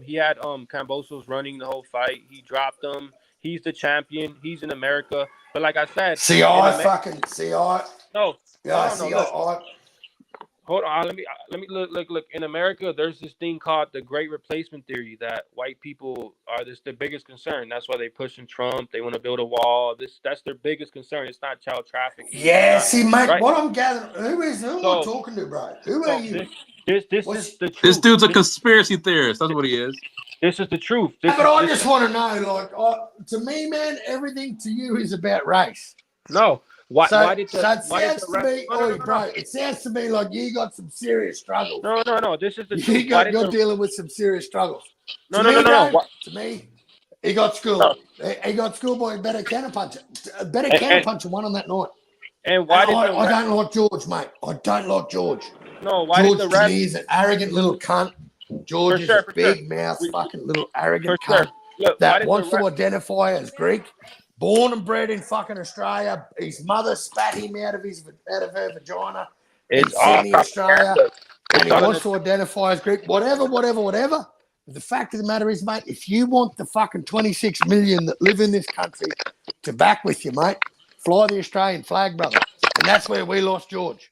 He had Kambosos running the whole fight. He dropped him. He's the champion. He's in America. But like I said, hold on. Let me look. In America, there's this thing called the Great Replacement Theory that white people are their biggest concern. That's why they pushing Trump. They want to build a wall. That's their biggest concern. It's not child trafficking. Yeah, mate. Right? What I'm gathering, who am I talking to, bro? Who are you? This is the truth. This dude's a conspiracy theorist. That's what he is. This is the truth. I just want to know, like, to me, man, everything to you is about race. No. Why did it sounds to me like you got some serious struggles. No. This is the truth. You're dealing with some serious struggles. No. To me, he got schooled. No. He got schooled by a better counterpuncher. A better counterpuncher won on that night. And why did I don't like George, mate. I don't like George. No, why George did the ref? To me is an arrogant little cunt. George is a big mouth, fucking little arrogant cunt that wants to identify as Greek. Born and bred in fucking Australia. His mother spat him out of her vagina in Sydney, Australia. And he wants to identify as Greek. Whatever. The fact of the matter is, mate, if you want the fucking 26 million that live in this country to back with you, mate, fly the Australian flag, brother. And that's where we lost George.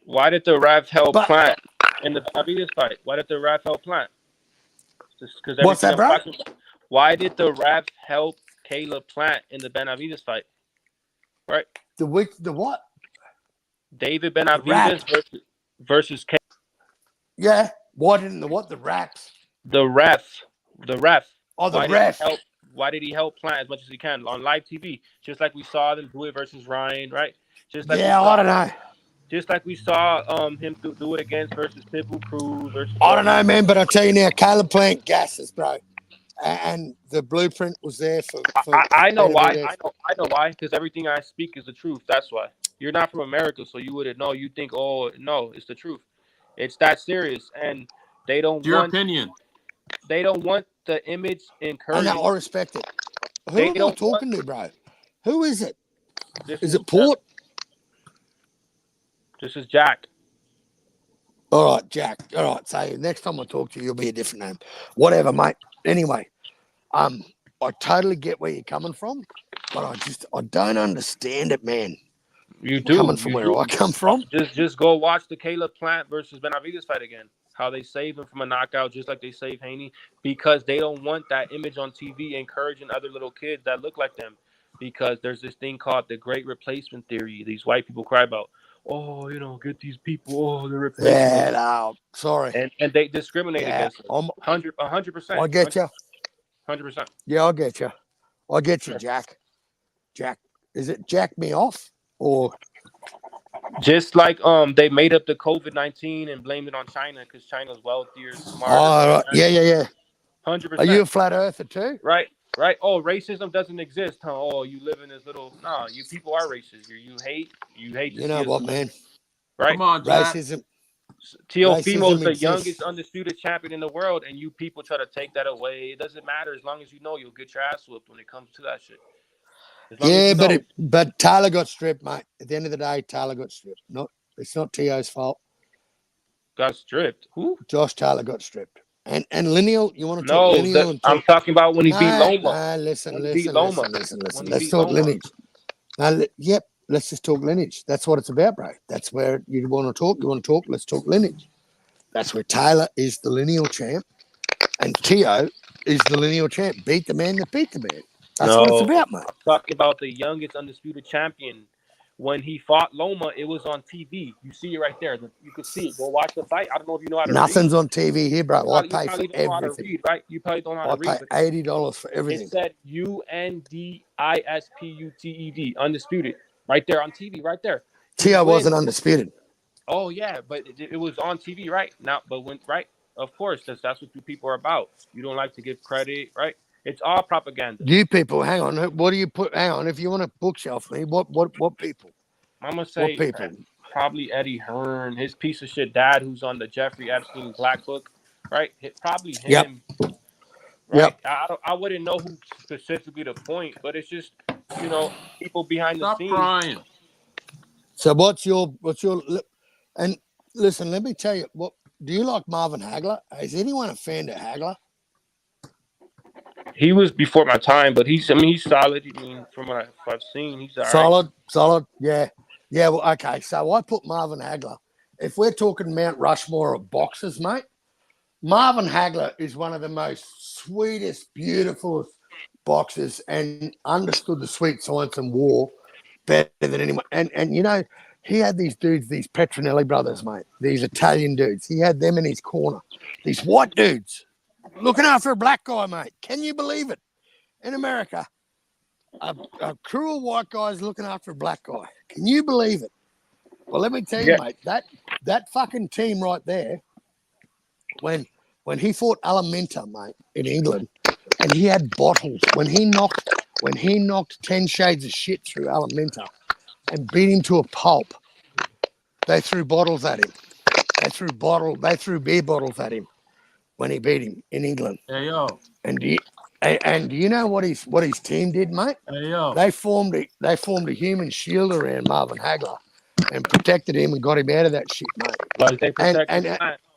Why did the ref help Plant in the Benavidez fight? Why did the ref help Plant? What's that, bro? Why did the ref help Caleb Plant in the Benavidez fight? Right. The what? David Benavidez versus Caleb. Yeah. Why didn't the what? The raps. The ref. Oh, the ref. Why did he help Plant as much as he can on live TV? Just like we saw them do it versus Ryan, right? Just like we Yeah, I saw, don't know. just like we saw him do it against versus Pitbull Cruz versus I all don't these. know, man, but I tell you now, Caleb Plant gasses, bro. And the blueprint was there for I know Peter why. Verdes. I know why. Because everything I speak is the truth. That's why. You're not from America, so you wouldn't know. You think, oh no, it's the truth. It's that serious, and they don't It's your want opinion. the image I know, encouraging. I respect it. Who They am I don't want. talking to, bro? Who is it? This Is is it Port? this is Jack. All right, Jack. All right, so next time I talk to you, you'll be a different name. Whatever, mate. Anyway, I totally get where you're coming from, but I don't understand it, man. You Coming do. from You where do. I come from. Just go watch the Caleb Plant versus Benavidez fight again. How they save him from a knockout, just like they save Haney, because they don't want that image on TV encouraging other little kids that look like them. Because there's this thing called the Great Replacement Theory. These white people cry about, oh, get these people, oh, they're replacing Yeah, them, no, sorry. and they discriminate Yeah, against them. 100%, I get you. 100%. Yeah, I get you. I get you, Jack. Jack, is it Jack me off or? Just like they made up the COVID-19 and blamed it on China because China's wealthier, smarter, Oh, more right. advanced. Yeah. Hundred Are you percent. a flat earther too? Right. Oh, racism doesn't exist, huh? Oh, you live in this little. No, you people are racist. You hate to You know see us what, lose. man? Right. Come on, Jack. Racism, Teofimo is racism the youngest exists. undisputed champion in the world, and you people try to take that away. It doesn't matter as long as you know you'll get your ass whooped when it comes to that shit. As long as Yeah, you know, but Taylor got stripped, mate. At the end of the day, Taylor got stripped. It's not T.O.'s fault. got stripped. Who? Josh Taylor got stripped. And Lineal, you want to talk No, Lineal and I'm talk? talking about when he beat No, Loma. listen. When he beat Loma. When he Let's beat talk Loma. lineage. Yep, let's just talk lineage. That's what it's about, bro. That's where you want to talk. You want to talk. Let's talk lineage. That's where Taylor is the lineal champ, and T.O. is the lineal champ. Beat the man that beat the man. That's what it's No, about, mate. I'm talking about the youngest undisputed champion. When he fought Loma, it was on TV. You see it right there. You could see it. Go watch the fight. I don't know if you know how to read. Nothing's on TV here, bro. I You pay for probably don't know how to everything. read, right? You probably don't know how I to pay read, but $80 for it everything. said UNDISPUTED, undisputed, right there on TV, right there. T.O. wasn't undisputed. Oh yeah, but it was on TV, right now. But right, of course, that's what you people are about. You don't like to give credit, right? It's all propaganda. You people, hang on. What do you put? Hang on. If you want to bookshelf me, what people? I'm gonna What say people? probably Eddie Hearn, his piece of shit dad, who's on the Jeffrey Epstein Black Book, right? Probably Yep. him, right? Yep. I wouldn't know who specifically to point, but it's just people behind the Stop scenes. crying. So what's your and listen, let me tell you, what do you like Marvin Hagler? Is anyone a fan of Hagler? He was before my time, but he's solid. I mean, from what I've seen, he's all right. Solid. Yeah. Well, okay. So I put Marvin Hagler. If we're talking Mount Rushmore of boxers, mate, Marvin Hagler is one of the most sweetest, beautiful boxers and understood the sweet science and war better than anyone. And he had these dudes, these Petronelli brothers, mate, these Italian dudes. He had them in his corner. These white dudes looking after a black guy, mate. Can you believe it? In America, a crew of white guys looking after a black guy. Can you believe it? Well, let me tell you, mate, that fucking team right there, when he fought Alaminta, mate, in England, and he had bottles, when he knocked 10 shades of shit through Alaminta and beat him to a pulp, they threw bottles at him. They threw beer bottles at him when he beat him in England. Hey yo. And do you know what his team did, mate? Hey yo. They formed a human shield around Marvin Hagler and protected him and got him out of that shit, mate. Like they protect And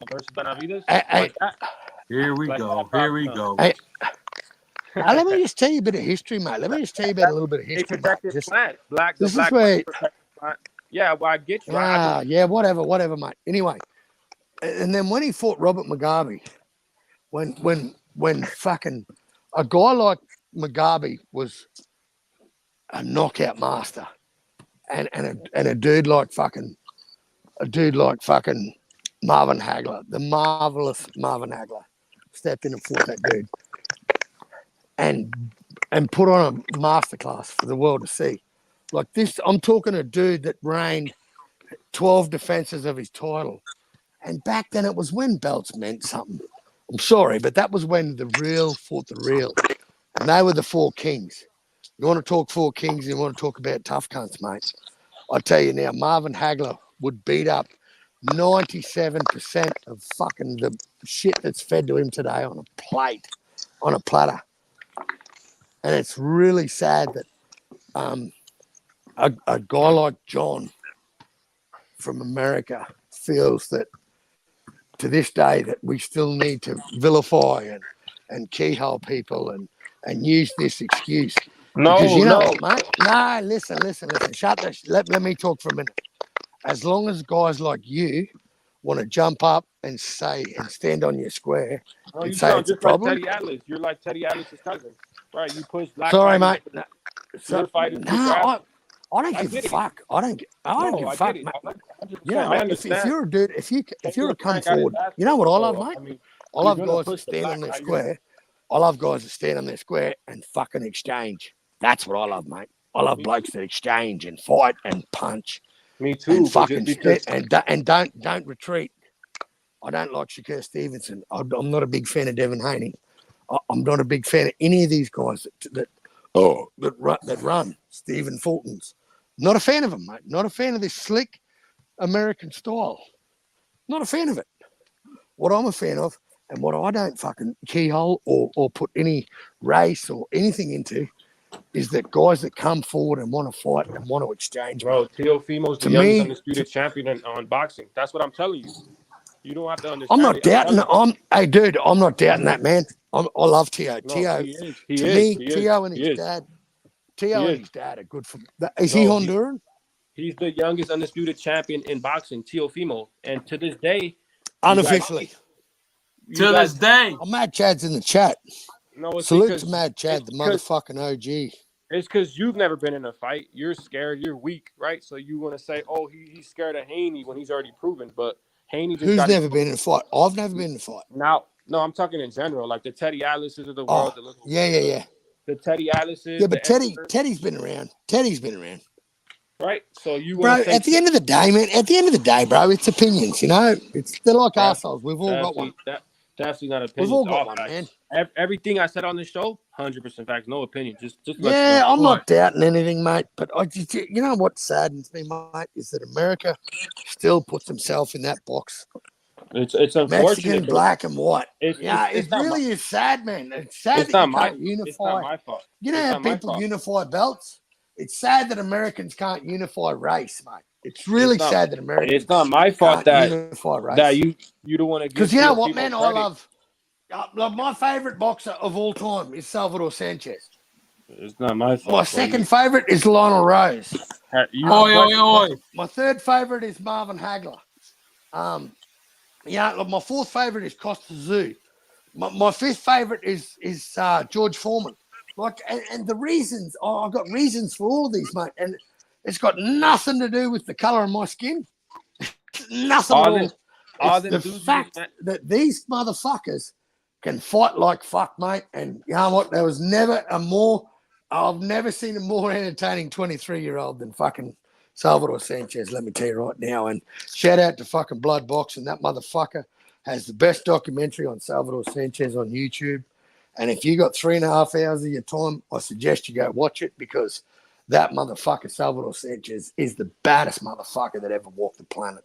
versus Benavidez. I, Here we Like go. that Here we problem, go. let me just tell you a bit of history, mate. Let me just tell you about a little bit of They history, mate. protected Just, Plant. The this is black where, protected Plant. Yeah, well, I get you. I yeah, whatever, mate. Anyway, and then when he fought Robert Mugabe, when fucking a guy like Mugabe was a knockout master, and a dude like fucking Marvin Hagler, the marvelous Marvin Hagler, stepped in and fought that dude. And and put on a masterclass for the world to see. Like this, I'm talking a dude that reigned 12 defenses of his title. And back then it was when belts meant something. I'm sorry, but that was when the real fought the real. And they were the four kings. You want to talk four kings, you want to talk about tough cunts, mate. I tell you now, Marvin Hagler would beat up 97% of fucking the shit that's fed to him today on a plate, on a platter. And it's really sad that a guy like John from America feels that to this day that we still need to vilify and keyhole people and use this excuse. Because No, you know no. what, mate? No, listen. Shut the let me talk for a minute. As long as guys like you want to jump up and say and stand on your square No, and you say sound it's a just like problem. Teddy Atlas. You're like Teddy Atlas's cousin, right? You push black Sorry, fighters. mate. No, Your fighters get nah, drafted. I don't I give a get it. fuck. I don't No, give a I get fuck, it. mate. 100%. You know, I if understand. you're a dude, if you're Taylor a come Frank got his forward, ass you know whooped, what I love, so mate? I mean, I you're love gonna guys that push the stand black on their fighters. square. I love guys that stand on their square and fucking exchange. That's what I love, mate. I love Me blokes that exchange and fight and punch Me and too, but just fucking because and don't retreat. I don't like Shakur Stevenson. I'm not a big fan of Devin Haney. I'm not a big fan of any of these guys that run. Stephen Fulton's. Not a fan of them, mate. Not a fan of this slick American style. Not a fan of it. What I'm a fan of, and what I don't fucking keyhole or put any race or anything into, is that guys that come forward and want to fight and want to exchange, bro, mate. Teofimo's the To youngest me, undisputed champion on boxing. That's what I'm telling you. You don't have to I'm understand not it. I'm doubting. telling you. Hey, dude, I'm not doubting that, man. I love Tio. No, Tio, he is. He to is. me, He is. Tio and He his is. dad, He Tio and is. his dad are good for. Is he No, Honduran? he's the youngest undisputed champion in boxing, Teofimo. And to this day, Unofficially. you To guys this day. Oh, Mad Chad's in the chat. no, it's Salute to because Mad Chad, the motherfucking OG. it's because you've never been in a fight. You're scared. You're weak, right? So you want to say, "Oh, he's scared of Haney" when he's already proven. But Haney just Who's got his never been in a fight? I've never been in a fight. now. No, I'm talking in general, like the Teddy Atlases of the world, Oh, yeah. the Teddy Atlases, Yeah, the but Emperor, Teddy's been around. Teddy's been around. right? So you want to Bro, say at the end of the day, man, bro, it's opinions, you know? They're like that, assholes. We've all got one. that's actually not We've opinions, all got all one, man. facts. Everything I said on this show, 100% facts, no opinion. Just let you Yeah, know. I'm not doubting anything, mate. But you know what saddens me, mate, is that America still puts himself in that box. It's Mexican, unfortunate, but black, and white. Yeah, it's it not my really is sad, man. It's sad it's that you not my can't it's not unify. my fault. You know It's how not my people fault. unify belts? It's sad that Americans can't unify race, mate. It's It's really not sad that it's Americans not my fault can't that unify race. you don't want to give Because you know what, Teofimo man? I credit. love like my favorite boxer of all time is Salvador Sanchez. It's not my My fault, bro. second favorite is Lionel Rose. Oi, oi, oi. My third favorite is Marvin Hagler. Look, my fourth favorite is Costa Zoo. My fifth favorite is George Foreman. Like, and the reasons, I've got reasons for all of these, mate. And it's got nothing to do with the color of my skin. Nothing at all all. them all It's them the dudes you just fact that these motherfuckers can fight like fuck, mate. And you know what? I've never seen a more entertaining 23-year-old than fucking Salvador Sanchez, let me tell you right now. And shout out to fucking Blood Boxing. That motherfucker has the best documentary on Salvador Sanchez on YouTube. And if you got 3.5 hours of your time, I suggest you go watch it because that motherfucker, Salvador Sanchez, is the baddest motherfucker that ever walked the planet.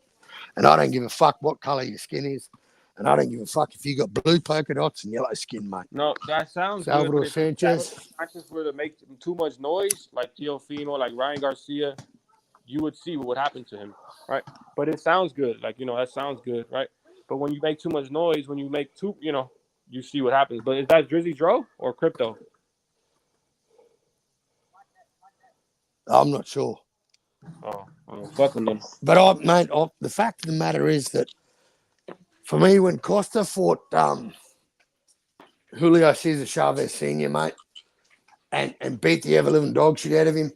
And I don't give a fuck what color your skin is. And I don't give a fuck if you got blue polka dots and yellow skin, mate. no, that sounds good, Salvador but if that was Sanchez. the practice were to make too much noise, like Teofimo, like Ryan Garcia, you would see what would happen to him, right? But it sounds good, like that sounds good, right? But when you make too much noise, when you make you see what happens. But is that Drizzy Dro or Crypto? I'm not sure. Oh, fuck them then. But the fact of the matter is that for me, when Costa fought Julio Cesar Chavez Sr., mate, and beat the ever living dog shit out of him,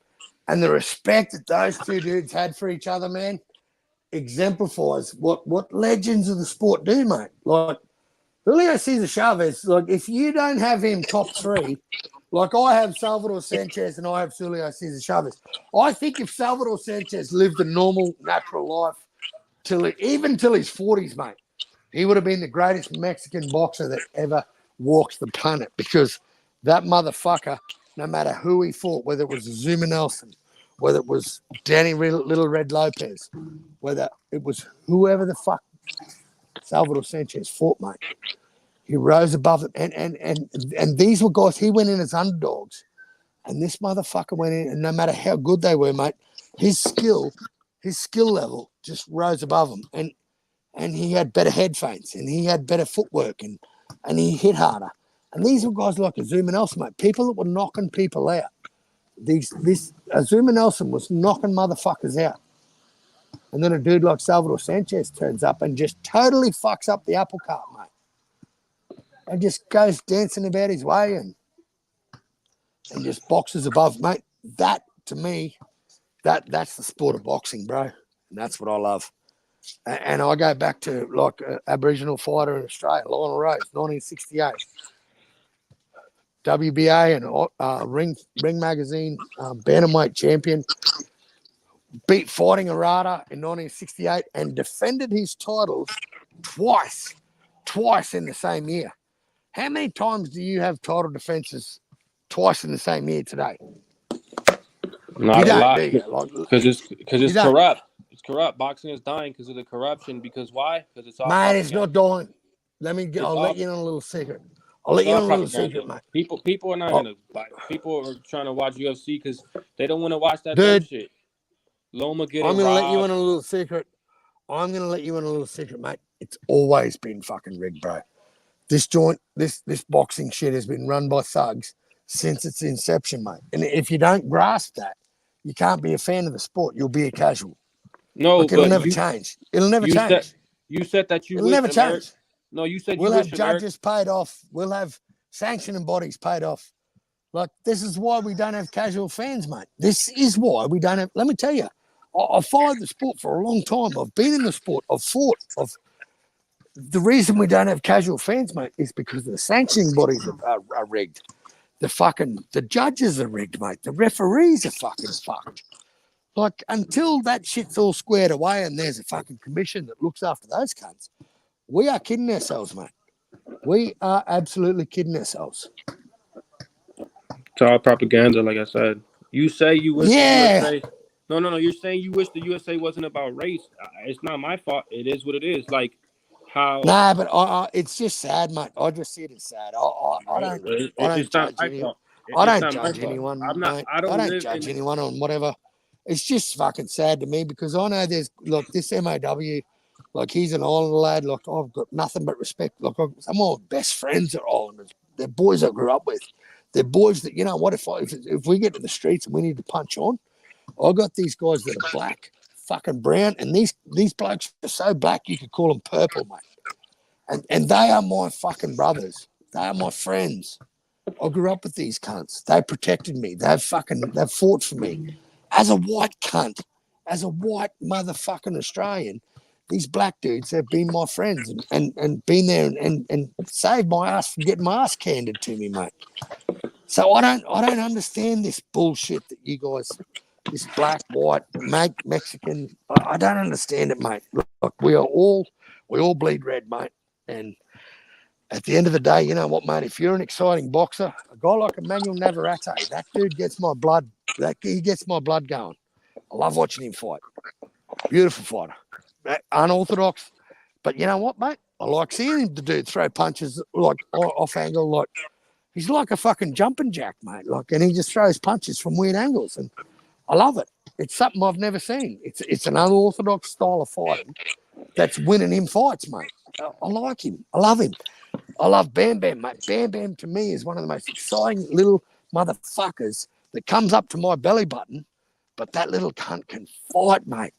and the respect that those two dudes had for each other, man, exemplifies what legends of the sport do, mate. Like Julio Cesar Chavez, like if you don't have him top three Like I have Salvador Sanchez and I have Julio Cesar Chavez. I think if Salvador Sanchez lived a normal, natural life even till his 40s, mate, he would have been the greatest Mexican boxer that ever walked the planet because that motherfucker, no matter who he fought, whether it was Zuma Nelson, whether it was Danny Little Red Lopez, whether it was whoever the fuck Salvador Sanchez fought, mate, he rose above it. And these were guys, he went in as underdogs. And this motherfucker went in, and no matter how good they were, mate, his skill level just rose above them. And he had better head feints, and he had better footwork, and he hit harder. And these were guys like Azuma Nelson, mate, people that were knocking people out. Azuma Nelson was knocking motherfuckers out. And then a dude like Salvador Sanchez turns up and just totally fucks up the apple cart, mate. And just goes dancing about his way and just boxes above, mate. That, to me, that's the sport of boxing, bro. And that's what I love. And I go back to like an Aboriginal fighter in Australia, Lionel Rose, 1968. WBA and Ring Magazine bantamweight champion, beat Fighting Arata in 1968 and defended his titles twice in the same year. How many times do you have title defenses twice in the same year today? Not a lot, because it's corrupt. It's corrupt. Boxing is dying because of the corruption. Because why? Because it's all mate, propaganda. it's not dying. I'll let you in on a little secret. Mate. People are not gonna buy. People are trying to watch UFC because they don't want to watch that Dude, dumb shit. Loma getting I'm gonna robbed. let you in on a little secret. Mate. It's always been fucking rigged, bro. This boxing shit has been run by thugs since its inception, mate. And if you don't grasp that, you can't be a fan of the sport. You'll be a casual. No, it'll never change. It'll never change. You said that you it'll wish never change. No, you said we'll you wish have judges paid off. We'll have sanctioning bodies paid off. Like, this is why we don't have casual fans, mate. This is why we don't have. Let me tell you, I've followed the sport for a long time. I've been in the sport. I've fought. The reason we don't have casual fans, mate, is because the sanctioning bodies are rigged. The judges are rigged, mate. The referees are fucking fucked. Like, until that shit's all squared away and there's a fucking commission that looks after those cunts, we are kidding ourselves, mate. We are absolutely kidding ourselves. It's all propaganda, like I said. You say you wish the USA. No. You're saying you wish the USA wasn't about race. It's not my fault. It is what it is. Like how. Nah, but it's just sad, mate. I just see it as sad. I don't judge anyone. I don't judge anyone, mate. I don't judge anyone on whatever. It's just fucking sad to me because I know this MAW, like, he's an Islander lad. Like, I've got nothing but respect. Like, some of my best friends are Islanders. They're boys I grew up with. They're boys that, you know what, if we get to the streets and we need to punch on, I got these guys that are black, fucking brown, and these blokes are so black you could call them purple, mate. And they are my fucking brothers. They are my friends. I grew up with these cunts. They protected me. They've fought for me. As a white cunt, as a white motherfucking Australian, these black dudes have been my friends and been there and saved my ass from getting my ass handed to me, mate. So I don't understand this bullshit that you guys, this black, white, Mexican, I don't understand it, mate. Look, we all bleed red, mate. And at the end of the day, you know what, mate? If you're an exciting boxer, a guy like Emmanuel Navarrete, that dude gets my blood. He gets my blood going. I love watching him fight. Beautiful fighter, unorthodox. But you know what, mate? I like seeing him, the dude, throw punches like off angle, like he's like a fucking jumping jack, mate. Like, and he just throws punches from weird angles, and I love it. It's something I've never seen. It's an unorthodox style of fighting that's winning him fights, mate. I like him. I love him. I love Bam Bam, mate. Bam Bam, to me, is one of the most exciting little motherfuckers that comes up to my belly button, but that little cunt can fight, mate.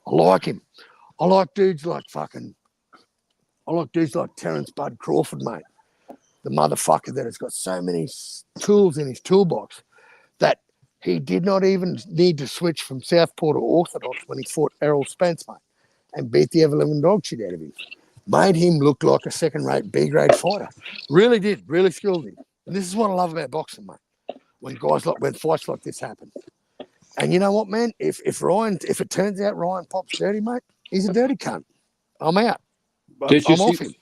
I like him. I like dudes like Terence Bud Crawford, mate. The motherfucker that has got so many tools in his toolbox that he did not even need to switch from southpaw to orthodox when he fought Errol Spence, mate, and beat the ever-living dog shit out of him. made him look like a second-rate B-grade fighter. Really did. Really skilled him. And this is what I love about boxing, mate. When fights like this happen. And you know what, man? If it turns out Ryan pops dirty, mate, he's a dirty cunt. I'm out. I'm off him.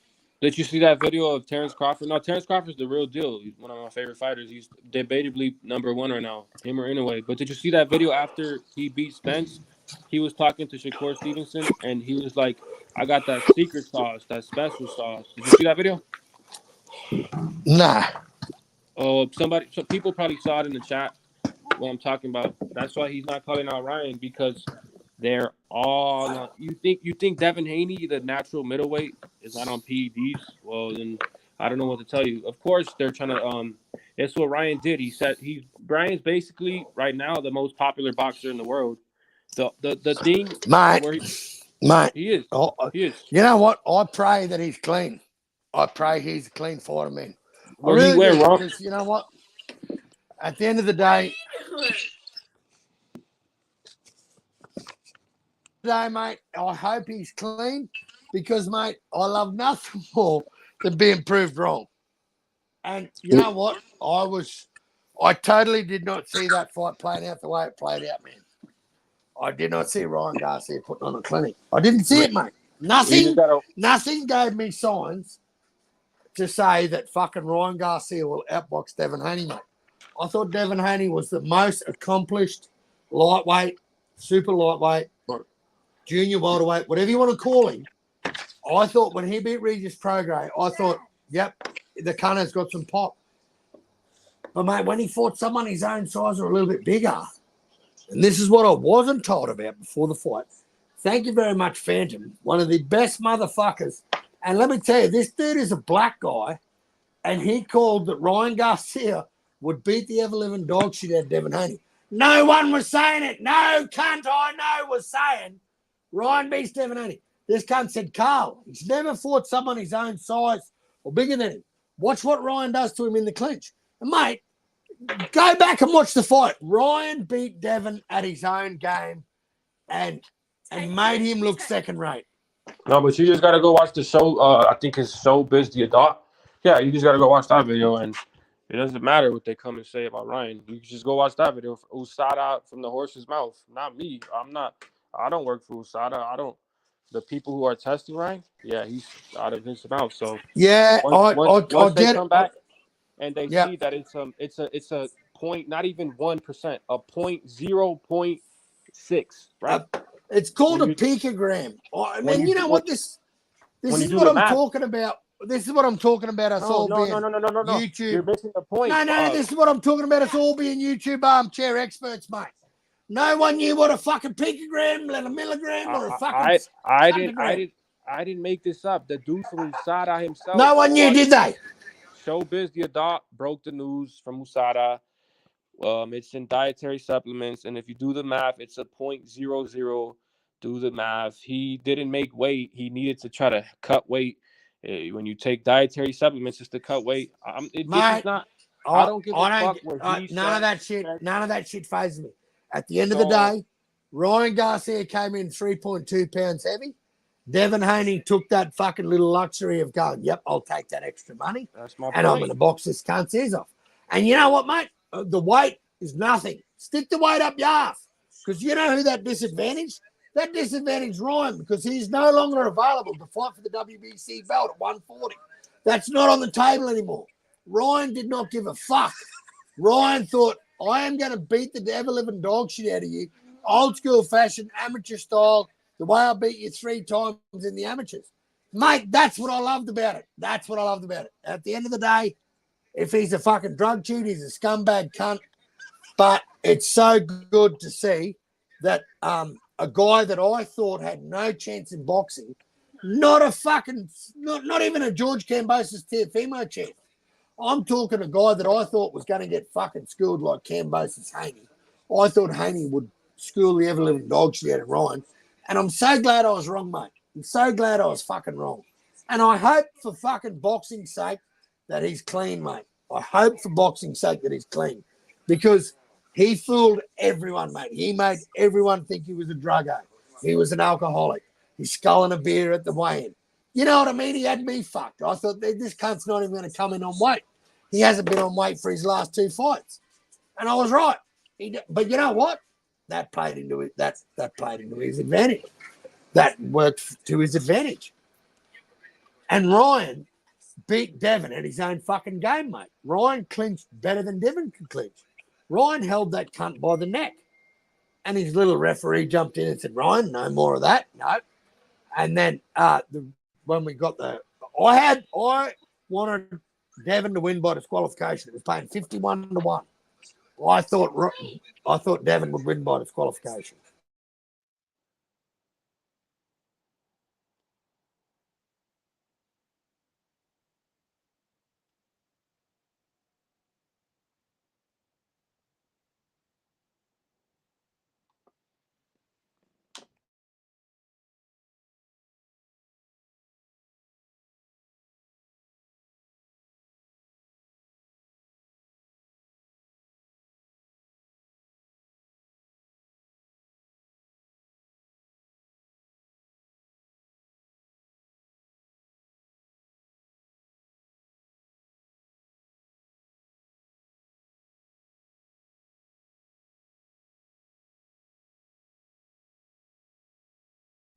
Did you see that video of Terrence Crawford? No, Terrence Crawford's the real deal. He's one of my favorite fighters. He's debatably number one right now, him or anyway. But did you see that video after he beat Spence? He was talking to Shakur Stevenson, and he was like, I got that secret sauce, that special sauce. Did you see that video? Nah. Oh, people probably saw it in the chat what I'm talking about. That's why he's not calling out Ryan, because they're all on. You think Devin Haney, the natural middleweight, is not on PEDs? Well, then I don't know what to tell you. Of course, they're trying to. That's what Ryan did. He said Brian's basically right now the most popular boxer in the world. The thing, mate, he is. He is. You know what? I pray that he's clean. I pray he's a clean fighter, man. I really do, because you know what? At the end of the day, mate, I hope he's clean because, mate, I love nothing more than being proved wrong. And you know what? I totally did not see that fight playing out the way it played out, man. I did not see Ryan Garcia putting on a clinic. I didn't see it, mate. Nothing gave me signs to say that fucking Ryan Garcia will outbox Devin Haney, mate. I thought Devin Haney was the most accomplished lightweight, super lightweight, junior welterweight, whatever you want to call him. I thought when he beat Regis Prograis, I thought, yep, the cunner's got some pop. But, mate, when he fought someone his own size or a little bit bigger, and this is what I wasn't told about before the fight. Thank you very much, Phantom. One of the best motherfuckers. And let me tell you, this dude is a black guy, and he called that Ryan Garcia would beat the ever-living dog shit out of Devin Haney. No one was saying it. No cunt I know was saying Ryan beats Devin Haney. This cunt said, Carl, he's never fought someone his own size or bigger than him. Watch what Ryan does to him in the clinch. And, mate, go back and watch the fight. Ryan beat Devin at his own game and made him look second rate. No, but you just got to go watch the show. I think it's Showbiz the Adult. Yeah, you just got to go watch that video, and it doesn't matter what they come and say about Ryan. You just go watch that video. USADA from the horse's mouth. Not me. I don't work for USADA. The people who are testing Ryan, yeah, he's out of his mouth. So yeah, once they come back and they see that it's a point, not even 1%, a 0.6, right? It's called a picogram. I mean, you know what? This is what I'm talking about. This is what I'm talking about. Us all being YouTube. You're missing the point. No. This is what I'm talking about. Us all being YouTube armchair experts, mate. No one knew what a fucking picogram, a milligram, or a fucking. I didn't make this up. The dude from USADA himself. No one knew, did they? Showbiz the Adult broke the news from USADA. It's in dietary supplements, and if you do the math, it's a 0.00. Do the math. He didn't make weight. He needed to try to cut weight. When you take dietary supplements, just to cut weight. This is not. I don't give a fuck what he said. None of that shit phases me. At the end of the day, Ryan Garcia came in 3.2 pounds heavy. Devin Haney took that fucking little luxury of going, yep, I'll take that extra money. That's my and point. I'm going to box this cunt's ears off. And you know what, mate? The weight is nothing. Stick the weight up your ass. Because you know who that disadvantage? That disadvantage Ryan, because he's no longer available to fight for the WBC belt at 140. That's not on the table anymore. Ryan did not give a fuck. Ryan thought, I am going to beat the ever-living dog shit out of you, old school fashion, amateur style, the way I beat you 3 times in the amateurs. Mate, that's what I loved about it. That's what I loved about it. At the end of the day, if he's a fucking drug cheat, he's a scumbag cunt. But it's so good to see that a guy that I thought had no chance in boxing, not even a George Kambosos Teofimo champ. I'm talking a guy that I thought was going to get fucking schooled like Kambosos Haney. I thought Haney would school the ever-living dog shit out of Ryan. And I'm so glad I was wrong, mate. I'm so glad I was fucking wrong. And I hope for fucking boxing's sake that he's clean, mate. I hope for boxing's sake that he's clean. Because he fooled everyone, mate. He made everyone think he was a druggo. He was an alcoholic. He's sculling a beer at the weigh-in. You know what I mean? He had me fucked. I thought this cunt's not even going to come in on weight. He hasn't been on weight for his last 2 fights, and I was right. But you know what? That played into it. That played into his advantage. That worked to his advantage. And Ryan beat Devin at his own fucking game, mate. Ryan clinched better than Devin could clinch. Ryan held that cunt by the neck. And his little referee jumped in and said, Ryan, no more of that. No. And then when we got I wanted Devin to win by disqualification. It was paying 51-1. I thought Devin would win by disqualification.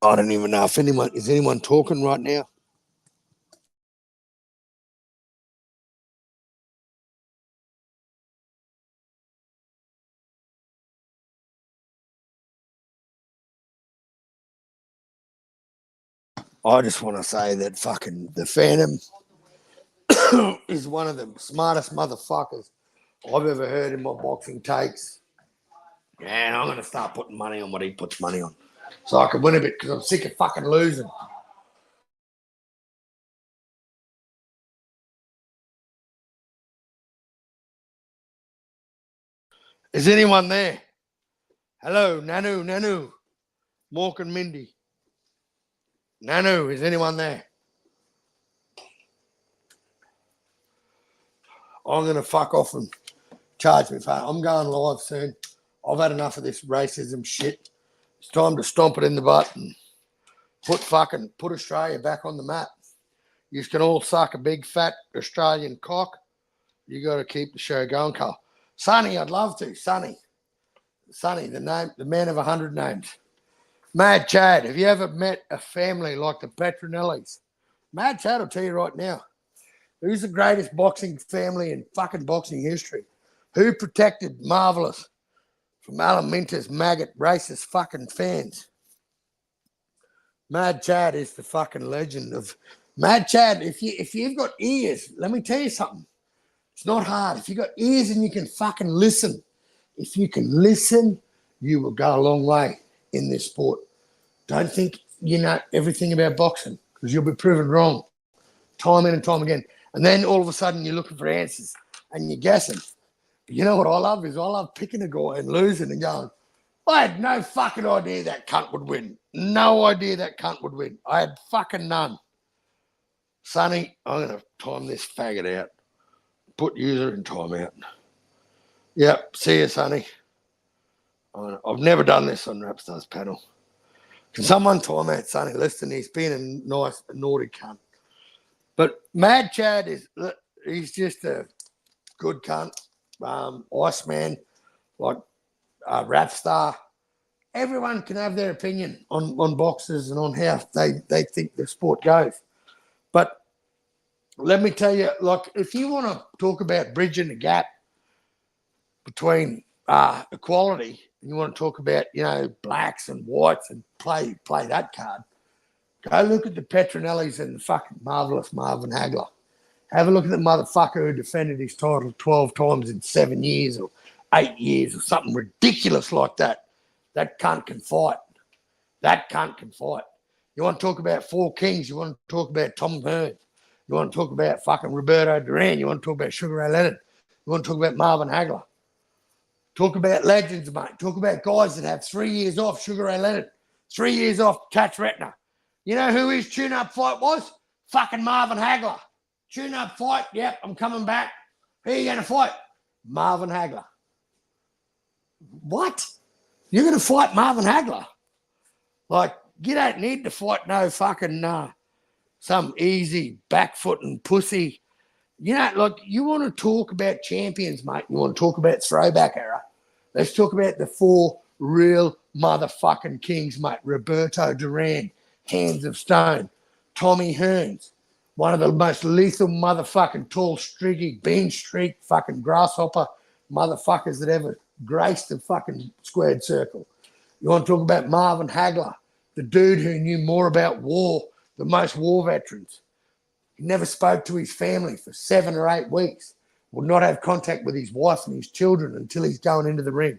I don't even know if anyone talking right now. I just want to say that fucking the Phantom is one of the smartest motherfuckers I've ever heard in my boxing takes. And I'm going to start putting money on what he puts money on so I can win a bit because I'm sick of fucking losing. Is anyone there? Hello, Nanu, Mork and Mindy. Nanu, is anyone there? I'm going to fuck off and charge me for it. I'm going live soon. I've had enough of this racism shit. It's time to stomp it in the butt and put Australia back on the map. You can all suck a big fat Australian cock. You got to keep the show going, Carl. Sonny, I'd love to. Sonny, the man of 100 names. Mad Chad, have you ever met a family like the Petronellis? Mad Chad will tell you right now. Who's the greatest boxing family in fucking boxing history? Who protected Marvelous from Alan Minter's maggot racist fucking fans? Mad Chad is the fucking legend of Mad Chad. If you've got ears, let me tell you something. It's not hard. If you've got ears and you can fucking listen, if you can listen, you will go a long way in this sport. Don't think you know everything about boxing because you'll be proven wrong time in and time again. And then all of a sudden you're looking for answers and you're guessing. But you know what I love picking a guy and losing and going, I had no fucking idea that cunt would win. No idea that cunt would win. I had fucking none. Sonny, I'm going to time this faggot out. Put user in timeout. Yep, see you, Sonny. I've never done this on Rapstars panel. Can someone time out Sonny? Listen, he's been a nice, naughty cunt. But Mad Chad he's just a good cunt. Iceman, like Rap Star. Everyone can have their opinion on boxers and on how they think the sport goes. But let me tell you, like, if you want to talk about bridging the gap between equality, and you want to talk about, blacks and whites and play that card, go look at the Petronellis and the fucking marvelous Marvin Hagler. Have a look at the motherfucker who defended his title 12 times in 7 years or 8 years or something ridiculous like that. That cunt can fight. That cunt can fight. You want to talk about four kings? You want to talk about Tom Hearns? You want to talk about fucking Roberto Duran? You want to talk about Sugar Ray Leonard? You want to talk about Marvin Hagler? Talk about legends, mate. Talk about guys that have 3 years off. Sugar Ray Leonard, 3 years off. Catch Retner. You know who his tune-up fight was? Fucking Marvin Hagler. Tune-up fight. Yep, I'm coming back. Who are you going to fight? Marvin Hagler. What? You're going to fight Marvin Hagler? Like, you don't need to fight no fucking some easy backfooting pussy. You know, like, you want to talk about champions, mate. You want to talk about throwback era. Let's talk about the 4 real motherfucking kings, mate. Roberto Duran, Hands of Stone, Tommy Hearns, one of the most lethal motherfucking tall, streaky, bean streak, fucking grasshopper motherfuckers that ever graced the fucking squared circle. You want to talk about Marvin Hagler, the dude who knew more about war than most war veterans. He never spoke to his family for 7 or 8 weeks, would not have contact with his wife and his children until he's going into the ring.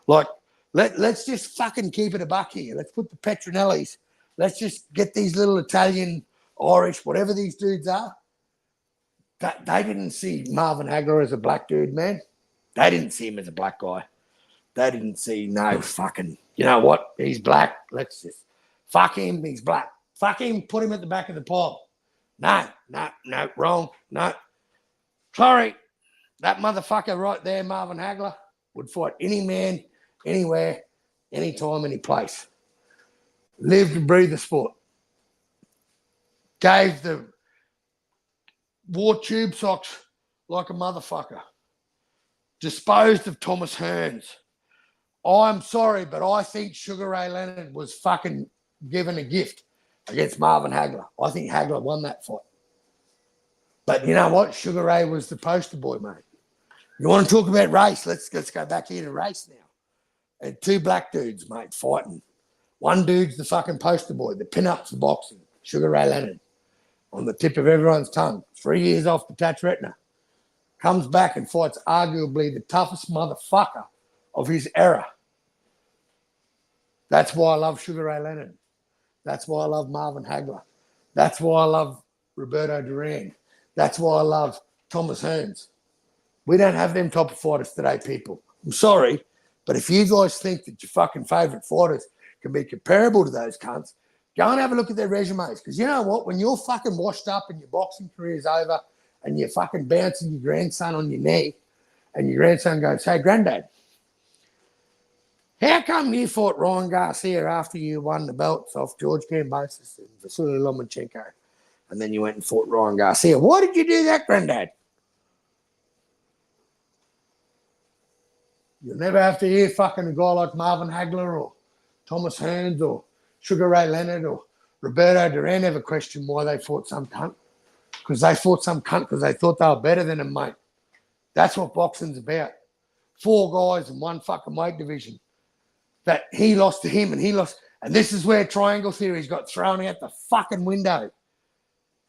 Like, let's just fucking keep it a buck here. Let's put the Petronellis. Let's just get these little Italian, Irish, whatever these dudes are. They didn't see Marvin Hagler as a black dude, man. They didn't see him as a black guy. They didn't see, no fucking, you know what? He's black. Let's just fuck him. He's black. Fuck him. Put him at the back of the pile. No, wrong. No. Sorry. That motherfucker right there, Marvin Hagler, would fight any man, anywhere, anytime, any place. Lived and breathed the sport. Gave the wore tube socks like a motherfucker. Disposed of Thomas Hearns. I'm sorry, but I think Sugar Ray Leonard was fucking given a gift against Marvin Hagler. I think Hagler won that fight. But you know what? Sugar Ray was the poster boy, mate. You want to talk about race? Let's go back here to race now. And 2 black dudes, mate, fighting. One dude's the fucking poster boy, the pin-ups for boxing, Sugar Ray Leonard, on the tip of everyone's tongue. 3 years off detached retina. Comes back and fights arguably the toughest motherfucker of his era. That's why I love Sugar Ray Leonard. That's why I love Marvin Hagler. That's why I love Roberto Duran. That's why I love Thomas Hearns. We don't have them type of fighters today, people. I'm sorry, but if you guys think that your fucking favourite fighters can be comparable to those cunts, go and have a look at their resumes. Because you know what? When you're fucking washed up and your boxing career's over and you're fucking bouncing your grandson on your knee and your grandson goes, hey, Granddad, how come you fought Ryan Garcia after you won the belts off George Kambosos and Vasily Lomachenko? And then you went and fought Ryan Garcia. Why did you do that, Granddad? You'll never have to hear fucking a guy like Marvin Hagler or Thomas Hearns or Sugar Ray Leonard or Roberto Duran ever question why they fought some cunt. Because they fought some cunt because they thought they were better than him, mate. That's what boxing's about. 4 guys in one fucking weight division. That he lost to him and he lost. And this is where triangle theories got thrown out the fucking window.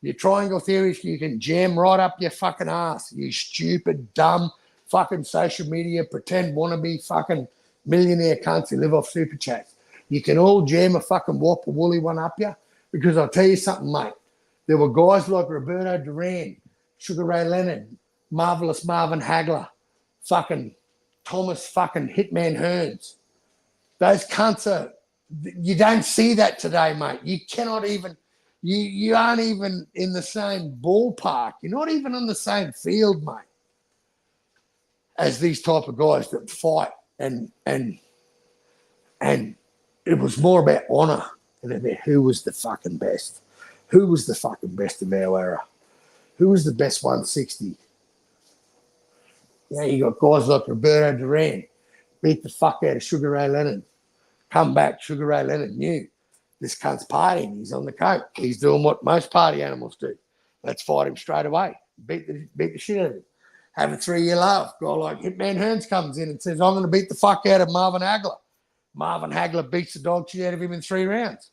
Your triangle theories, you can jam right up your fucking ass. You stupid, dumb, fucking social media, pretend wannabe fucking millionaire cunts who live off super chats. You can all jam a fucking whopper woolly one up you, because I'll tell you something, mate. There were guys like Roberto Duran, Sugar Ray Leonard, Marvelous Marvin Hagler, fucking Thomas fucking Hitman Hearns. Those cunts are, you don't see that today, mate. You cannot even, you aren't even in the same ballpark. You're not even on the same field, mate, as these type of guys that fight. And it was more about honour than about who was the fucking best. Who was the fucking best of our era? Who was the best 160? You got guys like Roberto Duran, beat the fuck out of Sugar Ray Leonard. Come back, Sugar Ray Leonard knew this cunt's partying. He's on the coke. He's doing what most party animals do. Let's fight him straight away. Beat the shit out of him. Have a 3-year laugh. Guy like Hitman Hearns comes in and says, I'm going to beat the fuck out of Marvin Hagler. Marvin Hagler beats the dog shit out of him in 3 rounds.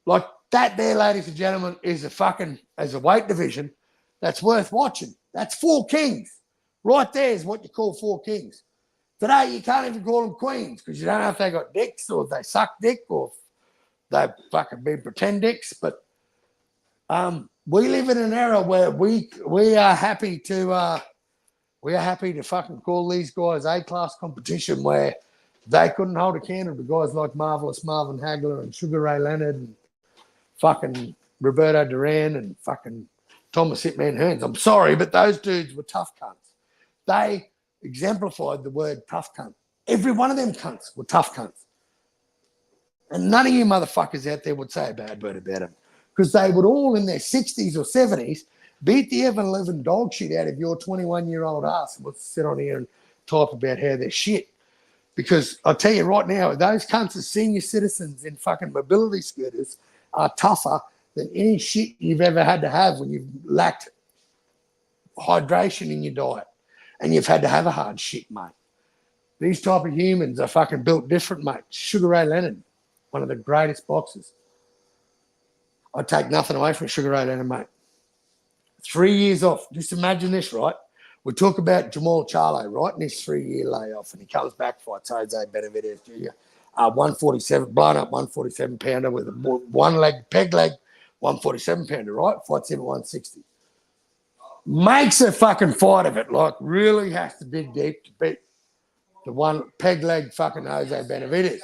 Like that there, ladies and gentlemen, is a fucking, as a weight division, that's worth watching. That's 4 kings. Right there is what you call 4 kings. Today, you can't even call them queens because you don't know if they got dicks or if they suck dick or if they fucking been pretend dicks. But we live in an era where we are happy to fucking call these guys A-class competition, where they couldn't hold a candle to guys like Marvelous Marvin Hagler and Sugar Ray Leonard and fucking Roberto Duran and fucking Thomas Hitman Hearns. I'm sorry, but those dudes were tough cunts. They exemplified the word tough cunt. Every one of them cunts were tough cunts. And none of you motherfuckers out there would say a bad word about them. because they would all in their 60s or 70s beat the ever-living dog shit out of your 21-year-old ass and would sit on here and type about how they're shit. Because I'll tell you right now, those cunts as senior citizens in fucking mobility scooters are tougher than any shit you've ever had to have when you've lacked hydration in your diet and you've had to have a hard shit, mate. These type of humans are fucking built different, mate. Sugar Ray Leonard, one of the greatest boxers. I take nothing away from Sugar Ray Leonard, mate. 3 years off. Just imagine this, right? We talk about Jamal Charlo, right? And his 3-year layoff, and he comes back, fights Jose Benavidez Jr. 147, blown up 147 pounder with a one leg, peg leg, 147 pounder, right? Fights him at 160. Makes a fucking fight of it, like really has to dig deep to beat the one peg leg fucking Jose Benavidez.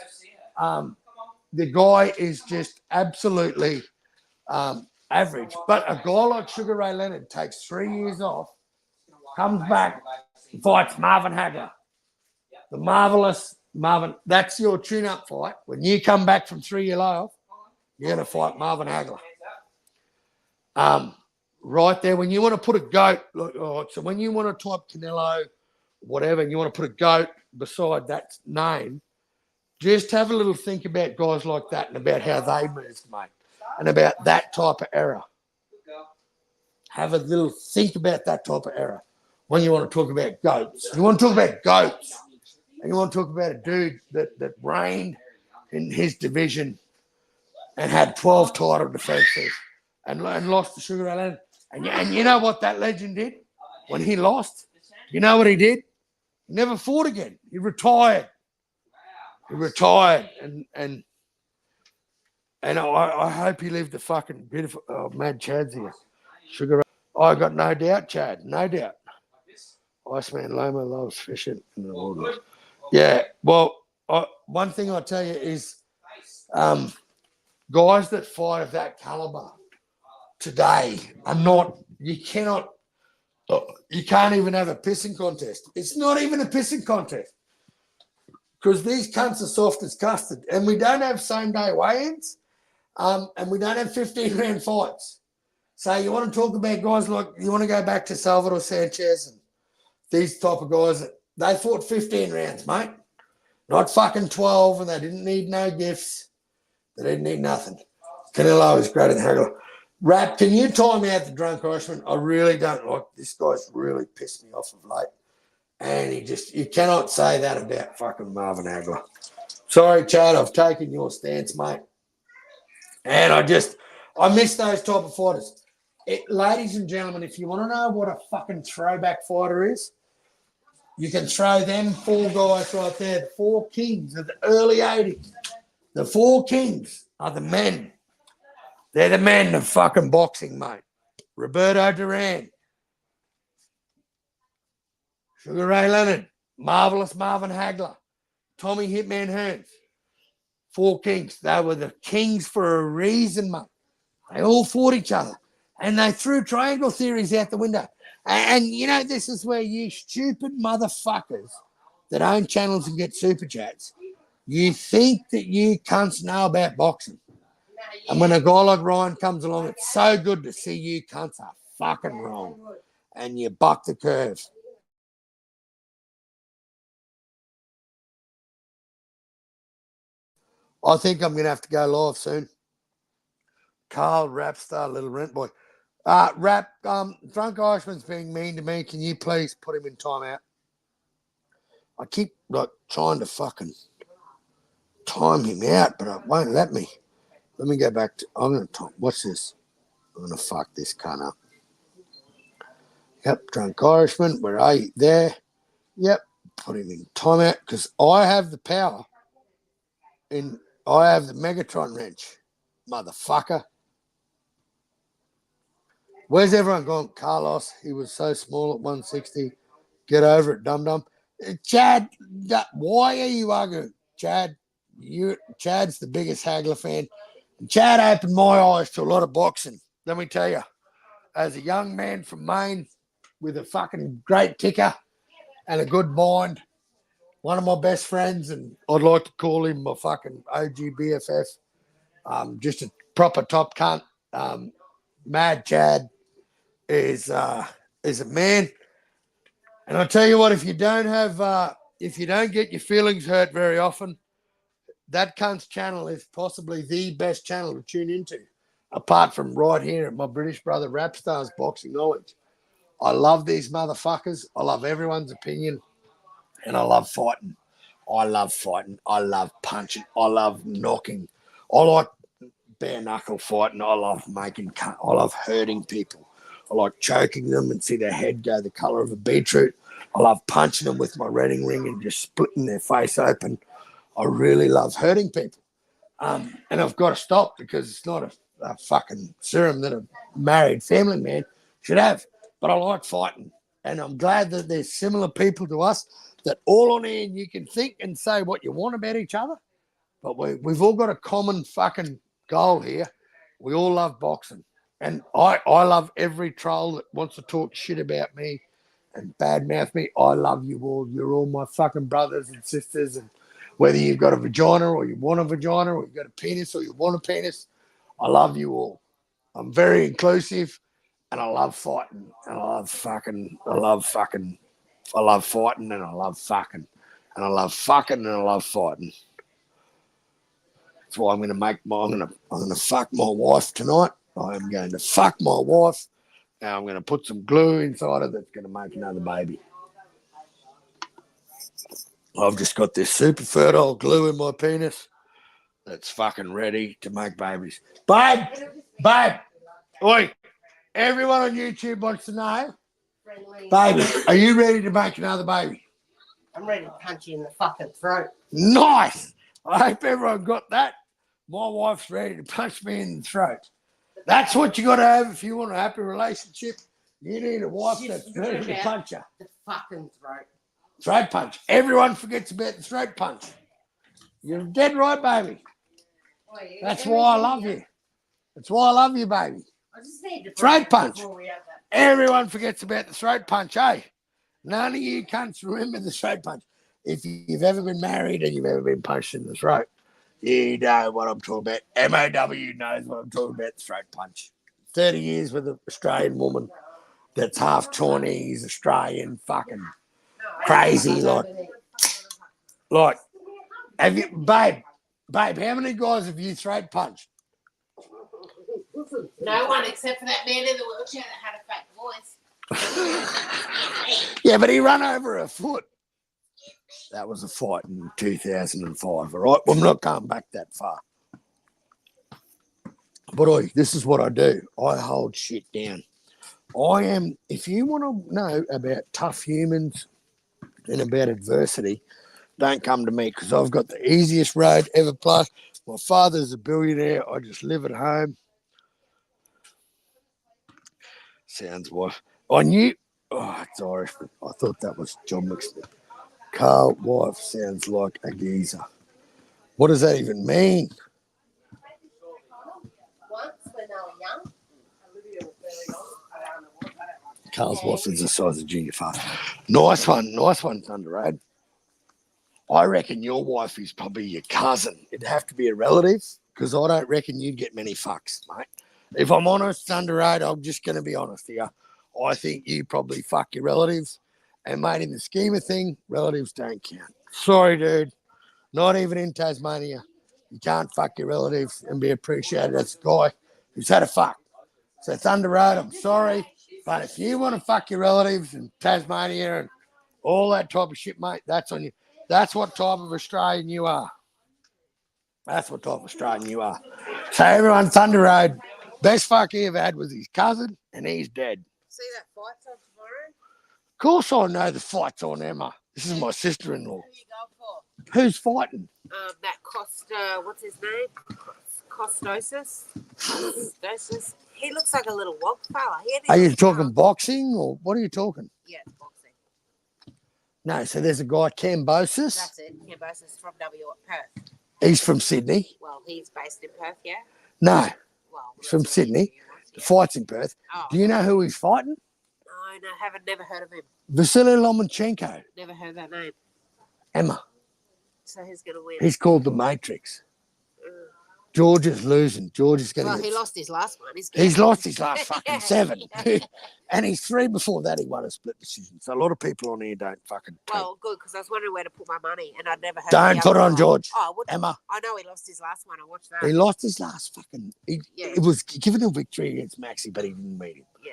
The guy is just absolutely average. But a guy like Sugar Ray Leonard takes 3 years off, comes back, fights Marvin Hagler. The marvelous Marvin. That's your tune-up fight. When you come back from 3-year layoff, you're going to fight Marvin Hagler. Right there, when you want to put a goat, so when you want to type Canelo, whatever, and you want to put a goat beside that name, just have a little think about guys like that and about how they moved, mate, and about that type of era. Have a little think about that type of era when you want to talk about goats. You want to talk about goats, and you want to talk about a dude that reigned in his division and had 12 title defenses and lost to Sugar Ray Leonard. And you know what that legend did when he lost? You know what he did? He never fought again. He retired. And I hope he lived a fucking beautiful. Oh, mad Chad's here. Sugar Ray. I got no doubt, Chad. No doubt. Iceman Loma loves fishing in the waters. Yeah. Well, one thing I'll tell you is guys that fight of that caliber today are not, you can't even have a pissing contest. It's not even a pissing contest because these cunts are soft as custard and we don't have same-day weigh-ins and we don't have 15-round fights. So you want to talk about guys like, you want to go back to Salvador Sanchez and these type of guys, they fought 15 rounds, mate. Not fucking 12, and they didn't need no gifts. They didn't need nothing. Canelo is greater than Hagler. Rap, can you time out the drunk Irishman? I really don't like this guy's really pissed me off of late. And you cannot say that about fucking Marvin Hagler. Sorry, Chad, I've taken your stance, mate. And I miss those type of fighters. Ladies and gentlemen, if you want to know what a fucking throwback fighter is, you can throw them 4 guys right there, the 4 kings of the early 80s. The 4 kings are the men. They're the men of fucking boxing, mate. Roberto Duran, Sugar Ray Leonard, marvelous Marvin Hagler, Tommy Hitman Hearns. 4 kings. They were the kings for a reason, mate. They all fought each other. And they threw triangle theories out the window. And you know, this is where you stupid motherfuckers that own channels and get super chats, you think that you cunts know about boxing. And when a guy like Ryan comes along, it's so good to see you cunts are fucking wrong. And you buck the curve. I think I'm going to have to go live soon. Carl, Rapstar, Little Rent Boy. Rap, Drunk Irishman's being mean to me. Can you please put him in timeout? I keep trying to fucking time him out, but it won't let me. Let me go back to, I'm going to time, what's this? I'm going to fuck this cunt up. Yep, Drunk Irishman, where are you? There. Yep, put him in timeout because I have the power. I have the Megatron wrench, motherfucker. Where's everyone gone? Carlos, he was so small at 160. Get over it, dum-dum. Chad, why are you arguing? Chad's the biggest Hagler fan. And Chad opened my eyes to a lot of boxing. Let me tell you, as a young man from Maine with a fucking great ticker and a good mind, one of my best friends, and I'd like to call him my fucking OG BFF, just a proper top cunt. Mad Chad is a man. And I tell you what, if you don't get your feelings hurt very often, that cunt's channel is possibly the best channel to tune into, apart from right here at my British brother Rapstar's Boxing Knowledge. I love these motherfuckers. I love everyone's opinion, and I love fighting. I love fighting. I love punching. I love knocking. I like bare knuckle fighting. I love I love hurting people. I like choking them and see their head go the color of a beetroot. I love punching them with my Redding ring and just splitting their face open. I really love hurting people. And I've got to stop because it's not a fucking serum that a married family man should have. But I like fighting. And I'm glad that there's similar people to us that all on here you can think and say what you want about each other. But we've all got a common fucking goal here. We all love boxing. And I love every troll that wants to talk shit about me and badmouth me. I love you all. You're all my fucking brothers and sisters. And whether you've got a vagina or you want a vagina or you've got a penis or you want a penis, I love you all. I'm very inclusive and I love fighting. And I love fighting and I love fucking. And I love fucking and I love fighting. That's why I'm going to fuck my wife tonight. I'm going to fuck my wife. Now I'm going to put some glue inside her that's going to make another baby. I've just got this super fertile glue in my penis that's fucking ready to make babies. Babe, oi, everyone on YouTube wants to know, baby, are you ready to make another baby? I'm ready to punch you in the fucking throat. Nice. I hope everyone got that. My wife's ready to punch me in the throat. That's what you got to have if you want a happy relationship. You need a wife that's ready to punch you. The fucking throat. Throat punch. Everyone forgets about the throat punch. You're dead right, baby. That's why I love you. That's why I love you, baby. I just need to throat punch. Everyone forgets about the throat punch, eh? None of you cunts remember the throat punch. If you've ever been married and you've ever been punched in the throat, you know what I'm talking about. MOW knows what I'm talking about, the throat punch. 30 years with an Australian woman that's half Chinese, Australian, fucking crazy. Like, have you, babe, how many guys have you throat punched? No one except for that man in the wheelchair that had a fat voice. Yeah, but he ran over a foot. That was a fight in 2005, all right? Well, I'm not going back that far. But this is what I do. I hold shit down. If you want to know about tough humans and about adversity, don't come to me because I've got the easiest road ever. Plus, my father's a billionaire. I just live at home. Sounds wife. I knew. Oh, it's Irish. I thought that was John McSmith. Carl wife sounds like a geezer. What does that even mean? Once when they were young, Carl's wife is the size of Junior Fast. Nice one, Thunder Road. I reckon your wife is probably your cousin. It'd have to be a relative because I don't reckon you'd get many fucks, mate. If I'm honest, Thunder Road, I'm just going to be honest here. I think you probably fuck your relatives. And, mate, in the scheme of things, relatives don't count. Sorry, dude. Not even in Tasmania. You can't fuck your relatives and be appreciated as a guy who's had a fuck. So, Thunder Road, I'm sorry. But if you want to fuck your relatives in Tasmania and all that type of shit, mate, that's on you. That's what type of Australian you are. That's what type of Australian you are. So, everyone, Thunder Road, best fuck he ever had was his cousin, and he's dead. see that fight's on tomorrow? Of course I know the fight's on, Emma. This is my sister-in-law. Who are you going for? Who's fighting? That Costa, what's his name? Costosis. He looks like a little wog fella. Are you talking boxing or what are you talking? Yeah, boxing. No, so there's a guy, Cambosis. That's it. Cambosis from Perth. He's from Sydney. Well, he's based in Perth, yeah? No, well, he's from Sydney. The fight's in Perth. Oh. Do you know who he's fighting? No, haven't never heard of him. Vasily Lomachenko. Never heard that name. Emma. So who's going to win? He's called the Matrix. George is losing. George is going to Well, get... he lost his last one. He's lost his last fucking Yeah, 7. yeah. And he's 3 before that. He won a split decision. So a lot of people on here don't fucking take. Well, good, because I was wondering where to put my money, and I'd never heard Don't the put it other on side. George. Oh, I wouldn't. Emma. I know he lost his last one. I watched that. He lost his last fucking... Yeah. It was given a victory against Maxi, but he didn't beat him. Yeah.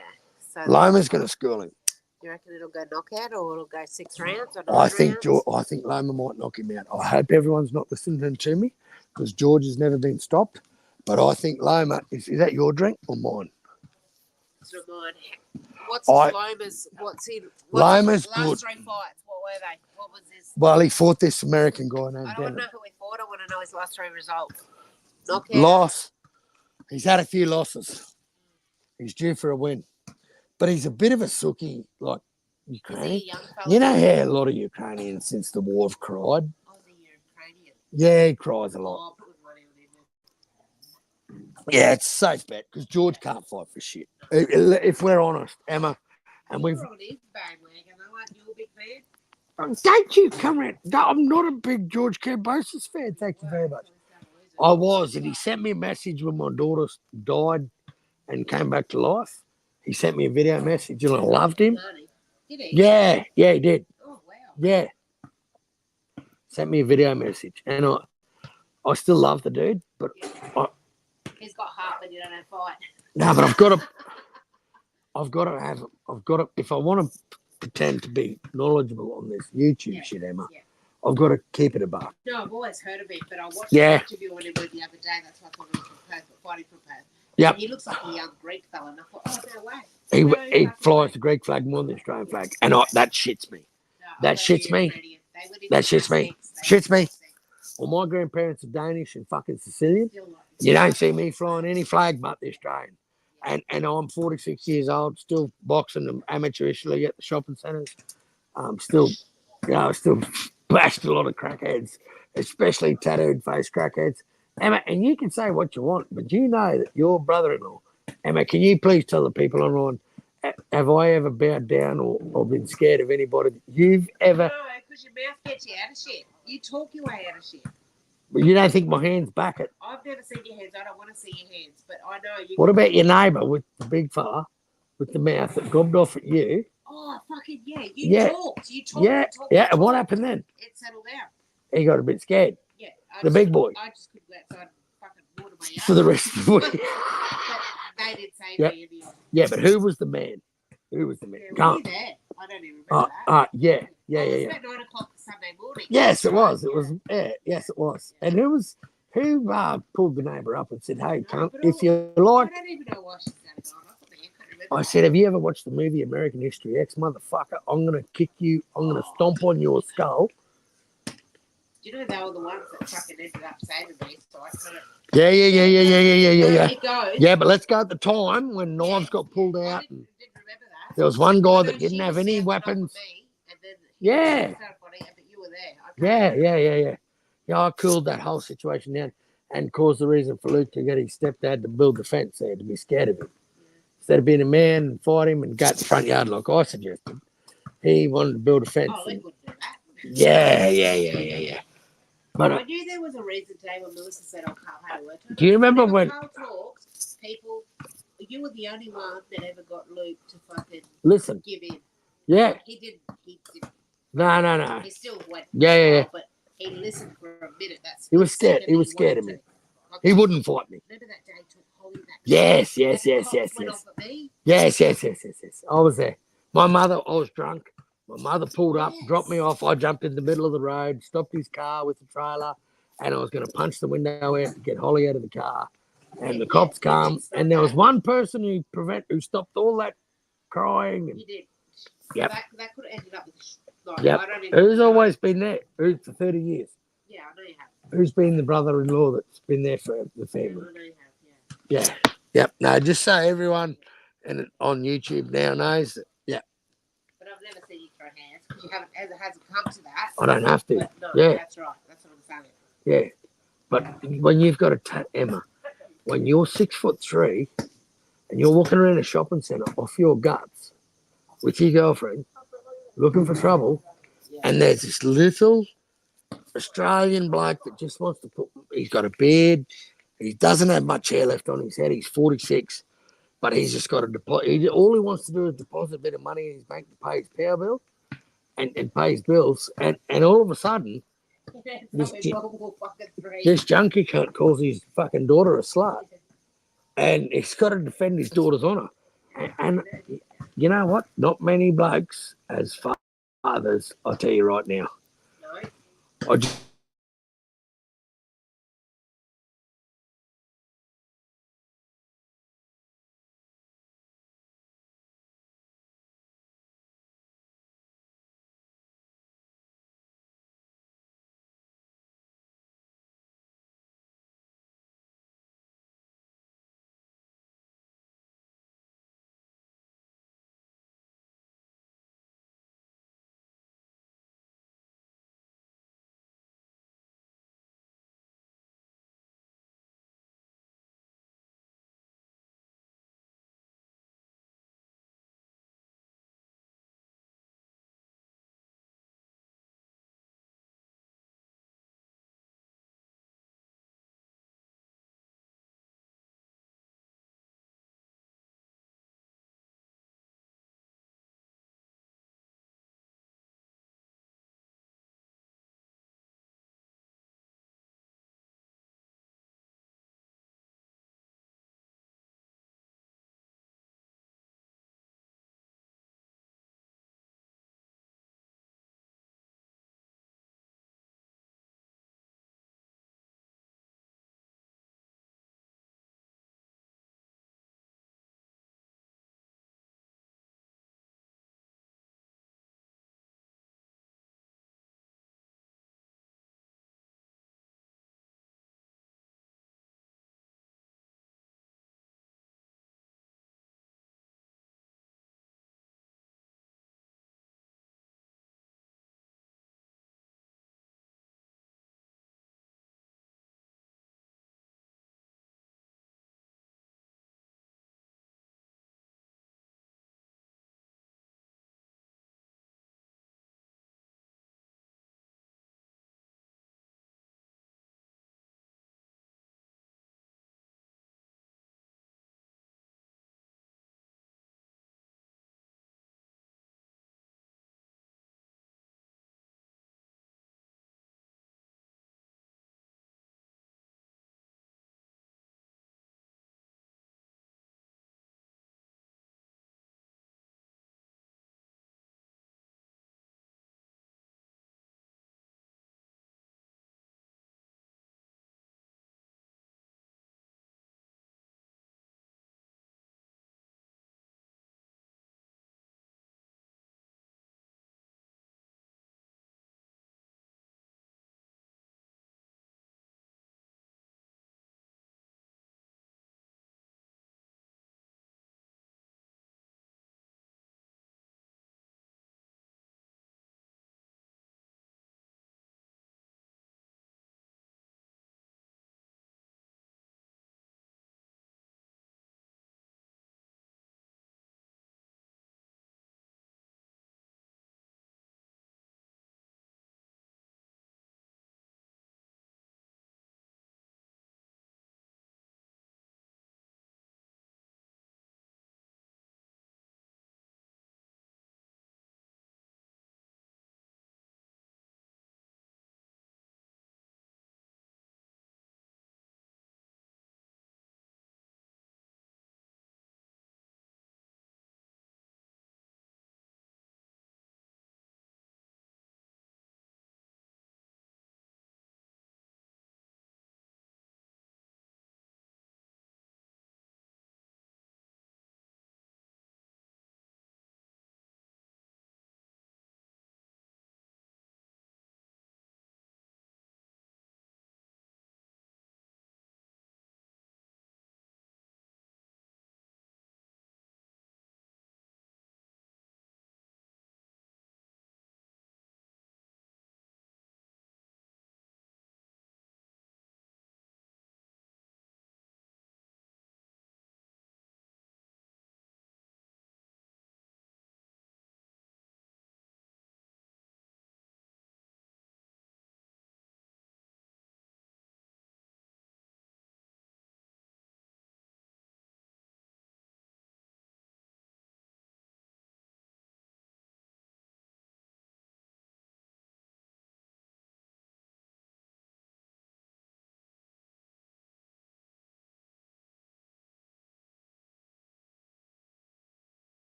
So Loma's going to school him. you reckon it'll go knockout, or it'll go 6 rounds, or 9 I think rounds? I think Loma might knock him out. I hope everyone's not listening to me because George has never been stopped. But I think Loma... Is that your drink or mine? It's not mine. What's Loma's? Loma's last good. 3 fights? What were they? What was his? Well, he fought this American guy named I don't want Devin. to know who he fought. I want to know his last 3 results. Knockout. Loss. He's had a few losses. He's due for a win. But he's a bit of a sookie, like Ukrainian. Is he a young fella? You know how a lot of Ukrainians since the war have cried? Oh, is he Ukrainian? Yeah, he cries a Oh, lot. I'll put money on him. Yeah, it's a safe bet because George can't fight for shit. If we're honest, Emma, and we've... You're on his bandwagon, though, aren't you a big fan? Thank you, comrade. No, I'm not a big George Kambosos fan. Thank you very much. I was, and he sent me a message when my daughter died and came back to life. He sent me a video message, and I loved him. Did he? Yeah, he did. Oh, wow. Yeah. Sent me a video message, and I still love the dude, but He's got heart, but you don't have fight. no, but I've got to, if I want to pretend to be knowledgeable on this YouTube shit, Emma, I've got to keep it above. No, I've always heard of it, but I watched Yeah. an interview on him the other day. That's why I thought he was from Perth, but fighting from Perth. Yep. He looks like a young Greek fella, and I thought, oh, no way. He No, flies fucking the Greek flag more than the Australian flag, and that shits me. No, That I shits thought he me. was Ukrainian. They went into That shits me. gymnastics. They Shits me. went Well, my grandparents are Danish and fucking Sicilian. still like- You don't see me flying any flag but the Australian. And I'm 46 years old, still boxing amateurishly at the shopping centres. Still bashed a lot of crackheads, especially tattooed face crackheads. Emma, and you can say what you want, but you know that your brother-in-law, Emma, can you please tell the people online, have I ever bowed down or been scared of anybody that you've ever... No, because your mouth gets you out of shit. You talk your way out of shit. But you don't think my hands back it? I've never seen your hands. I don't want to see your hands, but I know you. What about your neighbour with the big fella with the mouth that gobbed off at you? Oh, fucking yeah. Yeah. Talked. You talked. Yeah, and talked yeah. and And what talked. happened then? It settled down. He got a bit scared. Yeah. The big boy. I just couldn't go outside and fucking water my yard. For the rest of the week. But they did save Yep. me in the end. Yeah, but who was the man? Who was the man? Yeah, Go were on. you there? I don't even remember that. Yeah. It was about 9 o'clock Sunday morning. Yes, it was. It was. Yeah, yes, it was. And who pulled the neighbour up and said, "Hey, cunt, if you like," I don't even know why she's going on. I couldn't remember. I said, "Have you ever watched the movie American History X, motherfucker? I'm gonna kick you. I'm gonna stomp on your skull." Do you know they were the ones that fucking ended up saving me? So I couldn't. Yeah. It goes. Yeah, but let's go at the time when knives got pulled out. Didn't remember that. There was one guy I know that didn't she have was any snapping up weapons. at me, and then Yeah. she started fighting, but you were there. Yeah. Yeah, I cooled that whole situation down and caused the reason for Luke to get his stepdad to build the fence there to be scared of him. Instead of being a man and fight him and go to the front yard like I suggested, he wanted to build a fence. Oh, Luke wouldn't do that. Yeah. But I knew there was a reason today when Melissa said, "Oh, Carl had to work." do you remember when? Carl talks, people, you were the only one that ever got Luke to fucking Listen, give in. yeah, He didn't. no. He still went. Yeah. But he listened for a minute. That's He was the scared. second He was scared of wanted me. to. Like, He wouldn't fight me. Remember that day he took Holly that Yes. the cops went off at me? Yes. I was there. My mother, I was drunk. My mother pulled up, dropped me off. I jumped in the middle of the road, stopped his car with the trailer, and I was going to punch the window out to get Holly out of the car. And the cops come, and there was one person who stopped all that crying. And, You did. Yep. That could have ended up with like, Yep. I don't even Who's know. always been there? Who's for 30 years? Yeah, I know you have. Who's been the brother-in-law that's been there for the I family? know you have, yeah. Yeah. Yep. No, just so everyone and on YouTube now knows that. Yeah. But I've never seen you throw hands because you haven't. It hasn't come to that. I don't have to. But no, Yeah. that's right. That's what I'm saying. Yeah. But when you've got Emma, when you're 6'3" and you're walking around a shopping centre off your guts with your girlfriend looking for trouble, and there's this little Australian bloke that just wants to he's got a beard, He doesn't have much hair left on his head. He's 46, but he's just got a deposit. All he wants to do is deposit a bit of money in his bank to pay his power bill and pay his bills. And all of a sudden, this junkie cunt calls his fucking daughter a slut. And he's got to defend his daughter's honour. And you know what? Not many blokes as fathers, I'll tell you right now. I